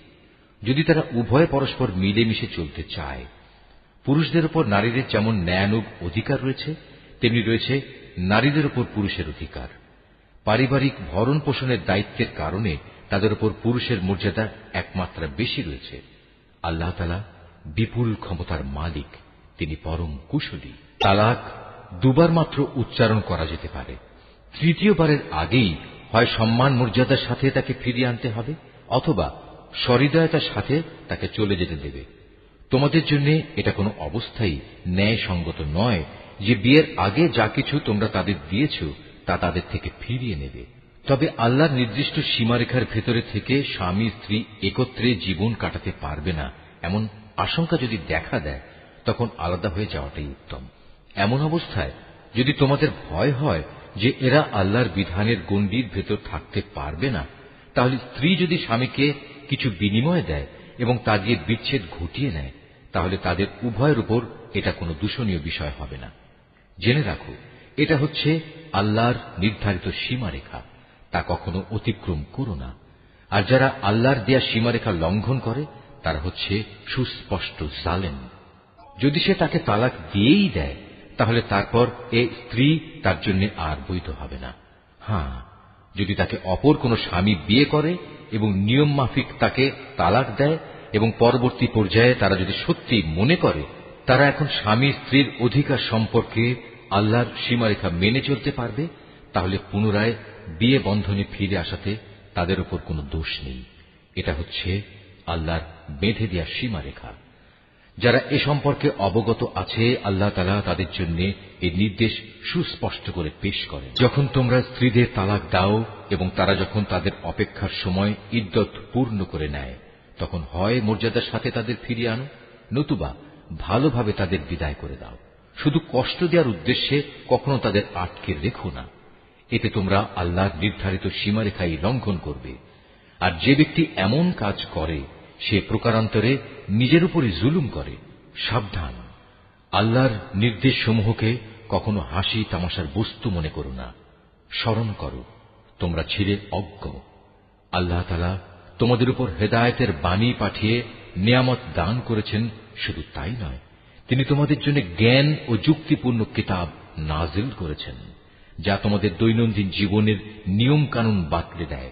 যদি তারা উভয়ে পরস্পর মিলেমিশে চলতে চায়। পুরুষদের উপর নারীদের যেমন ন্যায়ানুগ অধিকার রয়েছে, তেমনি রয়েছে নারীদের উপর পুরুষের অধিকার। পারিবারিক ভরণ পোষণের দায়িত্বের কারণে তাদের উপর পুরুষের মর্যাদা একমাত্রা বেশি রয়েছে। আল্লাহ তাআলা বিপুল ক্ষমতার মালিক, তিনি পরম কুশলী। তালাক 2 বার মাত্র উচ্চারণ করা যেতে পারে। তৃতীয়বারের আগেই হয় সম্মান মর্যাদার সাথে তাকে ফিরিয়ে আনতে হবে, অথবা সহৃদয়তার সাথে তাকে চলে যেতে দেবে। তোমাদের জন্য এটা কোনো অবস্থায় ন্যায়সঙ্গত নয় যে বিয়ের আগে যা কিছু তোমরা তাদের দিয়েছ তা তাদের থেকে ফিরিয়ে নেবে। তবে আল্লাহর নির্দিষ্ট সীমারেখার ভেতরে থেকে স্বামী স্ত্রী একত্রে জীবন কাটাতে পারবে না এমন আশঙ্কা যদি দেখা দেয়, তখন আলাদা হয়ে যাওয়াটাই উত্তম। এমন অবস্থায় যদি তোমাদের ভয় হয় যে এরা আল্লাহর বিধানের গণ্ডির ভেতর থাকতে পারবে না, তাহলে স্ত্রী যদি স্বামীকে কিছু বিনিময় দেয় এবং তা দিয়ে বিচ্ছেদ ঘটিয়ে নেয়, তাহলে তাদের উভয়ের উপর এটা কোনো দূষণীয় বিষয় হবে না। জেনে রাখো, এটা হচ্ছে আল্লাহর নির্ধারিত সীমারেখা, তা কখনো অতিক্রম করো না। আর যারা আল্লাহর দেয়া সীমারেখা লঙ্ঘন করে তারা হচ্ছে সুস্পষ্ট জালেম। যদি সে তাকে তালাক দিয়েই দেয়, তাহলে তারপর এ স্ত্রী তার জন্য আর বৈধ হবে না। হ্যাঁ, যদি তাকে অপর কোনো স্বামী বিয়ে করে এবং নিয়ম মাফিক তাকে তালাক দেয় এবং পরবর্তী পর্যায়ে তারা যদি সত্যি মনে করে তারা এখন স্বামী স্ত্রীর অধিকার সম্পর্কে আল্লাহর সীমারেখা মেনে চলতে পারবে, তাহলে পুনরায় বিয়ে বন্ধনে ফিরে আসাতে তাদের উপর কোনো দোষ নেই। এটা হচ্ছে আল্লাহর বেঁধে দেয়া সীমারেখা। যারা এ সম্পর্কে অবগত আছে, আল্লাহ তাআলা তাদের জন্য এই নির্দেশ সুস্পষ্ট করে পেশ করেন। যখন তোমরা স্ত্রীদের তালাক দাও এবং তারা যখন তাদের অপেক্ষার সময় ইদ্যত পূর্ণ করে নেয়, তখন হয় মর্যাদার সাথে তাদের ফিরিয়ে আনো, নতুবা ভালোভাবে তাদের বিদায় করে দাও। শুধু কষ্ট দেওয়ার উদ্দেশ্যে কখনো তাদের আটকে রেখো না। এতে তোমরা আল্লাহর নির্ধারিত সীমারেখাই লঙ্ঘন করবে। আর যে ব্যক্তি এমন কাজ করে সে প্রকারান্তরে নিজের উপরই জুলুম করে। সাবধান, আল্লাহর নির্দেশ সমূহকে কখনো হাসি তামাশার বস্তু মনে করো না। স্মরণ করো, তোমরা ছিলে অজ্ঞ। আল্লাহ তাআলা তোমাদের উপর হেদায়েতের বাণী পাঠিয়ে নিয়ামত দান করেছেন। শুধু তাই নয়, তিনি তোমাদের জন্য জ্ঞান ও যুক্তিপূর্ণ কিতাব নাজিল করেছেন, যা তোমাদের দৈনন্দিন জীবনের নিয়ম কানুন বাতলে দেয়।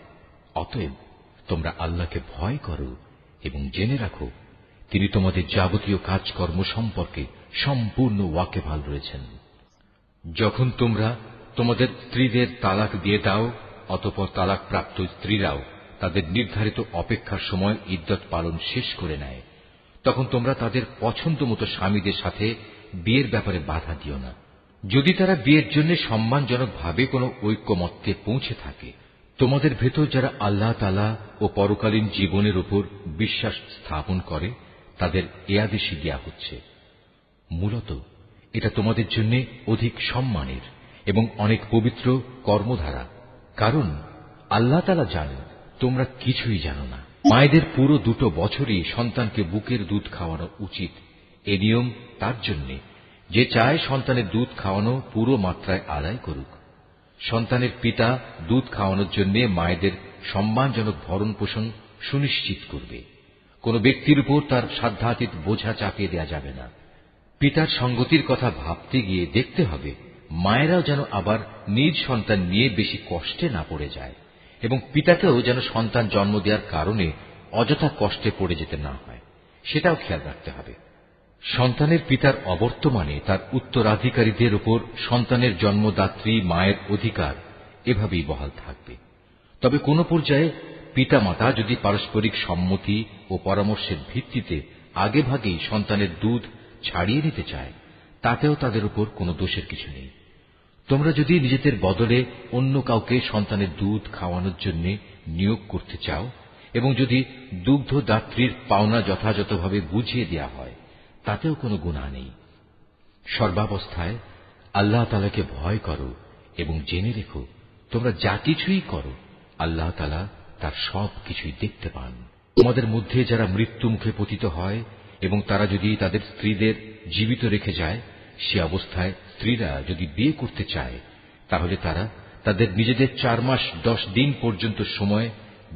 অতএব তোমরা আল্লাহকে ভয় করো এবং জেনে রাখো, তিনি তোমাদের যাবতীয় কাজকর্ম সম্পর্কে সম্পূর্ণ ওয়াকিবহাল রয়েছেন। যখন তোমরা তোমাদের স্ত্রীদের তালাক দিয়ে দাও, অতঃপর তালাক প্রাপ্ত স্ত্রীরাও তাদের নির্ধারিত অপেক্ষার সময় ইদ্যত পালন শেষ করে নেয়, তখন তোমরা তাদের পছন্দ মতো স্বামীদের সাথে বিয়ের ব্যাপারে বাধা দিও না। যদি তারা বিয়ের জন্য সম্মানজনকভাবে কোনো ঐক্যমত্যে পৌঁছে থাকে, তোমাদের ভেতর যারা আল্লাহ তাআলা ও পরকালীন জীবনের উপর বিশ্বাস স্থাপন করে তাদের এ আদেশই দেয়া হচ্ছে। মূলত এটা তোমাদের জন্য অধিক সম্মানের এবং অনেক পবিত্র কর্মধারা, কারণ আল্লাহ তাআলা জানেন তোমরা কিছুই জানো না। মায়েদের পুরো 2 বছরই সন্তানকে বুকের দুধ খাওয়ানো উচিত। এ নিয়ম তার জন্য যে চায় সন্তানের দুধ খাওয়ানো পুরো মাত্রায় আদায় করুক। সন্তানের পিতা দুধ খাওয়ানোর জন্য মায়েদের সম্মানজনক ভরণ পোষণ সুনিশ্চিত করবে। কোন ব্যক্তির উপর তার সাধ্যাতীত বোঝা চাপিয়ে দেওয়া যাবে না। পিতার সঙ্গতির কথা ভাবতে গিয়ে দেখতে হবে মায়েরাও যেন আবার নিজ সন্তান নিয়ে বেশি কষ্টে না পড়ে যায়, এবং পিতাকেও যেন সন্তান জন্ম দেওয়ার কারণে অযথা কষ্টে পড়ে যেতে না হয়, সেটাও খেয়াল রাখতে হবে। সন্তানের পিতার অবর্তমানে তার উত্তরাধিকারীদের উপর সন্তানের জন্মদাত্রী মায়ের অধিকার এভাবেই বহাল থাকবে। তবে কোন পর্যায়ে পিতামাতা যদি পারস্পরিক সম্মতি ও পরামর্শের ভিত্তিতে আগেভাগেই সন্তানের দুধ ছাড়িয়ে নিতে চায়, তাতেও তাদের উপর কোনো দোষের কিছু নেই। তোমরা যদি নিজেদের বদলে অন্য কাউকে সন্তানের দুধ খাওয়ানোর জন্য নিয়োগ করতে চাও এবং যদি দুগ্ধদাত্রীর পাওনা যথাযথভাবে বুঝিয়ে দেওয়া হয়, তাতেও কোনো গুনাহ নেই। সর্বাবস্থায় আল্লাহ তাআলাকে ভয় করো এবং জেনে রেখো, তোমরা যা কিছুই করো আল্লাহ তাআলা তার সব কিছুই দেখতে পান। তোমাদের মধ্যে যারা মৃত্যু মুখে পতিত হয় এবং তারা যদি তাদের স্ত্রীদের জীবিত রেখে যায়, সে অবস্থায় স্ত্রীরা যদি বিয়ে করতে চায়, তাহলে তারা তাদের নিজেদের 4 মাস 10 দিন পর্যন্ত সময়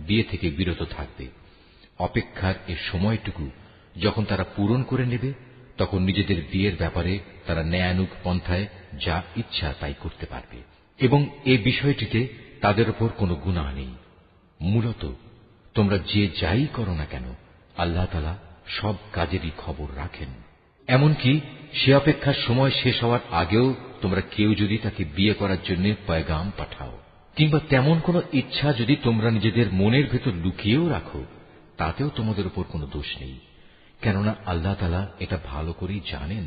বিয়ে থেকে বিরত থাকবে। অপেক্ষার এ সময়টুকু যখন তারা পূরণ করে নেবে, তখন নিজেদের বিয়ের ব্যাপারে তারা ন্যায়ানুগ পন্থায় যা ইচ্ছা তাই করতে পারবে, এবং এ বিষয়টিতে তাদের উপর কোনো গুনাহ নেই। মূলত তোমরা যে যাই করো না কেন, আল্লাহ তাআলা সব কাজেরই খবর রাখেন। এমনকি সে অপেক্ষার সময় শেষ হওয়ার আগেও তোমরা কেউ যদি তাকে বিয়ে করার জন্য পয়গাম পাঠাও, কিংবা তেমন কোন ইচ্ছা যদি তোমরা নিজেদের মনের ভেতর লুকিয়েও রাখো, তাতেও তোমাদের উপর কোনো দোষ নেই, কেননা আল্লাহ তাআলা এটা ভালো করেই জানেন।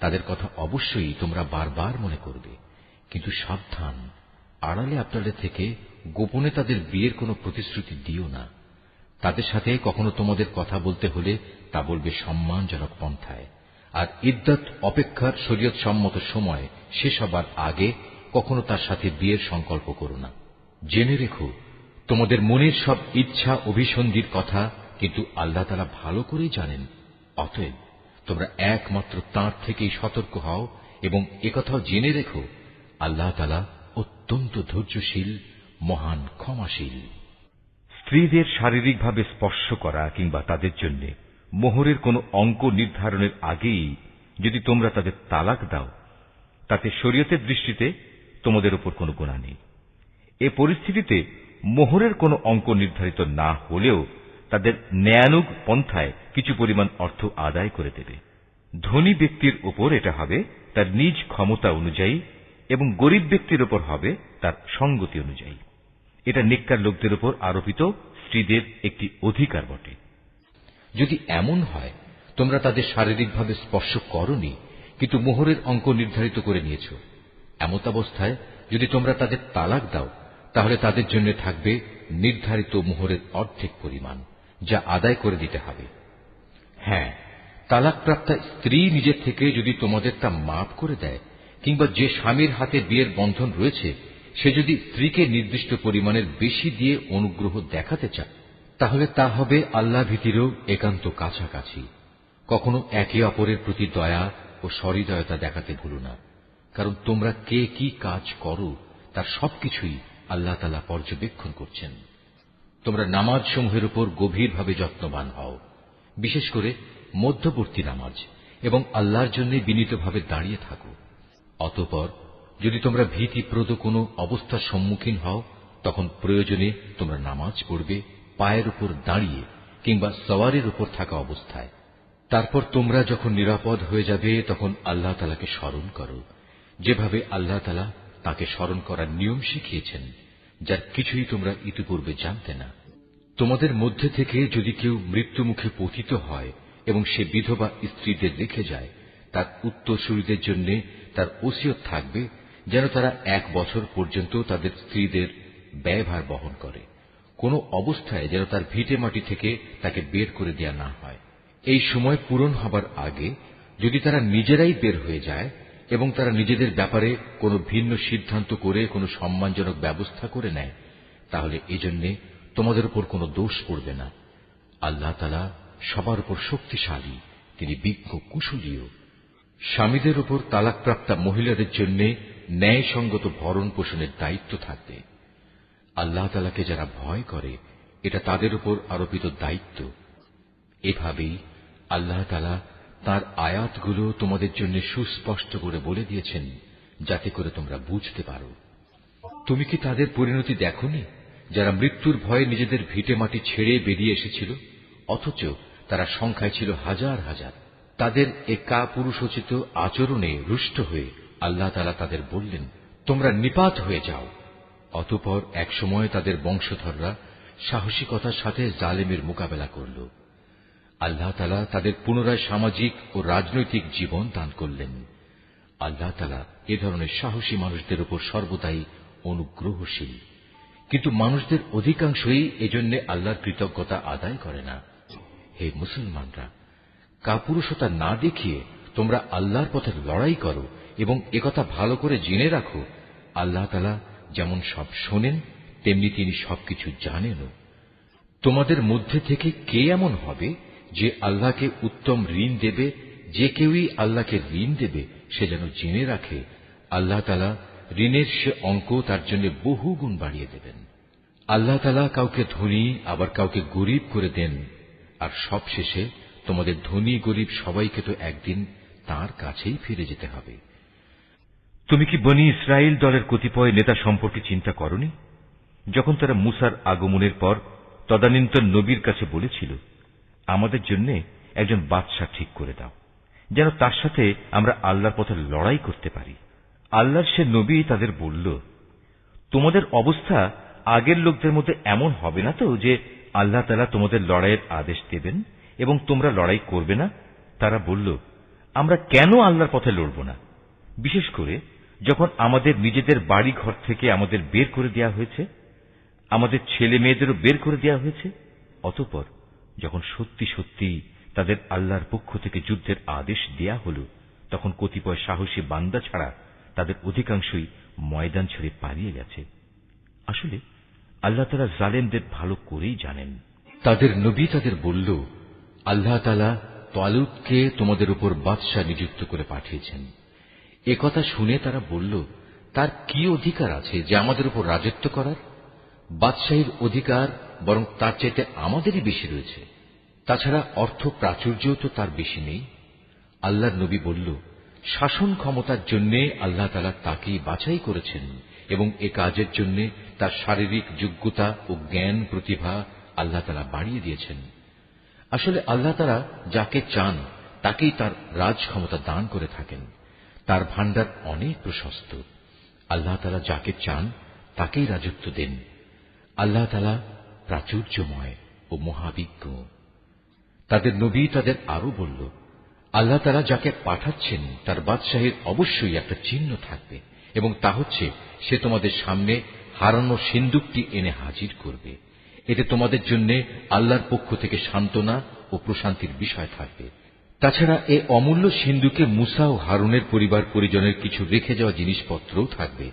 তাদের কথা অবশ্যই তোমরা বারবার মনে করবে, কিন্তু সাবধান, আড়ালে আবডালে থেকে গোপনে তাদের বিয়ের কোনো প্রতিশ্রুতি দিও না। তাদের সাথে কখনো তোমাদের কথা বলতে হলে তা বলবে সম্মানজনক পন্থায়, আর ইদ্দত অপেক্ষার শরীয়ত সম্মত সময় শেষ হবার আগে কখনো তার সাথে বিয়ের সংকল্প করো না। জেনে রেখো, তোমাদের মনের সব ইচ্ছা অভিসন্ধির কথা কিন্তু আল্লাহ তাআলা ভালো করেই জানেন। অতএব তোমরা একমাত্র তাঁর থেকেই সতর্ক হও এবং একথাও জেনে রেখো, আল্লাহ তাআলা অত্যন্ত ধৈর্যশীল, মহান ক্ষমাশীল। স্ত্রীদের শারীরিকভাবে স্পর্শ করা কিংবা তাদের জন্য মোহরের কোনো অঙ্ক নির্ধারণের আগেই যদি তোমরা তাদের তালাক দাও, তাতে শরীয়তের দৃষ্টিতে তোমাদের উপর কোনো গুনাহ নেই। এ পরিস্থিতিতে মোহরের কোনো অঙ্ক নির্ধারিত না হলেও তাদের ন্যায়ানুগ পন্থায় কিছু পরিমাণ অর্থ আদায় করে দেবে। ধনী ব্যক্তির উপর এটা হবে তার নিজ ক্ষমতা অনুযায়ী এবং গরিব ব্যক্তির উপর হবে তার সঙ্গতি অনুযায়ী। এটা নেককার লোকদের উপর আরোপিত স্ত্রীদের একটি অধিকার বটে। যদি এমন হয় তোমরা তাদের শারীরিকভাবে স্পর্শ করনি, কিন্তু মোহরের অঙ্ক নির্ধারিত করে নিয়েছ, এমতাবস্থায় যদি তোমরা তাদের তালাক দাও, তাহলে তাদের জন্য থাকবে নির্ধারিত মোহরের অর্ধেক পরিমাণ, যা আদায় করে দিতে হবে। হ্যাঁ, তালাকপ্রাপ্তা স্ত্রী নিজের থেকে যদি তোমাদের তা মাফ করে দেয়, কিংবা যে স্বামীর হাতে বিয়ের বন্ধন রয়েছে সে যদি স্ত্রীকে নির্দিষ্ট পরিমাণের বেশি দিয়ে অনুগ্রহ দেখাতে চায়, তাহলে তা হবে আল্লাহ ভীতিরও একান্ত কাছাকাছি। কখনো একে অপরের প্রতি দয়া ও সহৃদয়তা দেখাতে ভুলো না, কারণ তোমরা কে কি কাজ করো তার সবকিছুই আল্লাহ তাআলা পর্যবেক্ষণ করছেন। তোমরা নামাজ সমূহের উপর গভীরভাবে যত্নবান হও, বিশেষ করে মধ্যবর্তী নামাজ, এবং আল্লাহর জন্য বিনীতভাবে দাঁড়িয়ে থাকো। অতঃপর যদি তোমরা ভীতিপ্রদ কোনো অবস্থার সম্মুখীন হও, তখন প্রয়োজনে তোমরা নামাজ পড়বে পায়ের উপর দাঁড়িয়ে কিংবা সওয়ারের উপর থাকা অবস্থায়। তারপর তোমরা যখন নিরাপদ হয়ে যাবে তখন আল্লাহ তাআলাকে স্মরণ করো, যেভাবে আল্লাহ তাআলা তাকে স্মরণ করার নিয়ম শিখিয়েছেন, যার কিছুই তোমরা ইতিপূর্বে জানতে না। তোমাদের মধ্যে থেকে যদি কেউ মৃত্যুমুখে পতিত হয় এবং সে বিধবা স্ত্রীদের রেখে যায়, তার উত্তরসূরিদের জন্য তার ওসিয়ত থাকবে যেন তারা 1 বছর পর্যন্ত তাদের স্ত্রীদের ব্যয়ভার বহন করে। কোনো অবস্থায় যেন তার ভিটে মাটি থেকে তাকে বের করে দেয়া না হয়। এই সময় পূরণ হবার আগে যদি তারা নিজেরাই বের হয়ে যায় এবং তারা নিজেদের ব্যাপারে কোনো ভিন্ন সিদ্ধান্ত করে কোনো সম্মানজনক ব্যবস্থা করে নেয়, তাহলে এজন্য তোমাদের উপর কোনো দোষ পড়বে না। আল্লাহ তাআলা সবার উপর শক্তিশালী, তিনি বিজ্ঞ কুশলীও। স্বামীদের উপর তালাকপ্রাপ্তা মহিলাদের জন্য ন্যায়সঙ্গত ভরণ পোষণের দায়িত্ব থাকবে। আল্লাহ তাআলাকে যারা ভয় করে, এটা তাদের উপর আরোপিত দায়িত্ব। এভাবেই আল্লাহ তাআলা তাঁর আয়াতগুলো তোমাদের জন্য সুস্পষ্ট করে বলে দিয়েছেন, যাতে করে তোমরা বুঝতে পারো। তুমি কি তাদের পরিণতি দেখোনি, যারা মৃত্যুর ভয়ে নিজেদের ভিটে মাটি ছেড়ে বেরিয়ে এসেছিল, অথচ তারা সংখ্যায় ছিল হাজার হাজার। তাদের এ কাপুরুষোচিত আচরণে রুষ্ট হয়ে আল্লাহ তাআলা তাদের বললেন, তোমরা নিপাত হয়ে যাও। অতঃপর একসময় তাদের বংশধররা সাহসিকতার সাথে জালেমের মোকাবেলা করল। আল্লাহ তাআলা তাদের পুনরায় সামাজিক ও রাজনৈতিক জীবন দান করলেন। আল্লাহ তাআলা এ ধরনের সাহসী মানুষদের উপর সর্বদাই অনুগ্রহশীল, কিন্তু মানুষদের অধিকাংশই এজন্য আল্লাহর কৃতজ্ঞতা আদায় করে না। হে মুসলমানরা, কাপুরুষতা না দেখিয়ে তোমরা আল্লাহর পথে লড়াই করো এবং একথা ভালো করে জেনে রাখো, আল্লাহ তাআলা যেমন সব শোনেন তেমনি তিনি সবকিছু জানেনও। তোমাদের মধ্যে থেকে কে এমন হবে যে আল্লাহকে উত্তম ঋণ দেবে? যে কেউই আল্লাহকে ঋণ দেবে সে যেন জেনে রাখে, আল্লাহ তাআলা ঋণের সে অঙ্ক তার জন্য বহু গুণ বাড়িয়ে দেবেন। আল্লাহ তাআলা কাউকে ধনী আবার কাউকে গরিব করে দেন, আর সবশেষে তোমাদের ধনী গরিব সবাইকে তো একদিন তাঁর কাছেই ফিরে যেতে হবে। তুমি কি বনী ইসরাইল দলের কতিপয় নেতা সম্পর্কে চিন্তা করনি, যখন তারা মুসার আগমনের পর তদানীন্তন নবীর কাছে বলেছিল, আমাদের জন্য একজন বাদশা ঠিক করে দাও, যেন তার সাথে আমরা আল্লাহর পথে লড়াই করতে পারি। আল্লাহর সে নবী তাদের বলল, তোমাদের অবস্থা আগের লোকদের মধ্যে এমন হবে না তো যে আল্লাহ তাআলা তোমাদের লড়াইয়ের আদেশ দেবেন এবং তোমরা লড়াই করবে না? তারা বলল, আমরা কেন আল্লাহর পথে লড়ব না, বিশেষ করে যখন আমাদের নিজেদের বাড়ি ঘর থেকে আমাদের বের করে দেওয়া হয়েছে, আমাদের ছেলে মেয়েদেরও বের করে দেওয়া হয়েছে। অতঃপর যখন সত্যি সত্যি তাদের আল্লাহর পক্ষ থেকে যুদ্ধের আদেশ দেয়া হল, তখন কতিপয় সাহসী বান্দা ছাড়া তাদের অধিকাংশই ময়দান ছেড়ে পালিয়ে গেছে। আসলে আল্লাহ তাআলা জালেমদের ভালো করেই জানেন। তাদের নবী তাদের বলল, আল্লাহ তাআলা তালুতকে তোমাদের উপর বাদশা নিযুক্ত করে পাঠিয়েছেন। একথা শুনে তারা বলল, তার কি অধিকার আছে যে আমাদের উপর রাজত্ব করার? বাদশাহীর অধিকার বরং তার চাইতে আমাদেরই বেশি রয়েছে। তাছাড়া অর্থ প্রাচুর্যও তো তার বেশি নেই। আল্লাহর নবী বলল, শাসন ক্ষমতার জন্য আল্লাহ তাআলা তাকেই বাছাই করেছেন এবং এ কাজের জন্য তার শারীরিক যোগ্যতা ও জ্ঞান প্রতিভা আল্লাহ তাআলা বাড়িয়ে দিয়েছেন। আসলে আল্লাহ তাআলা যাকে চান তাকেই তার রাজ ক্ষমতা দান করে থাকেন। তার ভান্ডার অনেক প্রশস্ত। আল্লাহ তাআলা যাকে চান তাকেই রাজত্ব দেন। আল্লাহ তাআলা প্রাচুর্যময় ও মহাবিজ্ঞ। তাদের নবী তাদের আরো বলল, আল্লাহ তাআলা যাকে পাঠাচ্ছেন তার বাদশাহীর অবশ্যই একটা চিহ্ন থাকবে এবং তা হচ্ছে সে তোমাদের সামনে হারানো সিন্দুকটি এনে হাজির করবে। এতে তোমাদের জন্য আল্লাহর পক্ষ থেকে সান্ত্বনা ও প্রশান্তির বিষয় থাকবে। তাছাড়া এ অমূল্য সিন্দুকে মুসা ও হারুনের পরিবার পরিজনের কিছু রেখে যাওয়া জিনিসপত্রও থাকবে।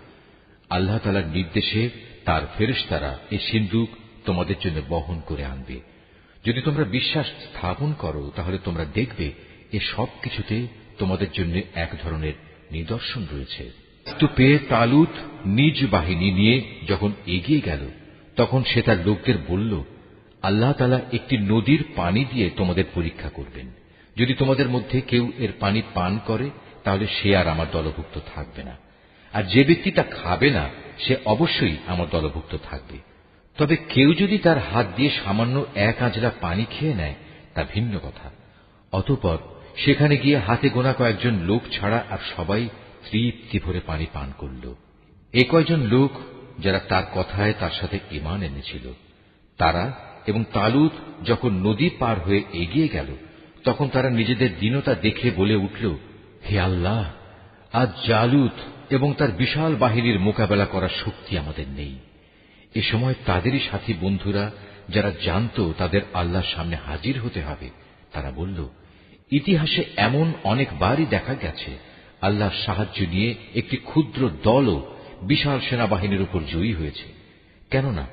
আল্লাহ তাআলার নির্দেশে তার ফেরেশতারা এই সিন্দুক তোমাদের জন্য বহন করে আনবে। যদি তোমরা বিশ্বাস স্থাপন করো তাহলে তোমরা দেখবে এ সব কিছুতে তোমাদের জন্য এক ধরনের নিদর্শন রয়েছে। তো পেয়ে তালুত নিজ বাহিনী নিয়ে যখন এগিয়ে গেল, তখন সে তার লোকদের বলল, আল্লাহ তাআলা একটি নদীর পানি দিয়ে তোমাদের পরীক্ষা করবেন। যদি তোমাদের মধ্যে কেউ এর পানি পান করে তাহলে সে আর আমার দলভুক্ত থাকবে না, আর যে ব্যক্তি তা খাবে না সে অবশ্যই আমার দলভুক্ত থাকবে। তবে কেউ যদি তার হাত দিয়ে সামান্য এক আঁজলা পানি খেয়ে নেয় তা ভিন্ন কথা। অতঃপর সেখানে গিয়ে হাতে গোনা কয়েকজন লোক ছাড়া আর সবাই তৃপ্তি ভরে পানি পান করল। এ কয়জন লোক যারা তার কথায় তার সাথে ঈমান এনেছিল, তারা এবং তালুত যখন নদী পার হয়ে এগিয়ে গেল, তখন তারা নিজেদের দীনতা দেখে বলে উঠল, হে আল্লাহ, আজ জালুত এবং তার বিশাল বাহিনীর মোকাবেলা করার শক্তি আমাদের নেই। এ সময় তাদেরই সাথী বন্ধুরা যারা জানত তাদের আল্লাহর সামনে হাজির হতে হবে, তারা বলল, ইতিহাসে এমন অনেকবারই দেখা গেছে আল্লাহর সাহায্য নিয়ে একটি ক্ষুদ্র দলও বিশাল সেনাবাহিনীর উপর জয়ী হয়েছে। কেননা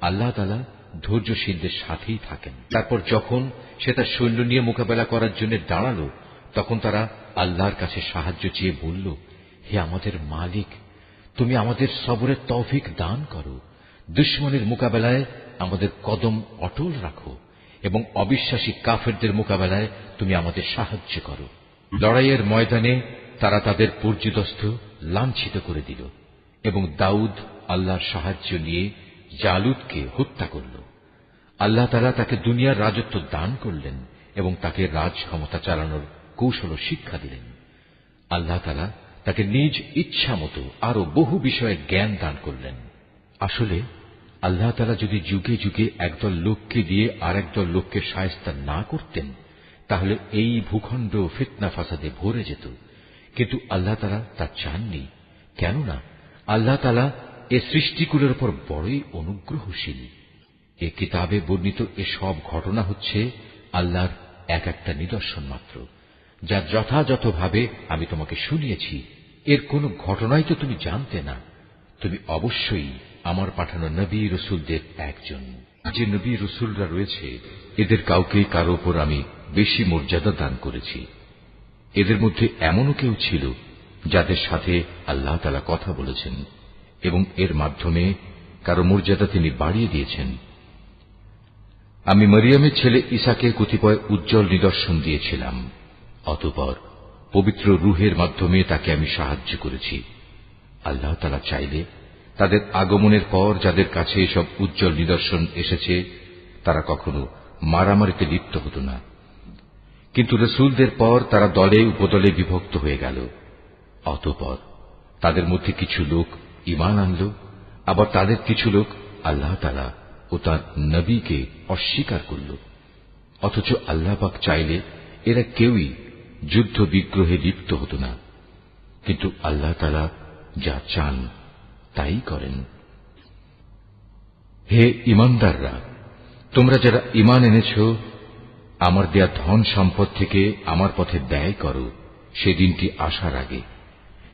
আল্লাহ তাআলা ধৈর্যশীলদের সাথেই থাকেন। তারপর যখন সে তার সৈন্য নিয়ে মোকাবেলা করার জন্য দাঁড়াল, তখন তারা আল্লাহর কাছে সাহায্য চেয়ে বলল, হে আমাদের মালিক, তুমি আমাদের সবরের তৌফিক দান করো। দুশমনের মোকাবেলায় আমাদের কদম অটল রাখো এবং অবিশ্বাসী কাফেরদের মোকাবেলায় তুমি আমাদের সাহায্য করো। লড়াইয়ের ময়দানে তারা তাদের পর্যুদস্ত লাঞ্ছিত করে দিল এবং দাউদ আল্লাহর সাহায্য নিয়ে জালুতকে হত্যা করল। আল্লাহ তাআলা তাকে দুনিয়ার রাজত্ব দান করলেন এবং তাকে রাজ ক্ষমতা চালানোর কৌশল শিক্ষা দিলেন। আল্লাহ তাআলা তাকে নিজ ইচ্ছা মতো আরো বহু বিষয়ে জ্ঞান দান করলেন। আসলে আল্লাহ তাআলা যদি যুগে যুগে একদল লোককে দিয়ে আর একদল লোককে শায়েস্তা না করতেন তাহলে এই ভূখণ্ড ফিতনা ফাসাদে ভরে যেত, কিন্তু আল্লাহ তাআলা তা চাননি। কেননা আল্লাহ তাআলা এ সৃষ্টিকুলের উপর বড়ই অনুগ্রহশীল। এ কিতাবে বর্ণিত এ সব ঘটনা হচ্ছে আল্লাহর এক একটা নিদর্শন মাত্র, যা যথাযথভাবে আমি তোমাকে শুনিয়েছি। এর কোন ঘটনাই তো তুমি জানতে না। তুমি অবশ্যই আমার পাঠানো নবী রসুলদের একজন। যে নবী রসুলরা রয়েছে এদের কাউকে কারো উপর আমি বেশি মর্যাদা দান করেছি। এদের মধ্যে এমনও কেউ ছিল যাদের সাথে আল্লাহ তাআলা কথা বলেছেন এবং এর মাধ্যমে কারো মর্যাদা তিনি বাড়িয়ে দিয়েছেন। আমি মরিয়মের ছেলে ঈসাকে কতিপয় উজ্জ্বল নিদর্শন দিয়েছিলাম। অতঃপর পবিত্র রূহের মাধ্যমে তাকে আমি সাহায্য করেছি। আল্লাহ তাআলা চাইলে তাদের আগমনের পর যাদের কাছে এসব উজ্জ্বল নিদর্শন এসেছে তারা কখনো মারামারিতে লিপ্ত হতো না, কিন্তু রসুলদের পর তারা দলে উপদলে বিভক্ত হয়ে গেল। অতঃপর তাদের মধ্যে কিছু লোক ঈমান আনল আবার তাদের কিছু লোক আল্লাহ তাআলা ও তার নবীকে অস্বীকার করল, অথচ আল্লাহ পাক চাইলে এরা কেউই যুদ্ধ বিগ্রহে লিপ্ত হতো না, কিন্তু আল্লাহ তাআলা যা চান তাই করেন। হে ঈমানদাররা, তোমরা যারা ঈমান এনেছ, আমার দেয়া ধন সম্পদ থেকে আমার পথে ব্যয় করো সেদিনটি আসার আগে,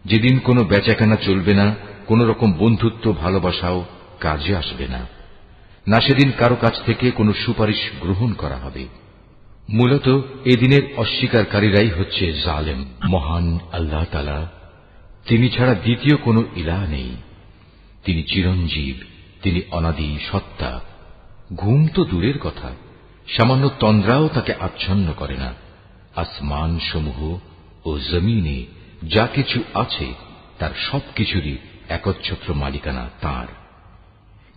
যেদিন কোনো বেচাকেনা চলবে না, কোন রকম বন্ধুত্ব ভালোবাসাও কাজে আসবে না, না সেদিন কারো কাছ থেকে কোনো সুপারিশ গ্রহণ করা হবে। মূলত এদিনের অস্বীকারীরাই হচ্ছে জালেম। মহান আল্লাহ তাআলা, তিনি ছাড়া দ্বিতীয় কোনো ইলাহ নেই। তিনি চিরঞ্জীব, তিনি অনাদি সত্তা। ঘুম তো দূরের কথা, সামান্য তন্দ্রাও তাকে আচ্ছন্ন করে না। আসমান সমূহ ও জমিনে যা কিছু আছে তার সবকিছুরই একচ্ছত্র মালিকানা তাঁর।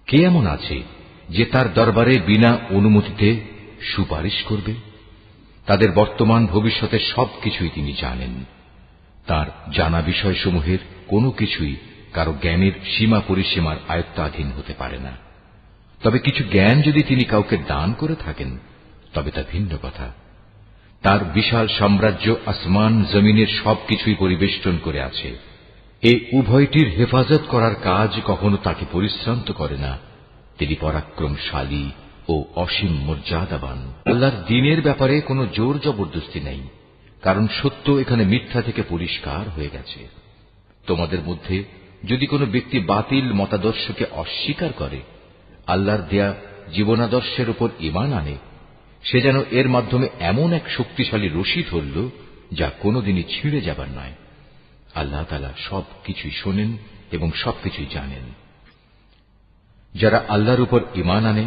কে এমন আছে যে তার দরবারে বিনা অনুমতিতে সুপারিশ করবে? তাদের বর্তমান ভবিষ্যতের সবকিছুই তিনি জানেন। তার জানা বিষয়সমূহের কোনো কিছুই কারো জ্ঞানের সীমা পরিসীমার আয়ত্তাধীন হতে পারে না। তবে কিছু জ্ঞান যদি তিনি কাউকে দান করে থাকেন তবে তা ভিন্ন কথা। তার বিশাল সাম্রাজ্য আসমান জমিনের সবকিছুই পরিবেষ্টন করে আছে। এই উভয়টির হেফাজত করার কাজ কখনো তাকে পরিশ্রান্ত করে না। তিনি পরাক্রমশালী ও অসীম মর্যাদাবান। আল্লাহর দ্বীনের ব্যাপারে কোনো জোর জবরদস্তি নেই, কারণ সত্য এখানে মিথ্যা থেকে পরিষ্কার হয়ে গেছে। তোমাদের মধ্যে যদি কোনো ব্যক্তি বাতিল মতাদর্শকে অস্বীকার করে, আল্লাহর দেয়া জীবনাদর্শের উপর ঈমান আনে, সে যেন এর মাধ্যমে এমন এক শক্তিশালী রশি ধরল যা কোনোদিনই ছিঁড়ে যাবার নয়। আল্লাহ তাআলা সবকিছুই শোনেন এবং সবকিছুই জানেন। যারা আল্লাহর উপর ঈমান আনে,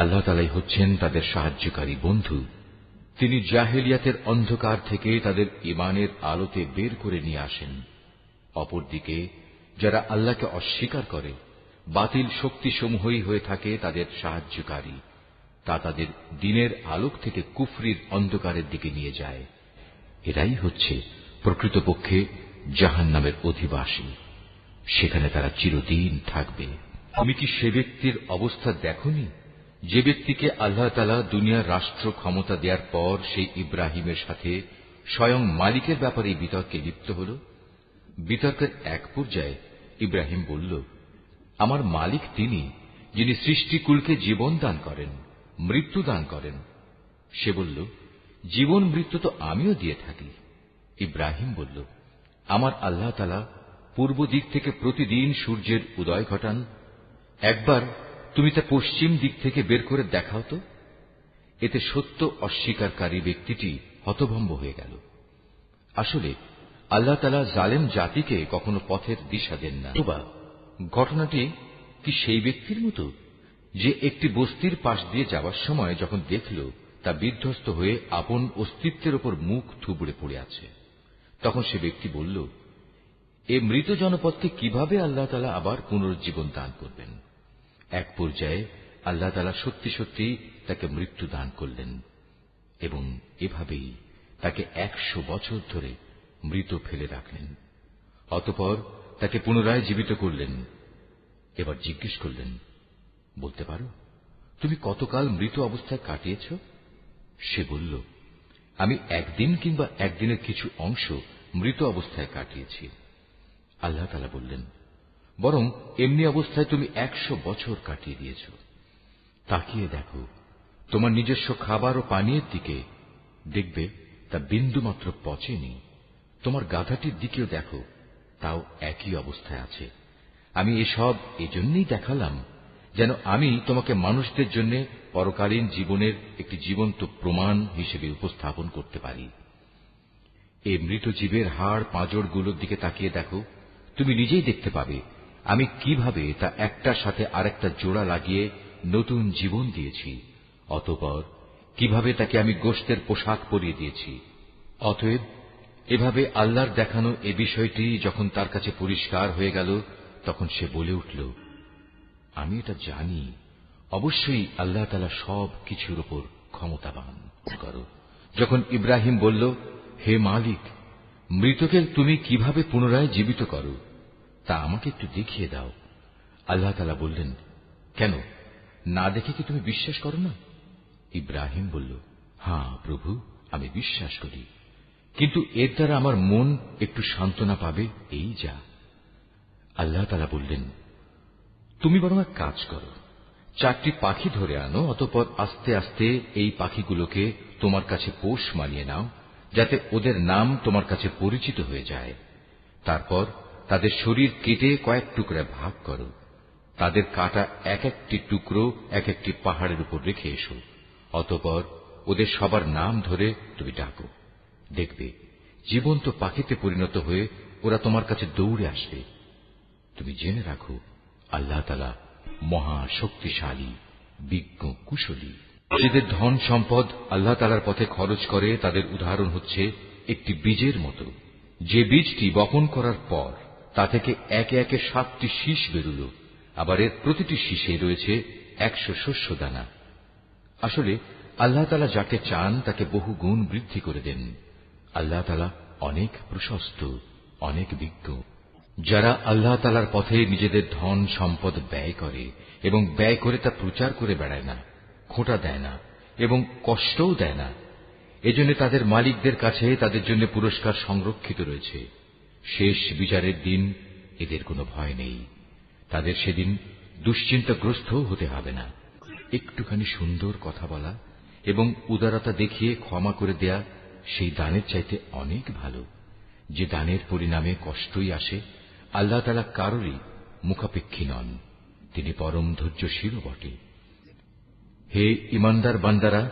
আল্লাহ তাআলাই হচ্ছেন তাদের সাহায্যকারী বন্ধু। তিনি জাহেলিয়াতের অন্ধকার থেকে তাদের ঈমানের আলোতে বের করে নিয়ে আসেন। অপরদিকে যারা আল্লাহকে অস্বীকার করে, বাতিল শক্তিসমূহই হয়ে থাকে তাদের সাহায্যকারী। তা তাদের দ্বীনের আলোক থেকে কুফরির অন্ধকারের দিকে নিয়ে যায়। এরাই হচ্ছে প্রকৃতপক্ষে জাহান্নামের অধিবাসী। সেখানে তারা চিরদিন থাকবে। তুমি কি সে ব্যক্তির অবস্থা দেখোনি যে ব্যক্তিকে আল্লাহ তাআলা দুনিয়ার রাষ্ট্র ক্ষমতা দেওয়ার পর সেই ইব্রাহিমের সাথে স্বয়ং মালিকের ব্যাপারে বিতর্কে লিপ্ত হল? বিতর্কের এক পর্যায়ে ইব্রাহিম বলল, আমার মালিক তিনি, যিনি সৃষ্টিকুলকে জীবন দান করেন, মৃত্যু দান করেন। সে বলল, জীবন মৃত্যু তো আমিও দিয়ে থাকি। ইব্রাহিম বলল, আমার আল্লাহ তাআলা পূর্ব দিক থেকে প্রতিদিন সূর্যের উদয় ঘটান। একবার তুমি তা পশ্চিম দিক থেকে বের করে দেখাও তো। এতে সত্য অস্বীকারী ব্যক্তিটি হতভম্ব হয়ে গেল। আসলে আল্লাহ তাআলা জালেম জাতিকে কখনো পথের দিশা দেন না। ঘটনাটি কি সেই ব্যক্তির মতো যে একটি বস্তির পাশ দিয়ে যাওয়ার সময় যখন দেখল তা বিধ্বস্ত হয়ে আপন অস্তিত্বের উপর মুখ থুবড়ে পড়ে আছে, তখন সে ব্যক্তি বলল, এ মৃত জনপদকে কিভাবে আল্লাহ তাআলা আবার পুনরুজ্জীবন দান করবেন? এক পর্যায়ে আল্লাহ তাআলা সত্যি সত্যি তাকে মৃত্যু দান করলেন এবং এভাবেই তাকে 100 বছর ধরে মৃত ফেলে রাখলেন। অতঃপর তাকে পুনরায় জীবিত করলেন। এবার জিজ্ঞেস করলেন, বলতে পারো তুমি কতকাল মৃত অবস্থায় কাটিয়েছ? সে বলল, আমি একদিন কিংবা একদিনের কিছু অংশ মৃত অবস্থায় কাটিয়েছি। আল্লাহ তাআলা বললেন, বরং এমনি অবস্থায় তুমি 100 বছর কাটিয়ে দিয়েছ। তাকিয়ে দেখো তোমার নিজস্ব খাবার ও পানীয়ের দিকে, দেখবে তা বিন্দুমাত্র পচেনি। তোমার গাধাটির দিকেও দেখো, তাও একই অবস্থায় আছে। আমি এসব এজন্যই দেখালাম যেন আমি তোমাকে মানুষদের জন্য পরকালীন জীবনের একটি জীবন্ত প্রমাণ হিসেবে উপস্থাপন করতে পারি। এই মৃত জীবের হাড় পাঁজরগুলোর দিকে তাকিয়ে দেখো, তুমি নিজেই দেখতে পাবে আমি কিভাবে তা একটার সাথে আরেকটা জোড়া লাগিয়ে নতুন জীবন দিয়েছি। অতঃপর কিভাবে তাকে আমি গোশতের পোশাক পরিয়ে দিয়েছি। অতএব এভাবে আল্লাহর দেখানো এ বিষয়টি যখন তার কাছে পরিষ্কার হয়ে গেল, তখন সে বলে উঠল, আমি এটা জানি, অবশ্যই আল্লাহ তাআলা সব কিছুর উপর ক্ষমতাবান। যখন ইব্রাহিম বলল, হে মালিক, মৃতকে তুমি কিভাবে পুনরায় জীবিত করো তা আমাকে একটু দেখিয়ে দাও। আল্লাহ তাআলা বললেন, কেন, না দেখে কি তুমি বিশ্বাস করো না? ইব্রাহিম বলল, হ্যাঁ প্রভু, আমি বিশ্বাস করি, কিন্তু এর দ্বারা আমার মন একটু সান্ত্বনা পাবে, এই যা। আল্লাহ তাআলা বললেন, তুমি বরং এক কাজ করো, 4টি পাখি ধরে আনো, অতঃপর আস্তে আস্তে এই পাখিগুলোকে তোমার কাছে পোষ মানিয়ে নাও, যাতে ওদের নাম তোমার কাছে পরিচিত হয়ে যায়। তারপর তাদের শরীর কেটে কয়েক টুকরায় ভাগ করো, তাদের কাটা এক একটি টুকরো এক একটি পাহাড়ের উপর রেখে এসো, অতঃপর ওদের সবার নাম ধরে তুমি ডাকো। দেখবে জীবন্ত পাখিতে পরিণত হয়ে ওরা তোমার কাছে দৌড়ে আসবে। তুমি জেনে রাখো, আল্লাহ তাআলা মহা শক্তিশালী, বিজ্ঞ, কুশলী। নিজেদের ধন সম্পদ আল্লাহ তাআলার পথে খরচ করে তাদের উদাহরণ হচ্ছে একটি বীজের মতো, যে বীজটি বপন করার পর তা থেকে একে একে 7টি শীষ বেরুল, আবার এর প্রতিটি শীষে রয়েছে 100 শস্য দানা। আসলে আল্লাহ তাআলা যাকে চান তাকে বহু গুণ বৃদ্ধি করে দেন। আল্লাহ তাআলা অনেক প্রশস্ত, অনেক বিজ্ঞ। যারা আল্লাহ তাআলার পথে নিজেদের ধন সম্পদ ব্যয় করে এবং ব্যয় করে তা প্রচার করে বেড়ায় না, খোঁটা দেয় না এবং কষ্টও দেয় না, এজন্য তাদের মালিকদের কাছে তাদের জন্য পুরস্কার সংরক্ষিত রয়েছে। শেষ বিচারের দিন এদের কোনো ভয় নেই, তাদের সেদিন দুশ্চিন্তাগ্রস্ত হতে হবে না। একটুখানি সুন্দর কথা বলা এবং উদারতা দেখিয়ে ক্ষমা করে দেয়া সেই দানের চাইতে অনেক ভালো। যে দানের পরিণামে কষ্টই আসে, আল্লাহ তাআলা কারোরই মুখাপেক্ষী নন, তিনি পরম ধৈর্যশীল বটে। হে ঈমানদার বান্দারা,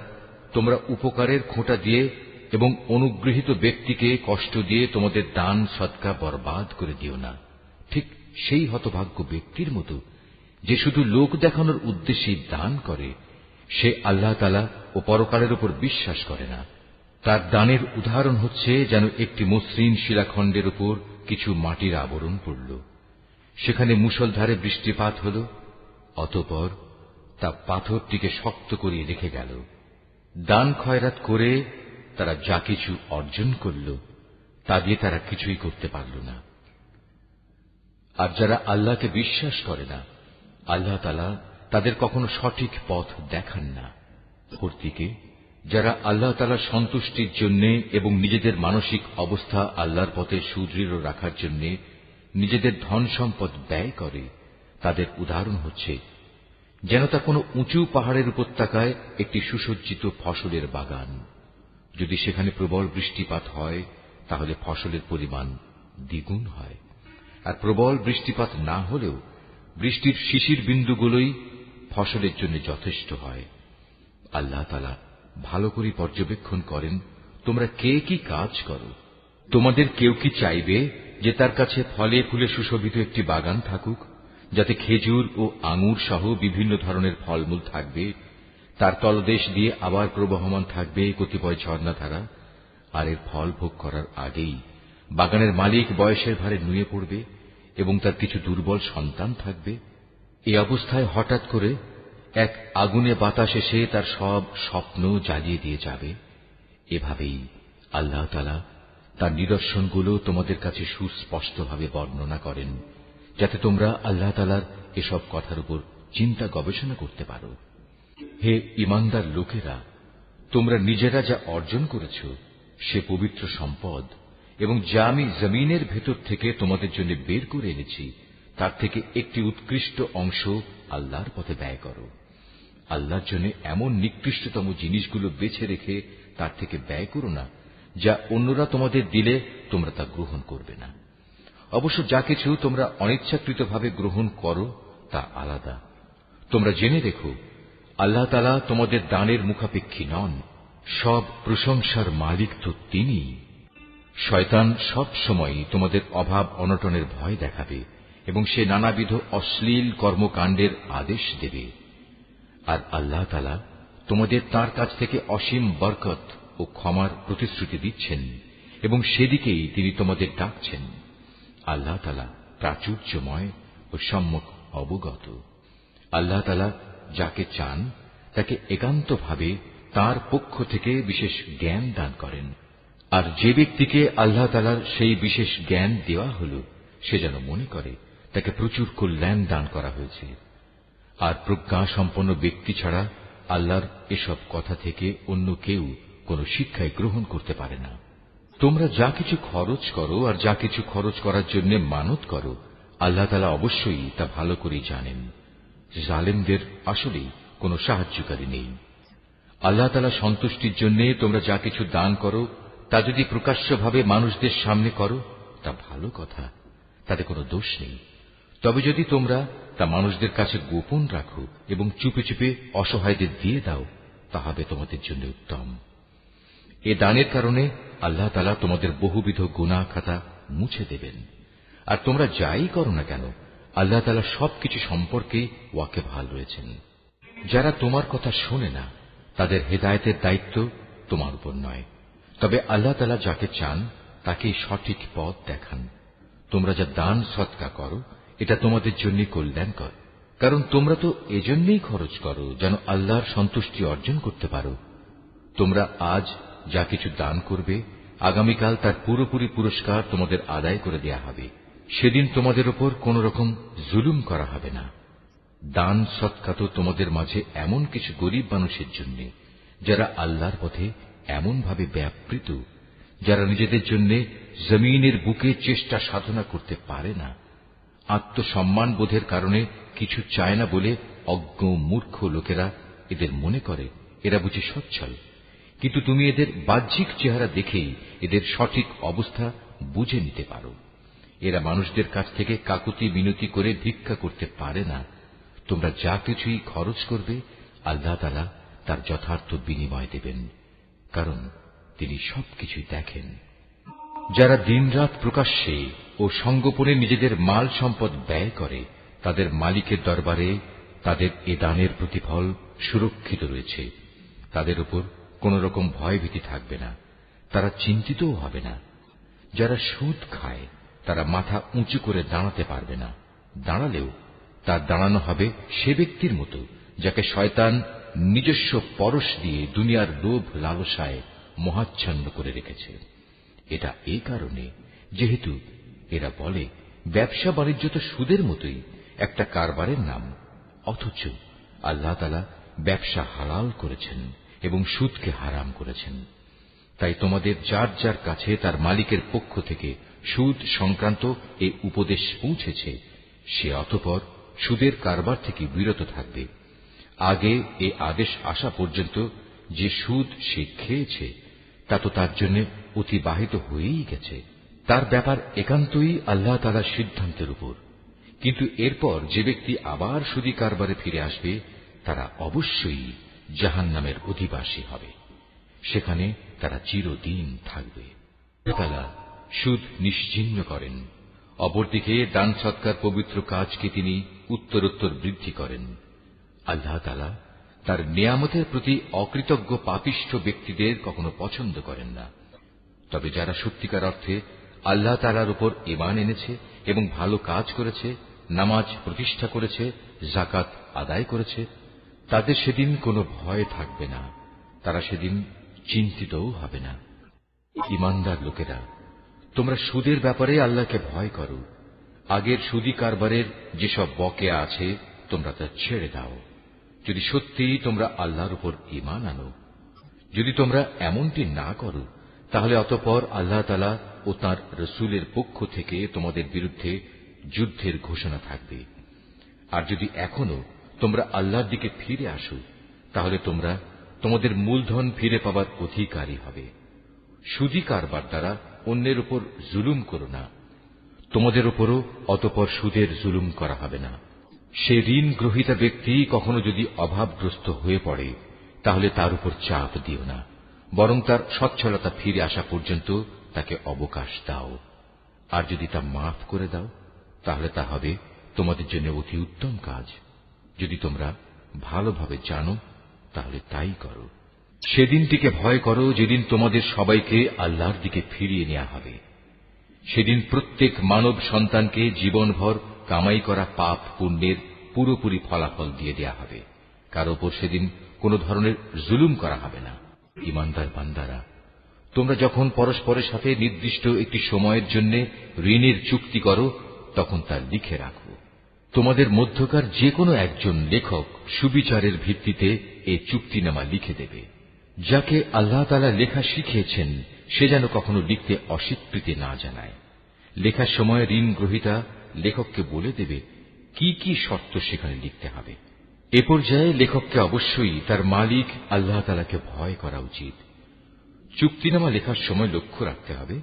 তোমরা উপকারের খোঁটা দিয়ে এবং অনুগৃহীত ব্যক্তিকে কষ্ট দিয়ে তোমাদের দান সদকা বরবাদ করে দিও না, ঠিক সেই হতভাগ্য ব্যক্তির মতো যে শুধু লোক দেখানোর উদ্দেশ্যে দান করে, সে আল্লাহ তাআলা ও পরকালের উপর বিশ্বাস করে না। তার দানের উদাহরণ হচ্ছে যেন একটি মসৃণ শিলাখণ্ডের উপর কিছু মাটির আবরণ পড়ল, সেখানে মুষলধারে বৃষ্টিপাত হল, অতঃপর তা পাথরটিকে শক্ত করে রেখে গেল। দান খয়রাত করে তারা যা কিছু অর্জন করল তা দিয়ে তারা কিছুই করতে পারল না। আর যারা আল্লাহকে বিশ্বাস করে না, আল্লাহ তাআলা তাদের কখনো সঠিক পথ দেখান না। অপরদিকে যারা আল্লাহ তাআলার সন্তুষ্টির জন্য এবং নিজেদের মানসিক অবস্থা আল্লাহর পথে সুদৃঢ় রাখার জন্য নিজেদের ধন সম্পদ ব্যয় করে, তাদের উদাহরণ হচ্ছে যেন তা কোনো উঁচু পাহাড়ের উপত্যকায় একটি সুসজ্জিত ফসলের বাগান। যদি সেখানে প্রবল বৃষ্টিপাত হয় তাহলে ফসলের পরিমাণ দ্বিগুণ হয়, আর প্রবল বৃষ্টিপাত না হলেও বৃষ্টির শিশির বিন্দুগুলোই ফসলের জন্য যথেষ্ট হয়। আল্লাহ তাআলা ভালো করে পর্যবেক্ষণ করেন তোমরা কে কি কাজ করো। তোমাদের কেউ কি চাইবে যে তার কাছে ফলে ফুলে সুশোভিত একটি বাগান থাকুক, যাতে খেজুর ও আঙুর সহ বিভিন্ন ধরনের ফলমূল থাকবে, তার তলদেশ দিয়ে আবার প্রবহমান থাকবে কতিপয় ঝর্ণাধারা, আর এর ফল ভোগ করার আগেই বাগানের মালিক বয়সের ভারে নুয়ে পড়বে এবং তার কিছু দুর্বল সন্তান থাকবে। এই অবস্থায় হঠাৎ করে এক আগুনে বাতাস এসে তার সব স্বপ্ন জ্বালিয়ে দিয়ে যাবে। এভাবেই আল্লাহ তাআলা তার নিদর্শনগুলো তোমাদের কাছে সুস্পষ্টভাবে বর্ণনা করেন, যাতে তোমরা আল্লাহ তাআলার এসব কথার উপর চিন্তা গবেষণা করতে পারো। হে ঈমানদার লোকেরা, তোমরা নিজেরা যা অর্জন করেছ সে পবিত্র সম্পদ এবং যা আমি জমিনের ভেতর থেকে তোমাদের জন্য বের করে এনেছি তার থেকে একটি উৎকৃষ্ট অংশ আল্লাহর পথে ব্যয় করো। আল্লাহর জন্য এমন নিকৃষ্টতম জিনিসগুলো বেছে রেখে তার থেকে ব্যয় করো না, যা অন্যরা তোমাদের দিলে তোমরা তা গ্রহণ করবে না। অবশ্য যা কিছু তোমরা অনিচ্ছাকৃতভাবে গ্রহণ করো তা আলাদা। তোমরা জেনে রেখো, আল্লাহ তাআলা তোমাদের দানের মুখাপেক্ষী নন, সব প্রশংসার মালিক তো তিনিই। শয়তান সব সময় তোমাদের অভাব অনটনের ভয় দেখাবে এবং সে নানাবিধ অশ্লীল কর্মকাণ্ডের আদেশ দেবে। আর আল্লাহ তাআলা তোমাদের তাঁর কাছ থেকে অসীম বরকত ও ক্ষমার প্রতিশ্রুতি দিচ্ছেন এবং সেদিকেই তিনি তোমাদের ডাকছেন। আল্লাহ তাআলা প্রাচুর্যময় ও সম্যক অবগত। আল্লাহ তাআলা যাকে চান তাকে একান্তভাবে তাঁর পক্ষ থেকে বিশেষ জ্ঞান দান করেন, আর যে ব্যক্তিকে আল্লাহ তাআলার সেই বিশেষ জ্ঞান দেওয়া হল সে যেন মনে করে তাকে প্রচুর কল্যাণ দান করা হয়েছে। আর প্রজ্ঞা সম্পন্ন ব্যক্তি ছাড়া আল্লাহর এসব কথা থেকে অন্য কেউ কোন শিক্ষায় গ্রহণ করতে পারে না। তোমরা যা কিছু খরচ করো আর যা কিছু খরচ করার জন্য মানত করো, আল্লাহ তাআলা অবশ্যই তা ভালো করেই জানেন। জালেমদের আসলেই কোন সাহায্যকারী নেই। আল্লাহ তাআলা সন্তুষ্টির জন্য তোমরা যা কিছু দান করো তা যদি প্রকাশ্যভাবে মানুষদের সামনে করো তা ভালো কথা, তাতে কোনো দোষ নেই। তবে যদি তোমরা তা মানুষদের কাছে গোপন রাখো এবং চুপে চুপে অসহায়দের দিয়ে দাও, তা হবে তোমাদের জন্য উত্তম। এ দানের কারণে আল্লাহ তাআলা তোমাদের বহুবিধ গুনাহ খাতা মুছে দেবেন। আর তোমরা যাই করো না কেন, আল্লাহ তাআলা সবকিছু সম্পর্কে ওয়াকিবহাল রয়েছেন। যারা তোমার কথা শোনে না, তাদের হেদায়েতের দায়িত্ব তোমার উপর নয়, তবে আল্লাহ তাআলা যাকে চান তাকেই সঠিক পথ দেখান। তোমরা যা দান সদকা করো এটা তোমাদের জন্য কল্যাণকর, কারণ তোমরা তো এজন্যই খরচ করো যেন আল্লাহর সন্তুষ্টি অর্জন করতে পারো। তোমরা আজ যা কিছু দান করবে, আগামীকাল তার পুরোপুরি পুরস্কার তোমাদের আদায় করে দেয়া হবে। সেদিন তোমাদের উপর কোন রকম জুলুম করা হবে না। দান সদকা তো তোমাদের মাঝে এমন কিছু গরিব মানুষের জন্য যারা আল্লাহর পথে এমন ভাবে ব্যাপৃত, যারা নিজেদের জন্য জমিনের বুকে চেষ্টা সাধনা করতে পারে না। আত্মসম্মান বোধের কারণে কিছু চায় না বলে অজ্ঞ মূর্খ লোকেরা এদের মনে করে এরা বুঝি সচ্ছল, কিন্তু তুমি এদের বাহ্যিক চেহারা দেখেই এদের সঠিক অবস্থা বুঝে নিতে পারো। এরা মানুষদের কাছ থেকে কাকুতি মিনতি করে ভিক্ষা করতে পারে না। তোমরা যা কিছুই খরচ করবে, আল্লাহ তাআলা তার যথার্থ বিনিময় দেবেন, কারণ তিনি সবকিছুই দেখেন। যারা দিনরাত প্রকাশ্যে ও সঙ্গোপনে নিজেদের মাল সম্পদ ব্যয় করে, তাদের মালিকের দরবারে তাদের এ দানের প্রতিফল সুরক্ষিত রয়েছে। তাদের উপর কোন রকম ভয়ভীতি থাকবে না, তারা চিন্তিতও হবে না। যারা সুদ খায় তারা মাথা উঁচু করে দাঁড়াতে পারবে না, দাঁড়ালেও তার দাঁড়ানো হবে সে ব্যক্তির মতো যাকে শয়তান নিজস্ব পরশ দিয়ে দুনিয়ার লোভ লালসায় মোহাচ্ছন্ন করে রেখেছে। এটা এই কারণে যেহেতু এরা বলে ব্যবসা বাণিজ্য তো সুদের মতোই একটা কারবারের নাম, অথচ আল্লাহ তাআলা ব্যবসা হালাল করেছেন এবং সুদকে হারাম করেছেন। তাই তোমাদের যার যার কাছে তার মালিকের পক্ষ থেকে সুদ সংক্রান্ত এই উপদেশ পৌঁছেছে, সে অতঃপর সুদের কারবার থেকে বিরত থাকবে। আগে এ আদেশ আসা পর্যন্ত যে সুদ সে খেয়েছে তা তো তার জন্য অতিবাহিত হয়েই গেছে। তার ব্যাপার একান্তই আল্লাহ তাআলার সিদ্ধান্তের উপর। কিন্তু এরপর যে ব্যক্তি আবার সুদী কারবারে ফিরে আসবে, তারা অবশ্যই জাহান্নামের অধিবাসী হবে, সেখানে তারা চিরদিন থাকবে। আল্লাহ তাআলা সুদ নিশ্চিহ্ন করেন, অপরদিকে দান সৎকার পবিত্র কাজকে তিনি উত্তরোত্তর বৃদ্ধি করেন। আল্লাহ তাআলা তার নিয়ামতের প্রতি অকৃতজ্ঞ পাপিষ্ঠ ব্যক্তিদের কখনো পছন্দ করেন না। তবে যারা সত্যিকার অর্থে আল্লাহ তাআলার উপর ঈমান এনেছে এবং ভালো কাজ করেছে, নামাজ প্রতিষ্ঠা করেছে, যাকাত আদায় করেছে, তাদের সেদিন কোনো ভয় থাকবে না, তারা সেদিন চিন্তিতও হবে না। ঈমানদার লোকেরা, তোমরা সুদের ব্যাপারে আল্লাহকে ভয় করো। আগের সুদী কারবারের যেসব বকেয়া আছে তোমরা তা ছেড়ে দাও, যদি সত্যিই তোমরা আল্লাহর উপর ঈমান আনো। যদি তোমরা এমনটি না করো, তাহলে অতঃপর আল্লাহ তাআলা ও তাঁর রাসূলের পক্ষ থেকে তোমাদের বিরুদ্ধে যুদ্ধের ঘোষণা থাকবে। আর যদি এখনো তোমরা আল্লাহর দিকে ফিরে আসো, তাহলে তোমরা তোমাদের মূলধন ফিরে পাবার অধিকারী হবে। সুদী কারবার দ্বারা অন্যের উপর জুলুম করো না, তোমাদের উপরও অতঃপর সুদের জুলুম করা হবে না। সে ঋণ গ্রহীতা ব্যক্তি কখনো যদি অভাবগ্রস্ত হয়ে পড়ে, তাহলে তার উপর চাপ দিও না, বরং তার সচ্ছলতা ফিরে আসা পর্যন্ত তাকে অবকাশ দাও। আর যদি তা মাফ করে দাও, তাহলে তা হবে তোমাদের জন্য অতি উত্তম কাজ। যদি তোমরা ভালোভাবে জানো, তাহলে তাই করো। সেদিনটিকে ভয় করো যেদিন তোমাদের সবাইকে আল্লাহর দিকে ফিরিয়ে নেওয়া হবে। সেদিন প্রত্যেক মানব সন্তানকে জীবনভর কামাই করা পাপ পুণ্যের পুরোপুরি ফলাফল দিয়ে দেয়া হবে। কারো উপর সেদিন কোন ধরনের জুলুম করা হবে না। ঈমানদার বান্দারা, তোমরা যখন পরস্পরের সাথে নির্দিষ্ট একটি সময়ের জন্য ঋণের চুক্তি করো, তখন তা লিখে রাখো। তোমাদের মধ্যকার যে কোনো একজন লেখক সুবিচারের ভিত্তিতে এ চুক্তিনামা লিখে দেবে। যাকে আল্লাহ তাআলা লেখা শিখিয়েছেন সে যেন কখনো লিখতে অস্বীকৃতি না জানায়। লেখার সময় ঋণ গ্রহীতা লেখককে বলে দেবে কি কি শর্ত সেখানে লিখতে হবে। এ পর্যায়ে লেখককে অবশ্যই তার মালিক আল্লাহ তাআলাকে ভয় করা উচিত। চুক্তিনামা লেখার সময় লক্ষ্য রাখতে হবে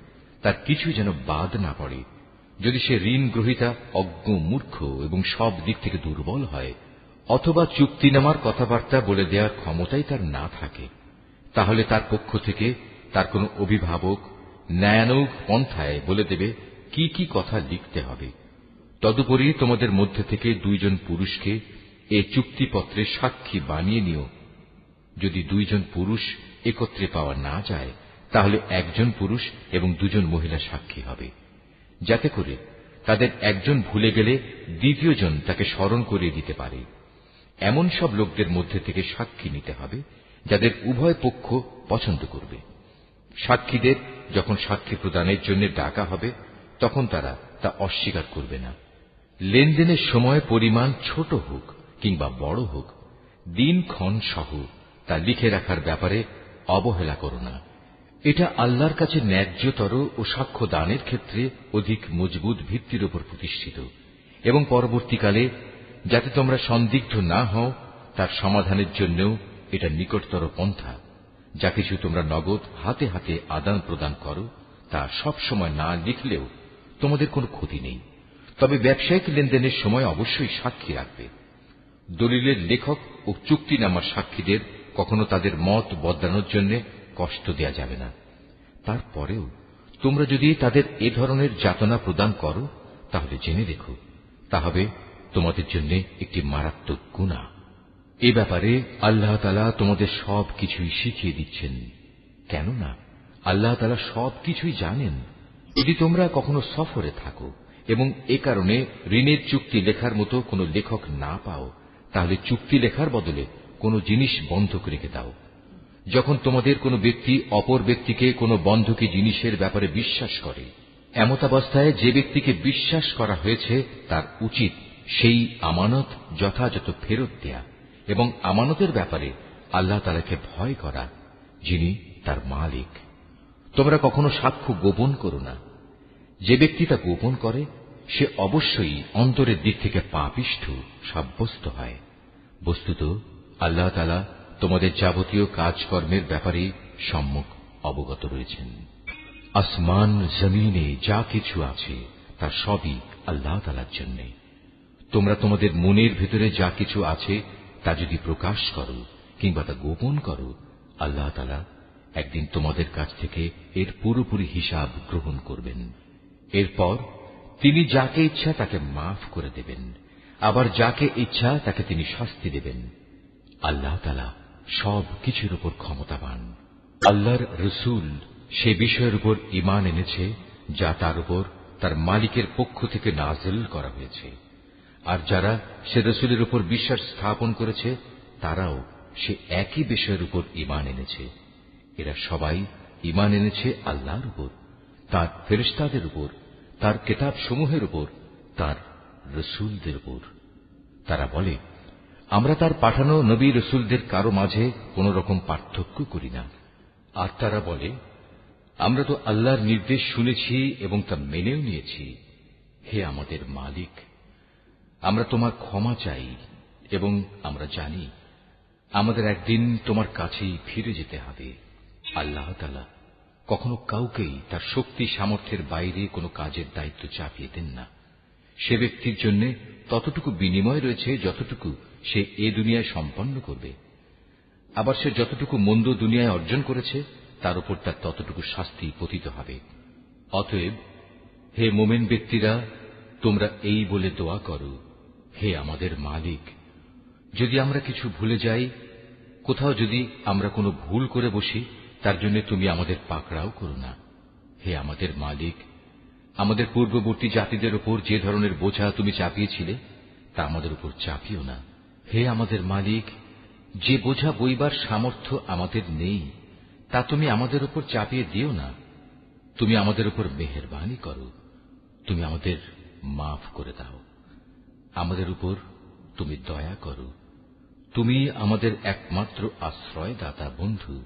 তার কিছু যেন বাদ না পড়ে। যদি সে ঋণ গ্রহীতা অজ্ঞ, মূর্খ এবং সব দিক থেকে দুর্বল হয়, অথবা চুক্তিনামার কথাবার্তা বলে দেওয়ার ক্ষমতাই তার না থাকে, তাহলে তার পক্ষ থেকে তার কোন অভিভাবক ন্যায়ানুগ পন্থায় বলে দেবে কি কি কথা লিখতে হবে। তদুপরি তোমাদের মধ্যে থেকে দুইজন পুরুষকে এ চুক্তিপত্রে সাক্ষী বানিয়ে নিও। যদি দুইজন পুরুষ একত্রে পাওয়া না যায়, তাহলে একজন পুরুষ এবং দুজন মহিলা সাক্ষী হবে, যাতে করে তাদের একজন ভুলে গেলে দ্বিতীয় জন তাকে স্মরণ করিয়ে দিতে পারে। এমন সব লোকদের মধ্যে থেকে সাক্ষী নিতে হবে যাদের উভয় পক্ষ পছন্দ করবে। সাক্ষীদের যখন সাক্ষী প্রদানের জন্য ডাকা হবে তখন তারা তা অস্বীকার করবে না। লেনদেনের সময় পরিমাণ ছোট হোক কিংবা বড় হোক, দিনক্ষণ সহ তা লিখে রাখার ব্যাপারে অবহেলা করো না। এটা আল্লাহর কাছে ন্যায্যতর ও সাক্ষ্য দানের ক্ষেত্রে অধিক মজবুত ভিত্তির উপর প্রতিষ্ঠিত, এবং পরবর্তীকালে যাতে তোমরা সন্দিগ্ধ না হও তার সমাধানের জন্যও এটা নিকটতর পন্থা। যা কিছু তোমরা নগদ হাতে হাতে আদান প্রদান করো তা সব সময় না লিখলেও তোমাদের কোনো ক্ষতি নেই, তবে ব্যবসায়িক লেনদেনের সময় অবশ্যই সাক্ষী রাখবে। দলিলের লেখক ও চুক্তিনামার সাক্ষীদের কখনো তাদের মত বদলানোর জন্য কষ্ট দেয়া যাবে না। তারপরেও তোমরা যদি তাদের এ ধরনের যাতনা প্রদান করো তাহলে জেনে রেখো তা হবে তোমাদের জন্য একটি মারাত্মক গুনাহ। এ ব্যাপারে আল্লাহ তাআলা তোমাদের সব কিছুই শিখিয়ে দিচ্ছেন, কেননা আল্লাহ তাআলা সব কিছুই জানেন। যদি তোমরা কখনো সফরে থাকো এবং এ কারণে ঋণের চুক্তি লেখার মতো কোনো লেখক না পাও, তাহলে চুক্তি লেখার বদলে কোনো জিনিস বন্ধক রেখে দাও। যখন তোমাদের কোনো ব্যক্তি অপর ব্যক্তিকে কোনো বন্ধকি জিনিসের ব্যাপারে বিশ্বাস করে, এমতাবস্থায় যে ব্যক্তিকে বিশ্বাস করা হয়েছে তার উচিত সেই আমানত যথাযথ ফেরত দেয়া এবং আমানতের ব্যাপারে আল্লাহ তাআলাকে ভয় করা, যিনি তার মালিক। তোমরা কখনো সাক্ষ্য গোপন করো না। যে ব্যক্তি তা গোপন করে সে অবশ্যই অন্তরের দিক থেকে পাপিষ্ঠ সাব্যস্ত হয়। বস্তুত আল্লাহ তাআলা তোমাদের যাবতীয় কাজকর্মের ব্যাপারে সম্যক অবগত রয়েছেন। আসমান জমিনে যা কিছু আছে তা সবই আল্লাহ তাআলার জন্য। তোমরা তোমাদের মনের ভেতরে যা কিছু আছে তা যদি প্রকাশ করো কিংবা তা গোপন করো, আল্লাহ তাআলা একদিন তোমাদের কাছ থেকে এর পুরোপুরি হিসাব গ্রহণ করবেন। এরপর তিনি যাকে ইচ্ছা তাকে মাফ করে দেবেন, আবার যাকে ইচ্ছা তাকে তিনি শাস্তি দেবেন। আল্লাহ তাআলা সব কিছুর উপর ক্ষমতাবান। আল্লাহর রসূল সে বিষয়ের উপর ঈমান এনেছে যা তার উপর তার মালিকের পক্ষ থেকে নাযিল করা হয়েছে, আর যারা সে রসূলের উপর বিশ্বাস স্থাপন করেছে তারাও সে একই বিষয়ের উপর ঈমান এনেছে। এরা সবাই ঈমান এনেছে আল্লাহর উপর, তার ফেরেশতাদের উপর, তার কিতাব সমূহের উপর, তার রসূলদের উপর। তারা বলে, আমরা তার পাঠানো নবী রসূলদের কারো মাঝে কোন রকম পার্থক্য করি না। আর তারা বলে, আমরা তো আল্লাহর নির্দেশ শুনেছি এবং তা মেনেও নিয়েছি। হে আমাদের মালিক, আমরা তোমার ক্ষমা চাই এবং আমরা জানি আমাদের একদিন তোমার কাছেই ফিরে যেতে হবে। আল্লাহ তাআলা কখনো কাউকেই তার শক্তি সামর্থ্যের বাইরে কোনো কাজের দায়িত্ব চাপিয়ে দেন না। সে ব্যক্তির জন্য ততটুকু বিনিময় রয়েছে যতটুকু সে এ দুনিয়ায় সম্পন্ন করবে, আবার সে যতটুকু মন্দ দুনিয়ায় অর্জন করেছে তার উপর তার ততটুকু শাস্তি পতিত হবে। অতএব হে মুমিন ব্যক্তিরা, তোমরা এই বলে দোয়া করো, হে আমাদের মালিক, যদি আমরা কিছু ভুলে যাই, কোথাও যদি আমরা কোনো ভুল করে বসি, তার জন্য তুমি আমাদের পাকড়াও করো না। হে আমাদের মালিক, আমাদের পূর্ববর্তী জাতিদের উপর যে ধরনের বোঝা তুমি চাপিয়েছিলে তা আমাদের উপর চাপিও না। হে আমাদের মালিক, যে বোঝা বইবার সামর্থ্য আমাদের নেই তা তুমি আমাদের উপর চাপিয়ে দিও না। তুমি আমাদের উপর মেহেরবানি করো, তুমি আমাদের মাফ করে দাও। আমাদের উপর তুমি দয়া করো। তুমি আমাদের একমাত্র আশ্রয়দাতা বন্ধু।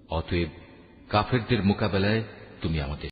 অতএব কাফেরদের মোকাবেলায় তুমি আমাদের